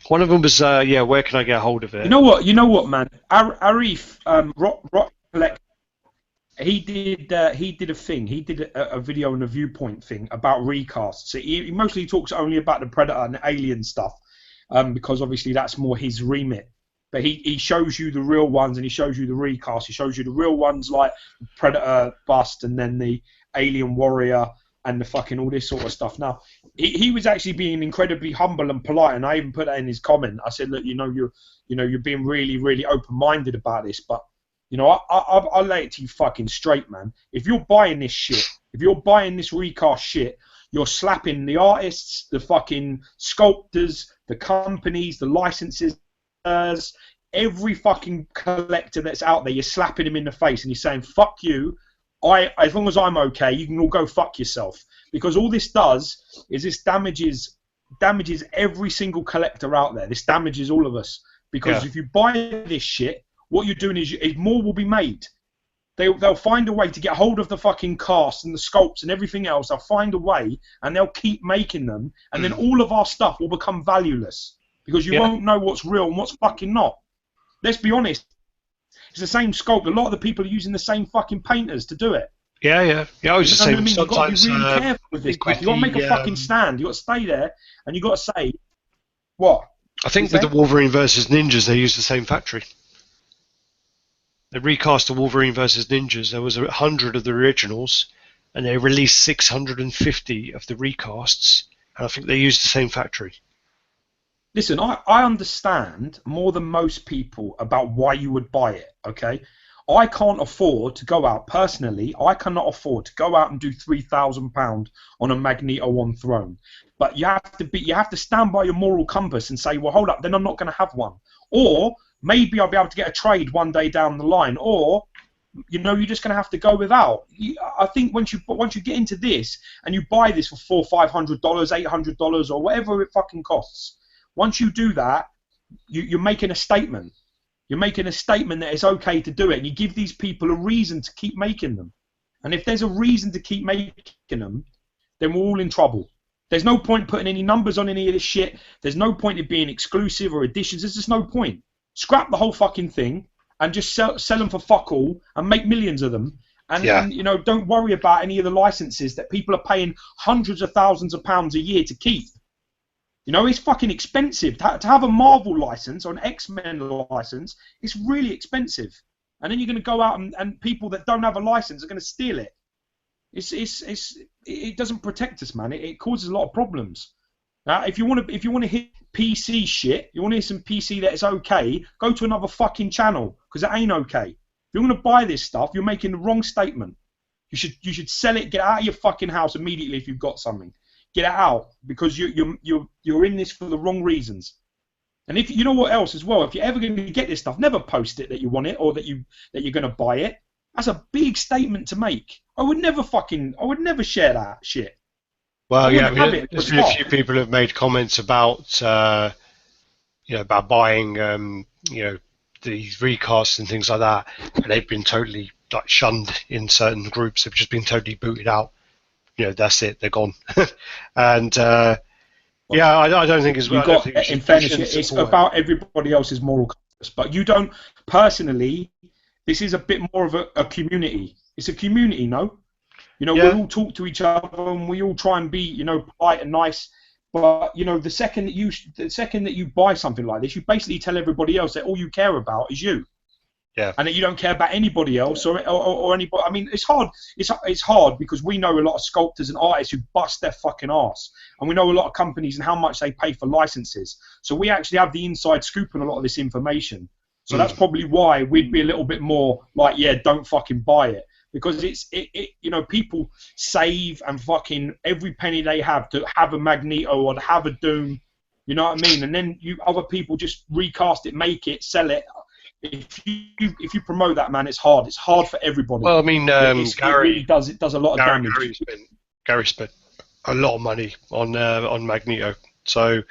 One of them was, yeah, where can I get a hold of You it? know what? You know what, man? Arif, Rock Collect, he did a thing. He did a video and a viewpoint thing about recasts. So he mostly talks only about the Predator and the Alien stuff, because obviously that's more his remit. But he shows you the real ones and he shows you the recast. He shows you the real ones like Predator Bust and then the Alien Warrior and the fucking all this sort of stuff. Now, he was actually being incredibly humble and polite, and I even put that in his comment. I said, look, you're being really, really open-minded about this, but I'll lay it to you fucking straight, man. If you're buying this shit, if you're buying this recast shit, you're slapping the artists, the fucking sculptors, the companies, the licenses, every fucking collector that's out there, you're slapping him in the face and you're saying, fuck you. As long as I'm okay, you can all go fuck yourself. Because all this does is this damages every single collector out there. This damages all of us. Because if you buy this shit, what you're doing is more will be made. They'll find a way to get hold of the fucking cast and the sculpts and everything else. They'll find a way and they'll keep making them. And then all of our stuff will become valueless. Because you won't know what's real and what's fucking not. Let's be honest. It's the same sculpt. A lot of the people are using the same fucking painters to do it. Yeah. I was just saying. What I mean? You've got to be really careful with this. With You got to make a fucking stand. You got to stay there, and you got to say what. I think with the Wolverine versus Ninjas, they used the same factory. They recast the Wolverine versus Ninjas. There was 100 of the originals, and they released 650 of the recasts, and I think they used the same factory. Listen, I understand more than most people about why you would buy it, okay? I can't afford to go out, personally, I cannot afford to go out and do £3,000 on a Magneto on Throne. But you have to stand by your moral compass and say, well, hold up, then I'm not going to have one. Or maybe I'll be able to get a trade one day down the line. Or, you're just going to have to go without. I think once you get into this and you buy this for $400, $500, $800 or whatever it fucking costs, once you do that, you're making a statement. You're making a statement that it's okay to do it, and you give these people a reason to keep making them. And if there's a reason to keep making them, then we're all in trouble. There's no point putting any numbers on any of this shit. There's no point in being exclusive or editions. There's just no point. Scrap the whole fucking thing and just sell them for fuck all and make millions of them. And don't worry about any of the licenses that people are paying hundreds of thousands of pounds a year to keep. It's fucking expensive. To have a Marvel license or an X-Men license, it's really expensive. And then you're going to go out and people that don't have a license are going to steal it. It doesn't protect us, man. It causes a lot of problems. If you want to hit PC shit, you want to hear some PC that is okay, go to another fucking channel because it ain't okay. If you're going to buy this stuff, you're making the wrong statement. You should sell it. Get out of your fucking house immediately if you've got something. Get it out because you're in this for the wrong reasons. And if you know what else as well, if you're ever going to get this stuff, never post it that you want it or that you're going to buy it. That's a big statement to make. I would never share that shit. Well, there's been a few people who have made comments about about buying these recasts and things like that, and they've been totally shunned in certain groups. They've just been totally booted out. That's it, they're gone. And I don't think as well. In fairness, it's about everybody else's moral compass. But you don't personally. This is a bit more of a community. It's a community, no? We all talk to each other and we all try and be, polite and nice. But the second that you buy something like this, you basically tell everybody else that all you care about is you. Yeah. And that you don't care about anybody else or anybody. I mean, it's hard. It's hard because we know a lot of sculptors and artists who bust their fucking arse, and we know a lot of companies and how much they pay for licenses. So we actually have the inside scoop on a lot of this information. So that's probably why we'd be a little bit more like, don't fucking buy it, because people save and fucking every penny they have to have a Magneto or to have a Doom. You know what I mean? And then other people just recast it, make it, sell it. If you promote that, man, it's hard. It's hard for everybody. Well, I mean, Gary, it really does. It does a lot of damage. Gary spent a lot of money on Magneto. So,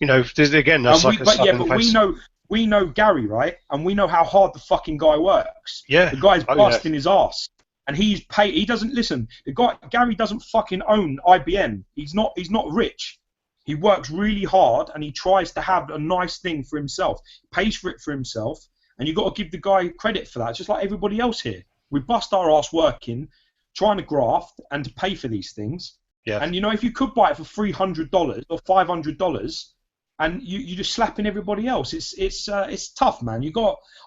again, that's but we know Gary, right? And we know how hard the fucking guy works. Yeah. The guy's busting his ass. and he's paid. He doesn't listen. The guy Gary doesn't fucking own IBM. He's not rich. He works really hard and he tries to have a nice thing for himself. He pays for it for himself, and you've got to give the guy credit for that. Just like everybody else here, we bust our ass working, trying to graft and to pay for these things. Yeah. And you know, if you could buy it for $300 or $500, and you're just slapping everybody else, it's tough, man.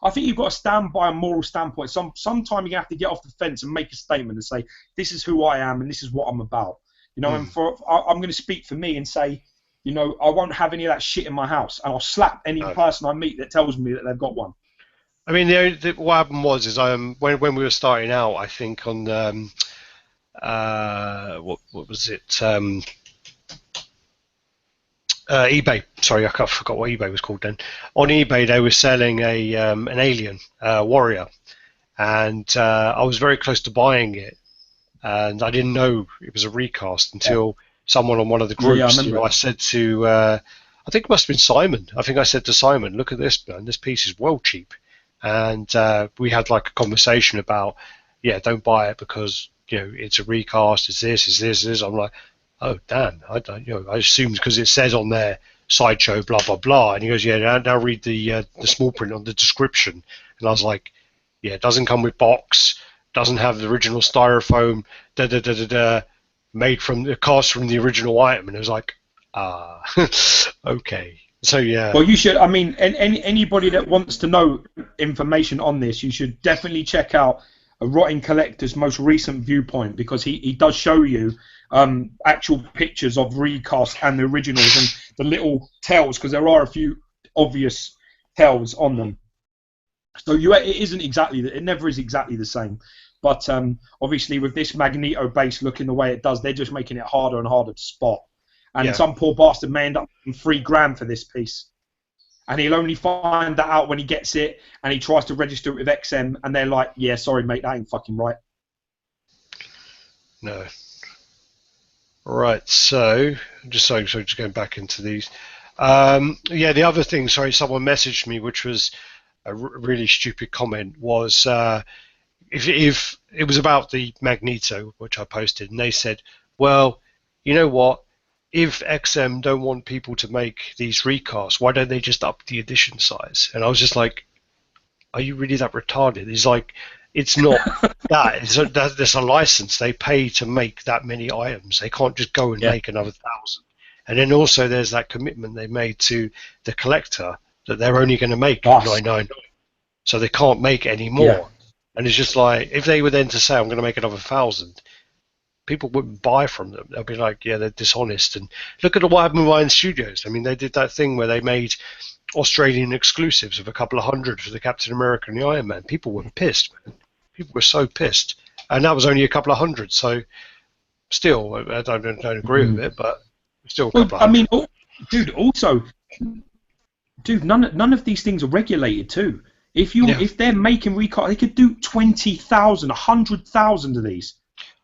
I think you've got to stand by a moral standpoint. Sometime you have to get off the fence and make a statement and say, this is who I am and this is what I'm about. You know, and I'm going to speak for me and say, you know, I won't have any of that shit in my house, and I'll slap any person I meet that tells me that they've got one. I mean, what happened was when we were starting out, I think on what was it? eBay. Sorry, I forgot what eBay was called then. On eBay, they were selling an alien warrior, and I was very close to buying it, and I didn't know it was a recast until someone on one of the groups. I said to, I think it must have been Simon. I think I said to Simon, "Look at this, man. This piece is well cheap." And we had like a conversation about, don't buy it because it's a recast. It's this. It's this. It's this. I'm like, oh damn! I assumed because it says on there Sideshow blah blah blah, and he goes, now read the small print on the description, and I was like, it doesn't come with box, doesn't have the original styrofoam, made from the cast from the original item, and it was like, okay. So well, you should. I mean, anybody that wants to know information on this, you should definitely check out a Rotting Collector's most recent viewpoint, because he does show you actual pictures of recasts and the originals and the little tells, because there are a few obvious tells on them. So it never is exactly the same. But obviously with this Magneto base looking the way it does, they're just making it harder and harder to spot. And some poor bastard may end up paying $3,000 for this piece. And he'll only find that out when he gets it and he tries to register it with XM, and they're like, yeah, sorry, mate, that ain't fucking right. No. Right, so just going back into these. The other thing, someone messaged me, which was a really stupid comment, was if it was about the Magneto, which I posted, and they said, well, you know what? If XM don't want people to make these recasts, why don't they just up the edition size? And I was just like, are you really that retarded? It's like, it's not that. There's a license. They pay to make that many items. They can't just go and make another 1,000. And then also there's that commitment they made to the collector that they're only going to make 999. So they can't make any more. Yeah. And it's just like, if they were then to say, I'm going to make another 1,000, people wouldn't buy from them. They'll be like, they're dishonest. And look at what happened with Iron Studios. I mean, they did that thing where they made Australian exclusives of a couple of hundred for the Captain America and the Iron Man. People were pissed, man. People were so pissed. And that was only a couple of hundred. So still, I don't agree with it, but still a couple of hundred. I mean, dude, none of these things are regulated too. If they're making recards, they could do 20,000, 100,000 of these.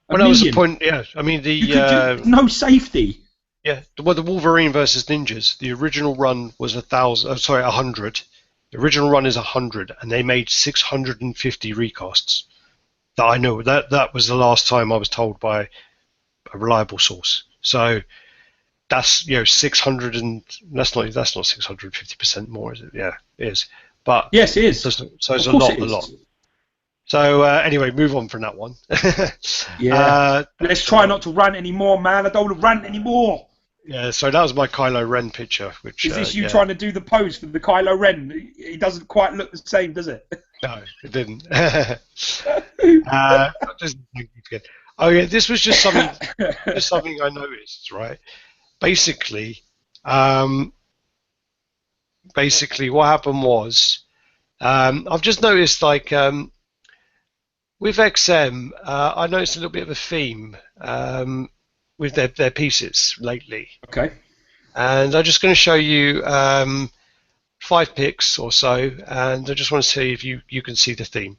Well, that was the point. Yeah, I mean no safety. Yeah, well, the Wolverine versus Ninjas, the original run was 100. The original run is 100, and they made 650 recasts. That I know. That was the last time I was told by a reliable source. So that's 600, and that's not 650% more, is it? Yeah, it is. But yes, it is. So it's a lot. So anyway, move on from that one. Let's try not to rant anymore, man. I don't want to rant anymore. Yeah, so that was my Kylo Ren picture. Which is this you trying to do the pose for the Kylo Ren? He doesn't quite look the same, does it? No, it didn't. Oh yeah, this was just something. Something I noticed, right? Basically, what happened was, I've just noticed like. With XM, I noticed a little bit of a theme with their pieces lately. Okay. And I'm just going to show you 5 pics or so, and I just want to see if you can see the theme.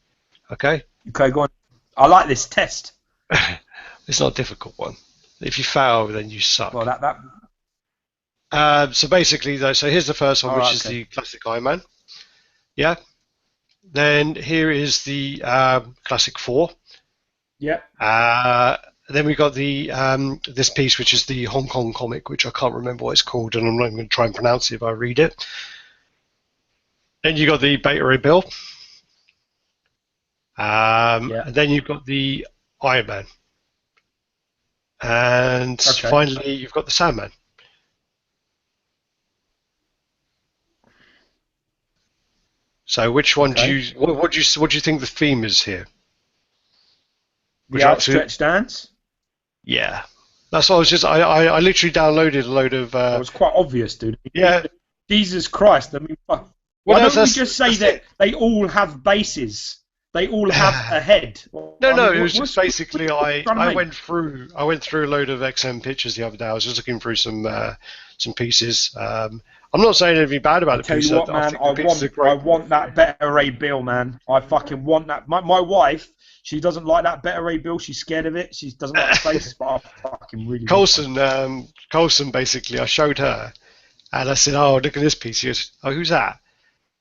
Okay? Okay, go on. I like this test. It's not a difficult one. If you fail, then you suck. Well, so basically, so here's the first one, which is the classic Iron Man. Yeah? Then here is the Classic 4. Yeah. Then we got the this piece, which is the Hong Kong comic, which I can't remember what it's called, and I'm not even going to try and pronounce it if I read it. Then you got the Beta Ray Bill. Yeah. And then you've got the Iron Man. And finally, you've got the Sandman. So, which one do you? What do you think the theme is here? The outstretched hands. Yeah, that's what I was just. I literally downloaded a load of. It was quite obvious, dude. Yeah. Jesus Christ! I mean, why don't we just say that they all have bases? They all have a head. No, it was just basically I went through a load of XM pictures the other day. I was just looking through some pieces. I'm not saying anything bad about the piece. Tell you what, man, I want that Beta Ray Bill, man. I fucking want that. My wife, she doesn't like that Beta Ray Bill. She's scared of it. She doesn't like the faces, but I fucking really. Coulson, basically, I showed her, and I said, "Oh, look at this piece." She goes, "Oh, who's that?"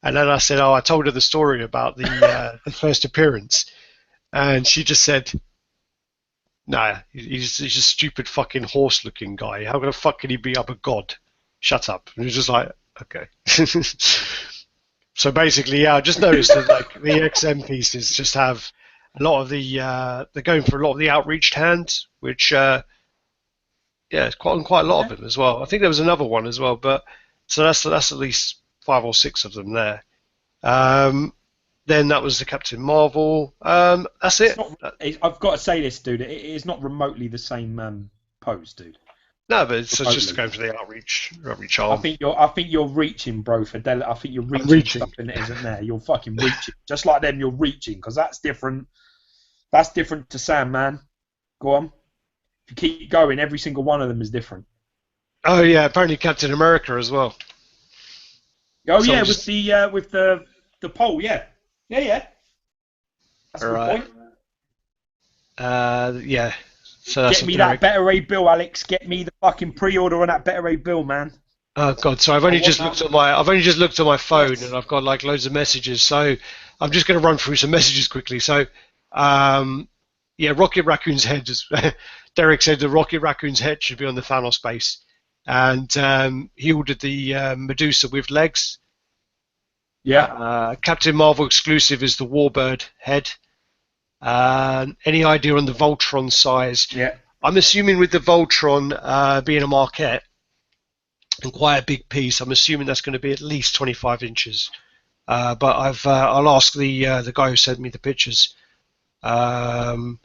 And then I said, "Oh, I told her the story about the first appearance," and she just said, "Nah, he's a stupid fucking horse-looking guy. How the fuck can he be up a god? Shut up." And it was just like, okay. So basically, yeah, I just noticed that like the XM pieces just have a lot of the they're going for a lot of the outreached hands, which yeah, it's quite a lot of them as well. I think there was another one as well, but so that's at least 5 or 6 of them there. Then that was the Captain Marvel. That's it. I've got to say this, dude. It is not remotely the same pose, dude. No, but it's just going for the outreach arm. I think you're reaching, bro. I think you're reaching something that isn't there. You're fucking reaching, just like them. You're reaching because that's different. That's different to Sam, man. Go on. If you keep going, every single one of them is different. Oh yeah, apparently Captain America as well. Oh so yeah, with the pole, yeah. That's a good point. Yeah. So that's get me that Beta Ray Bill, Alex. Get me the fucking pre-order on that Beta Ray Bill, man. Oh god, so I've only just looked at my phone and I've got like loads of messages. So I'm just going to run through some messages quickly. So yeah, Rocket Raccoon's head. Derek said the Rocket Raccoon's head should be on the Thanos base, and he ordered the Medusa with legs. Yeah. Captain Marvel exclusive is the Warbird head. Any idea on the Voltron size? Yeah. I'm assuming with the Voltron being a marquette and quite a big piece, I'm assuming that's going to be at least 25 inches. But I'll ask the guy who sent me the pictures. Oh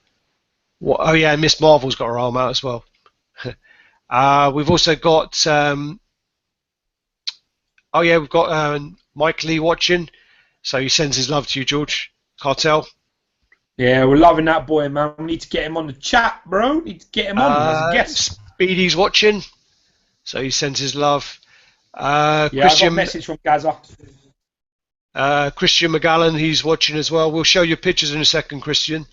yeah, Miss Marvel's got her arm out as well. We've also got we've got Mike Lee watching, so he sends his love to you, George Cartel. Yeah, we're loving that boy, man. We need to get him on the chat, bro. Need to get him on as a guest. Speedy's watching, so he sends his love. I got a message from Gaza. Christian McGallen, he's watching as well. We'll show you pictures in a second, Christian.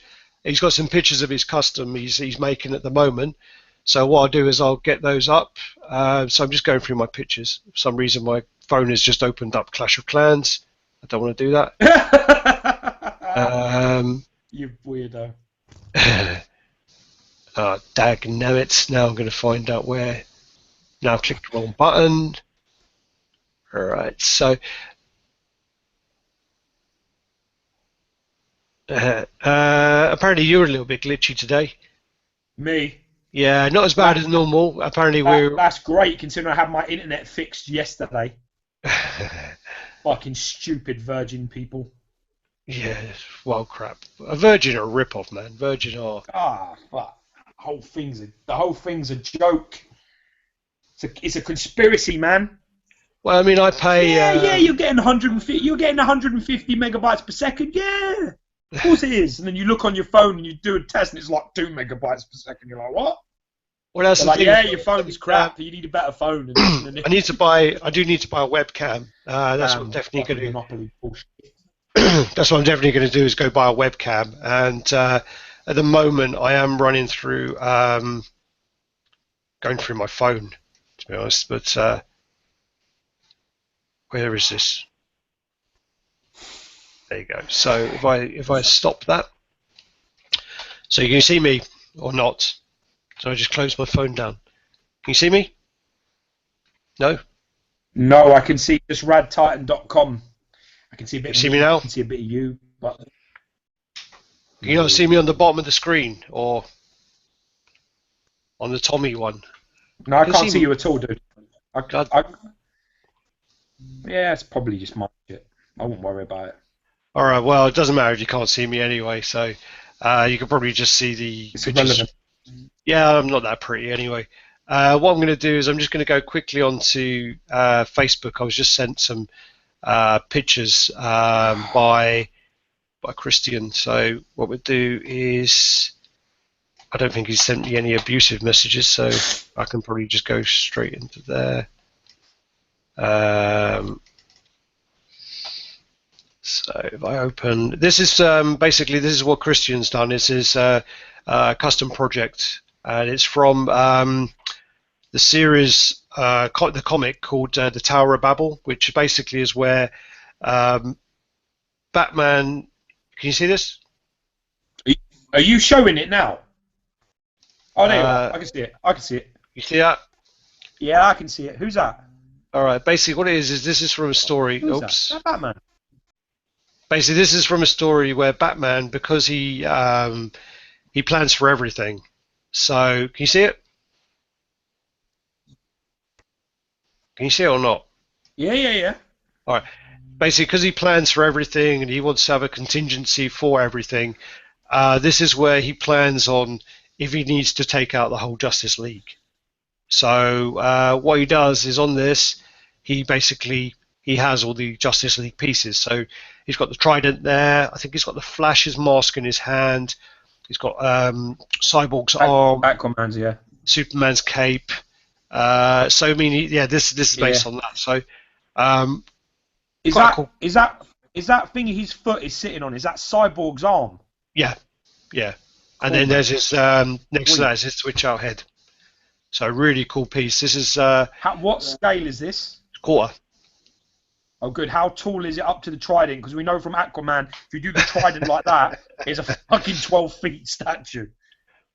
He's got some pictures of his custom he's making at the moment. So what I'll do is I'll get those up. So I'm just going through my pictures. For some reason my phone has just opened up Clash of Clans. I don't want to do that. You weirdo. Dagnabbit. Now I'm going to find out where. Now I've clicked the wrong button. Alright, so apparently you're a little bit glitchy today. Me? Yeah, not as bad as normal. Apparently that's great considering I had my internet fixed yesterday. Fucking stupid Virgin people. Yeah, well, crap. A Virgin are a rip-off, man. Virgin are. Fuck. The whole thing's a joke. It's a conspiracy, man. Well, I mean, I pay. Yeah, you're getting 150. You're getting 150 megabytes per second. Yeah, of course it is. And then you look on your phone and you do a test, and it's like 2 megabytes per second. You're like, what? Well, that's like, yeah, your phone's crap. You need a better phone. I do need to buy a webcam. That's what I'm definitely going to do. That's what I'm definitely going to do is go buy a webcam. And at the moment, I am running through, going through my phone, to be honest. But where is this? There you go. So if I stop that, So you can see me or not? So I just closed my phone down. Can you see me? No? No, I can see just RaddTitan.com. I can see a bit You of see me now? I can see a bit of you, but Can you not see me on the bottom of the screen or on the Tommy one? no, I You can can't see me. you at all, dude. God. Yeah, it's probably just my shit. I won't worry about it. All right. Well, it doesn't matter if you can't see me anyway. So you can probably just see the It's pictures. irrelevant. Yeah, I'm not that pretty anyway. What I'm going to do is I'm just going to go quickly onto Facebook. I was just sent some pictures by Christian. So what we'll do is, I don't think he's sent me any abusive messages, so I can probably just go straight into there. So if I open, this is basically, this is what Christian's done. This is a custom project, and it's from the series, the comic called The Tower of Babel, which basically is where Batman. Can you see this? Are you showing it now? Oh, there you are. I can see it. I can see it. You see that? Yeah, I can see it. Who's that? All right. Basically, what it is this is from a story. Who's Oops. that? Batman. Basically, this is from a story where Batman, because he plans for everything. So, can you see it? Can you see it or not? Yeah. All right. Basically, because he plans for everything and he wants to have a contingency for everything, this is where he plans on if he needs to take out the whole Justice League. So what he does is on this, he has all the Justice League pieces. So he's got the Trident there. I think he's got the Flash's mask in his hand. He's got Cyborg's arm. Aquaman's, yeah. Superman's cape. So I mean, this is based on that. So is that thing his foot is sitting on? Is that Cyborg's arm? Yeah. Cool. And then there's his next to that is his switch out head. So really cool piece. This is what scale is this? Quarter. Oh, good. How tall is it up to the Trident? Because we know from Aquaman, if you do the Trident like that, it's a fucking 12 feet statue.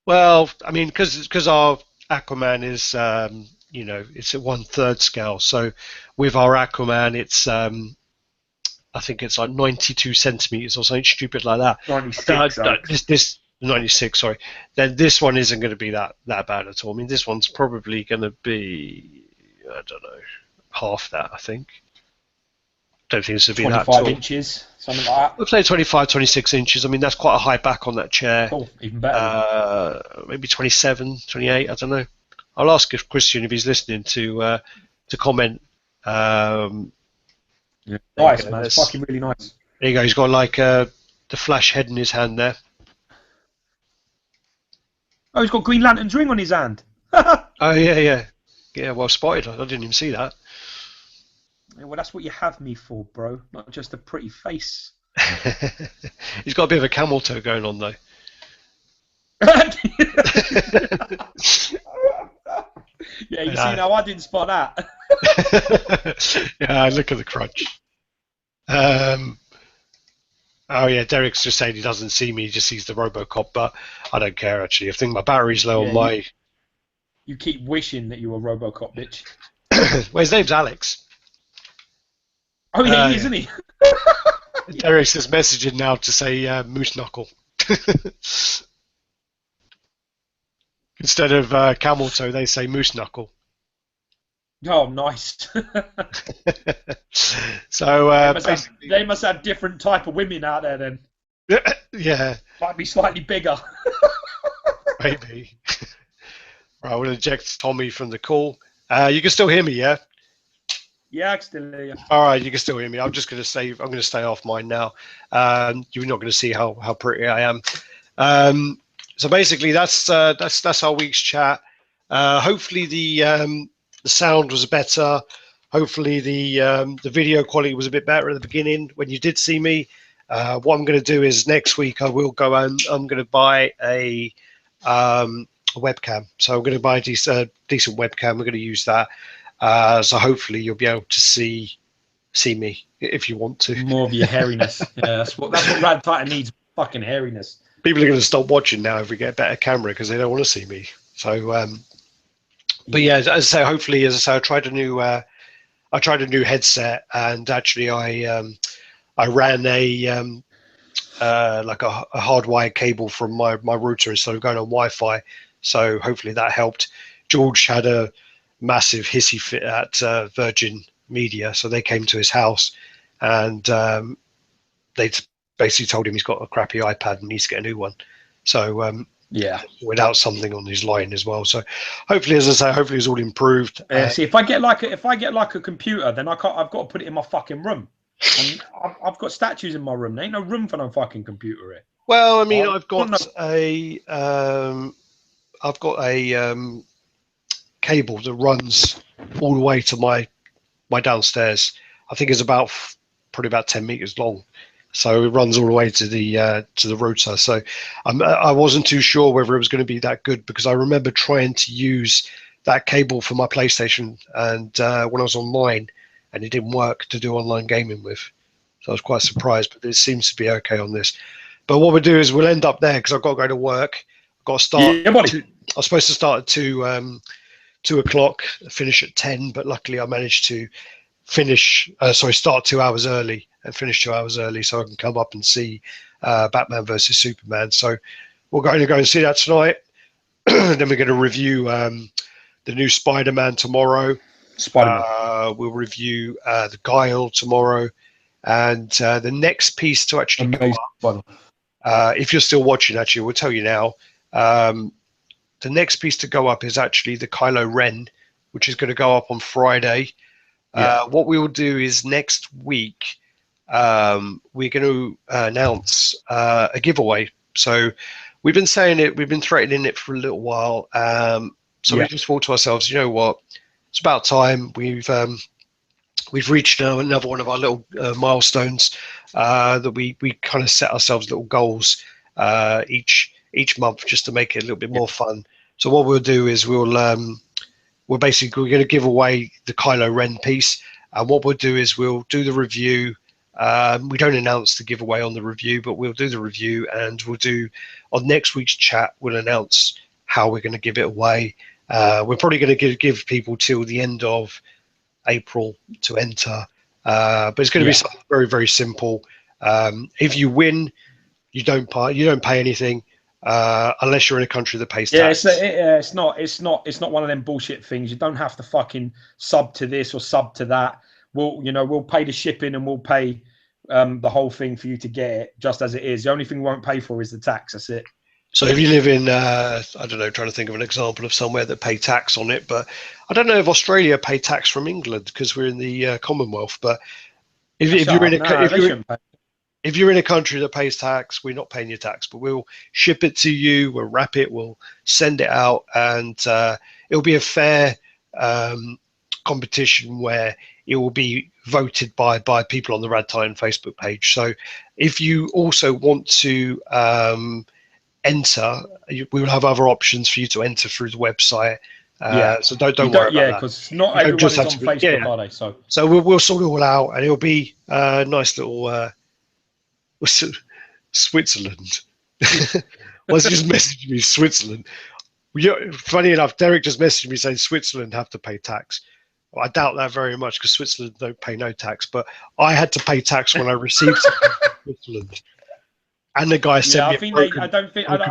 Well, I mean, because our Aquaman is it's at 1/3 scale. So with our Aquaman, it's I think it's like 92 centimeters or something stupid like that. 96. This 96. Sorry. Then this one isn't going to be that bad at all. I mean, this one's probably going to be, I don't know, half that. I think. Don't think this would be that tall. 25 inches, something like that. We'll say 25, 26 inches. I mean, that's quite a high back on that chair. Cool, even better. Maybe 27, 28. I don't know. I'll ask if Christian, if he's listening, to comment. Nice, man. It's fucking really nice. There you go. He's got like the Flash head in his hand there. Oh, he's got Green Lantern's ring on his hand. Oh yeah. Well spotted. I didn't even see that. Yeah, well, that's what you have me for, bro. Not just a pretty face. He's got a bit of a camel toe going on though. Yeah, you see now I didn't spot that. Yeah, look at the crunch. Oh yeah, Derek's just saying he doesn't see me, he just sees the Robocop, but I don't care actually. I think my battery's low on my... You keep wishing that you were Robocop, bitch. Well, his name's Alex. Oh yeah, he is, isn't he? Derek's just messaging now to say Moose Knuckle. Instead of Camel Toe, they say Moose Knuckle. Oh, nice. So they must have different type of women out there then. Yeah. Might be slightly bigger. Maybe. Right, I will eject Tommy from the call. You can still hear me, yeah? Yeah, I can still hear you. All right, you can still hear me. I'm going to stay off mine now. You're not going to see how pretty I am. So basically, that's our week's chat. Hopefully the sound was better. Hopefully the video quality was a bit better at the beginning when you did see me. What I'm going to do is next week I will go and I'm going to buy a webcam. So I'm going to buy a decent webcam. We're going to use that. So hopefully you'll be able to see me if you want to. More of your hairiness. Yeah, that's what RaddTitan needs. Fucking hairiness. People are going to stop watching now if we get a better camera because they don't want to see me. So, but yeah, as I say, hopefully, as I say, I tried a new headset, and actually, I ran like a hardwired cable from my router instead of going on Wi-Fi. So hopefully that helped. George had a massive hissy fit at Virgin Media, so they came to his house, and they basically told him he's got a crappy iPad and needs to get a new one. So Yeah. without something on his line as well. So hopefully, as I say, hopefully it's all improved. See, if I get like a computer, then I've got to put it in my fucking room. And I've got statues in my room. There ain't no room for no fucking computer here. Well, I mean, I've got a cable that runs all the way to my downstairs. I think it's probably about 10 meters long. So it runs all the way to the router. So I wasn't too sure whether it was going to be that good, because I remember trying to use that cable for my PlayStation and when I was online, and it didn't work to do online gaming with. So I was quite surprised, but it seems to be okay on this. But what we'll do is we'll end up there because I've got to go to work. I've got to start. Yeah, buddy. I was supposed to start at 2 o'clock, finish at 10, but luckily I managed to start 2 hours early and finish 2 hours early, so I can come up and see Batman versus Superman. So we're going to go and see that tonight. Then we're going to review the new Spider-Man tomorrow. We'll review The Guile tomorrow, and the next piece to actually go up, if you're still watching, actually, we'll tell you now. The next piece to go up is actually the Kylo Ren, which is going to go up on Friday. What we will do is next week, we're going to announce a giveaway. So we've been saying it, we've been threatening it for a little while. So we just thought to ourselves, you know what? It's about time. We've reached another one of our little milestones that we kind of set ourselves little goals each month just to make it a little bit more fun. So what we'll do is we're basically going to give away the Kylo Ren piece, and what we'll do is we'll do the review. We don't announce the giveaway on the review, but we'll do the review, and we'll do on next week's chat. We'll announce how we're going to give it away. We're probably going to give people till the end of April to enter, but it's going to be something very, very simple. If you win, you don't pay anything unless you're in a country that pays tax. It's not one of them bullshit things. You don't have to fucking sub to this or sub to that. We'll pay the shipping and we'll pay the whole thing for you to get it just as it is. The only thing we won't pay for is the tax. That's it. So if you live in, I don't know, trying to think of an example of somewhere that pay tax on it, but I don't know if Australia pay tax from England because we're in the Commonwealth. But if you're in a country that pays tax, we're not paying your tax, but we'll ship it to you, we'll wrap it, we'll send it out, and it'll be a fair competition where it will be voted by people on the RaddTitan Facebook page. So if you also want to enter, we will have other options for you to enter through the website. So don't worry about that. Yeah, because not everyone is on Facebook, are they? So we'll sort it all out, and it'll be a nice little Switzerland. Well, just messaged me Switzerland. Funny enough, Derek just messaged me saying Switzerland have to pay tax. Well, I doubt that very much because Switzerland don't pay no tax, but I had to pay tax when I received something from Switzerland. And the guy sent me I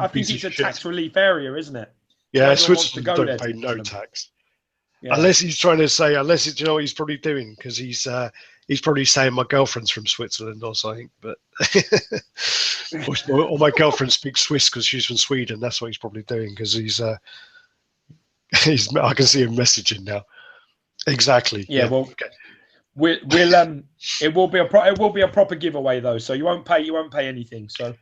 think it's a tax relief area, isn't it? Yeah, Switzerland don't pay no tax. Yeah. Unless he's trying to say, you know what he's probably doing, because he's probably saying my girlfriend's from Switzerland or something, but or my girlfriend speaks Swiss because she's from Sweden. That's what he's probably doing, because I can see him messaging now. Exactly. Yeah. Well, okay. It will be a proper giveaway though, so you won't pay anything. So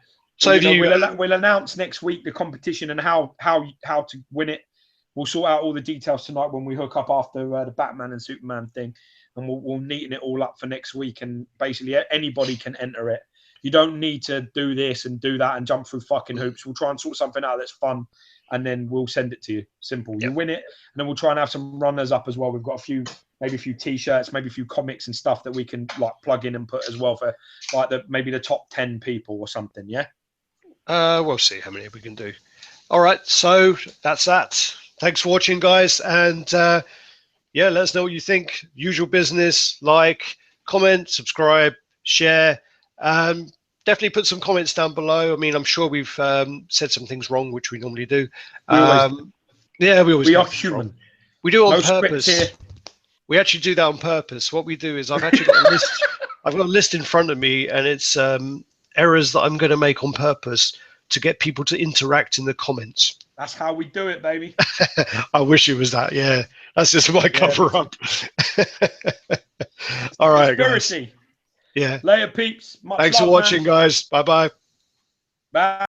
we'll announce next week the competition and how to win it. We'll sort out all the details tonight when we hook up after the Batman and Superman thing, and we'll neaten it all up for next week. And basically anybody can enter it. You don't need to do this and do that and jump through fucking hoops. We'll try and sort something out that's fun, and then we'll send it to you. Simple. You win it, and then we'll try and have some runners up as well. We've got maybe a few T-shirts, maybe a few comics and stuff that we can like plug in and put as well for like maybe the top 10 people or something. Yeah. We'll see how many we can do. All right, so that's that. Thanks for watching, guys, and yeah, let us know what you think. Usual business, like, comment, subscribe, share. Definitely put some comments down below. I mean, I'm sure we've said some things wrong, which we normally do. We always Yeah, we always we get are things wrong. human. We do it on No script purpose. here. We actually do that on purpose. What we do is I've actually got a list. I've got a list in front of me, and it's errors that I'm going to make on purpose to get people to interact in the comments. That's how we do it, baby. I wish it was that. Yeah, that's just my cover up. All right, guys. Conspiracy. Yeah. Later, peeps. Much Thanks love, for watching, man. guys. Bye bye. Bye.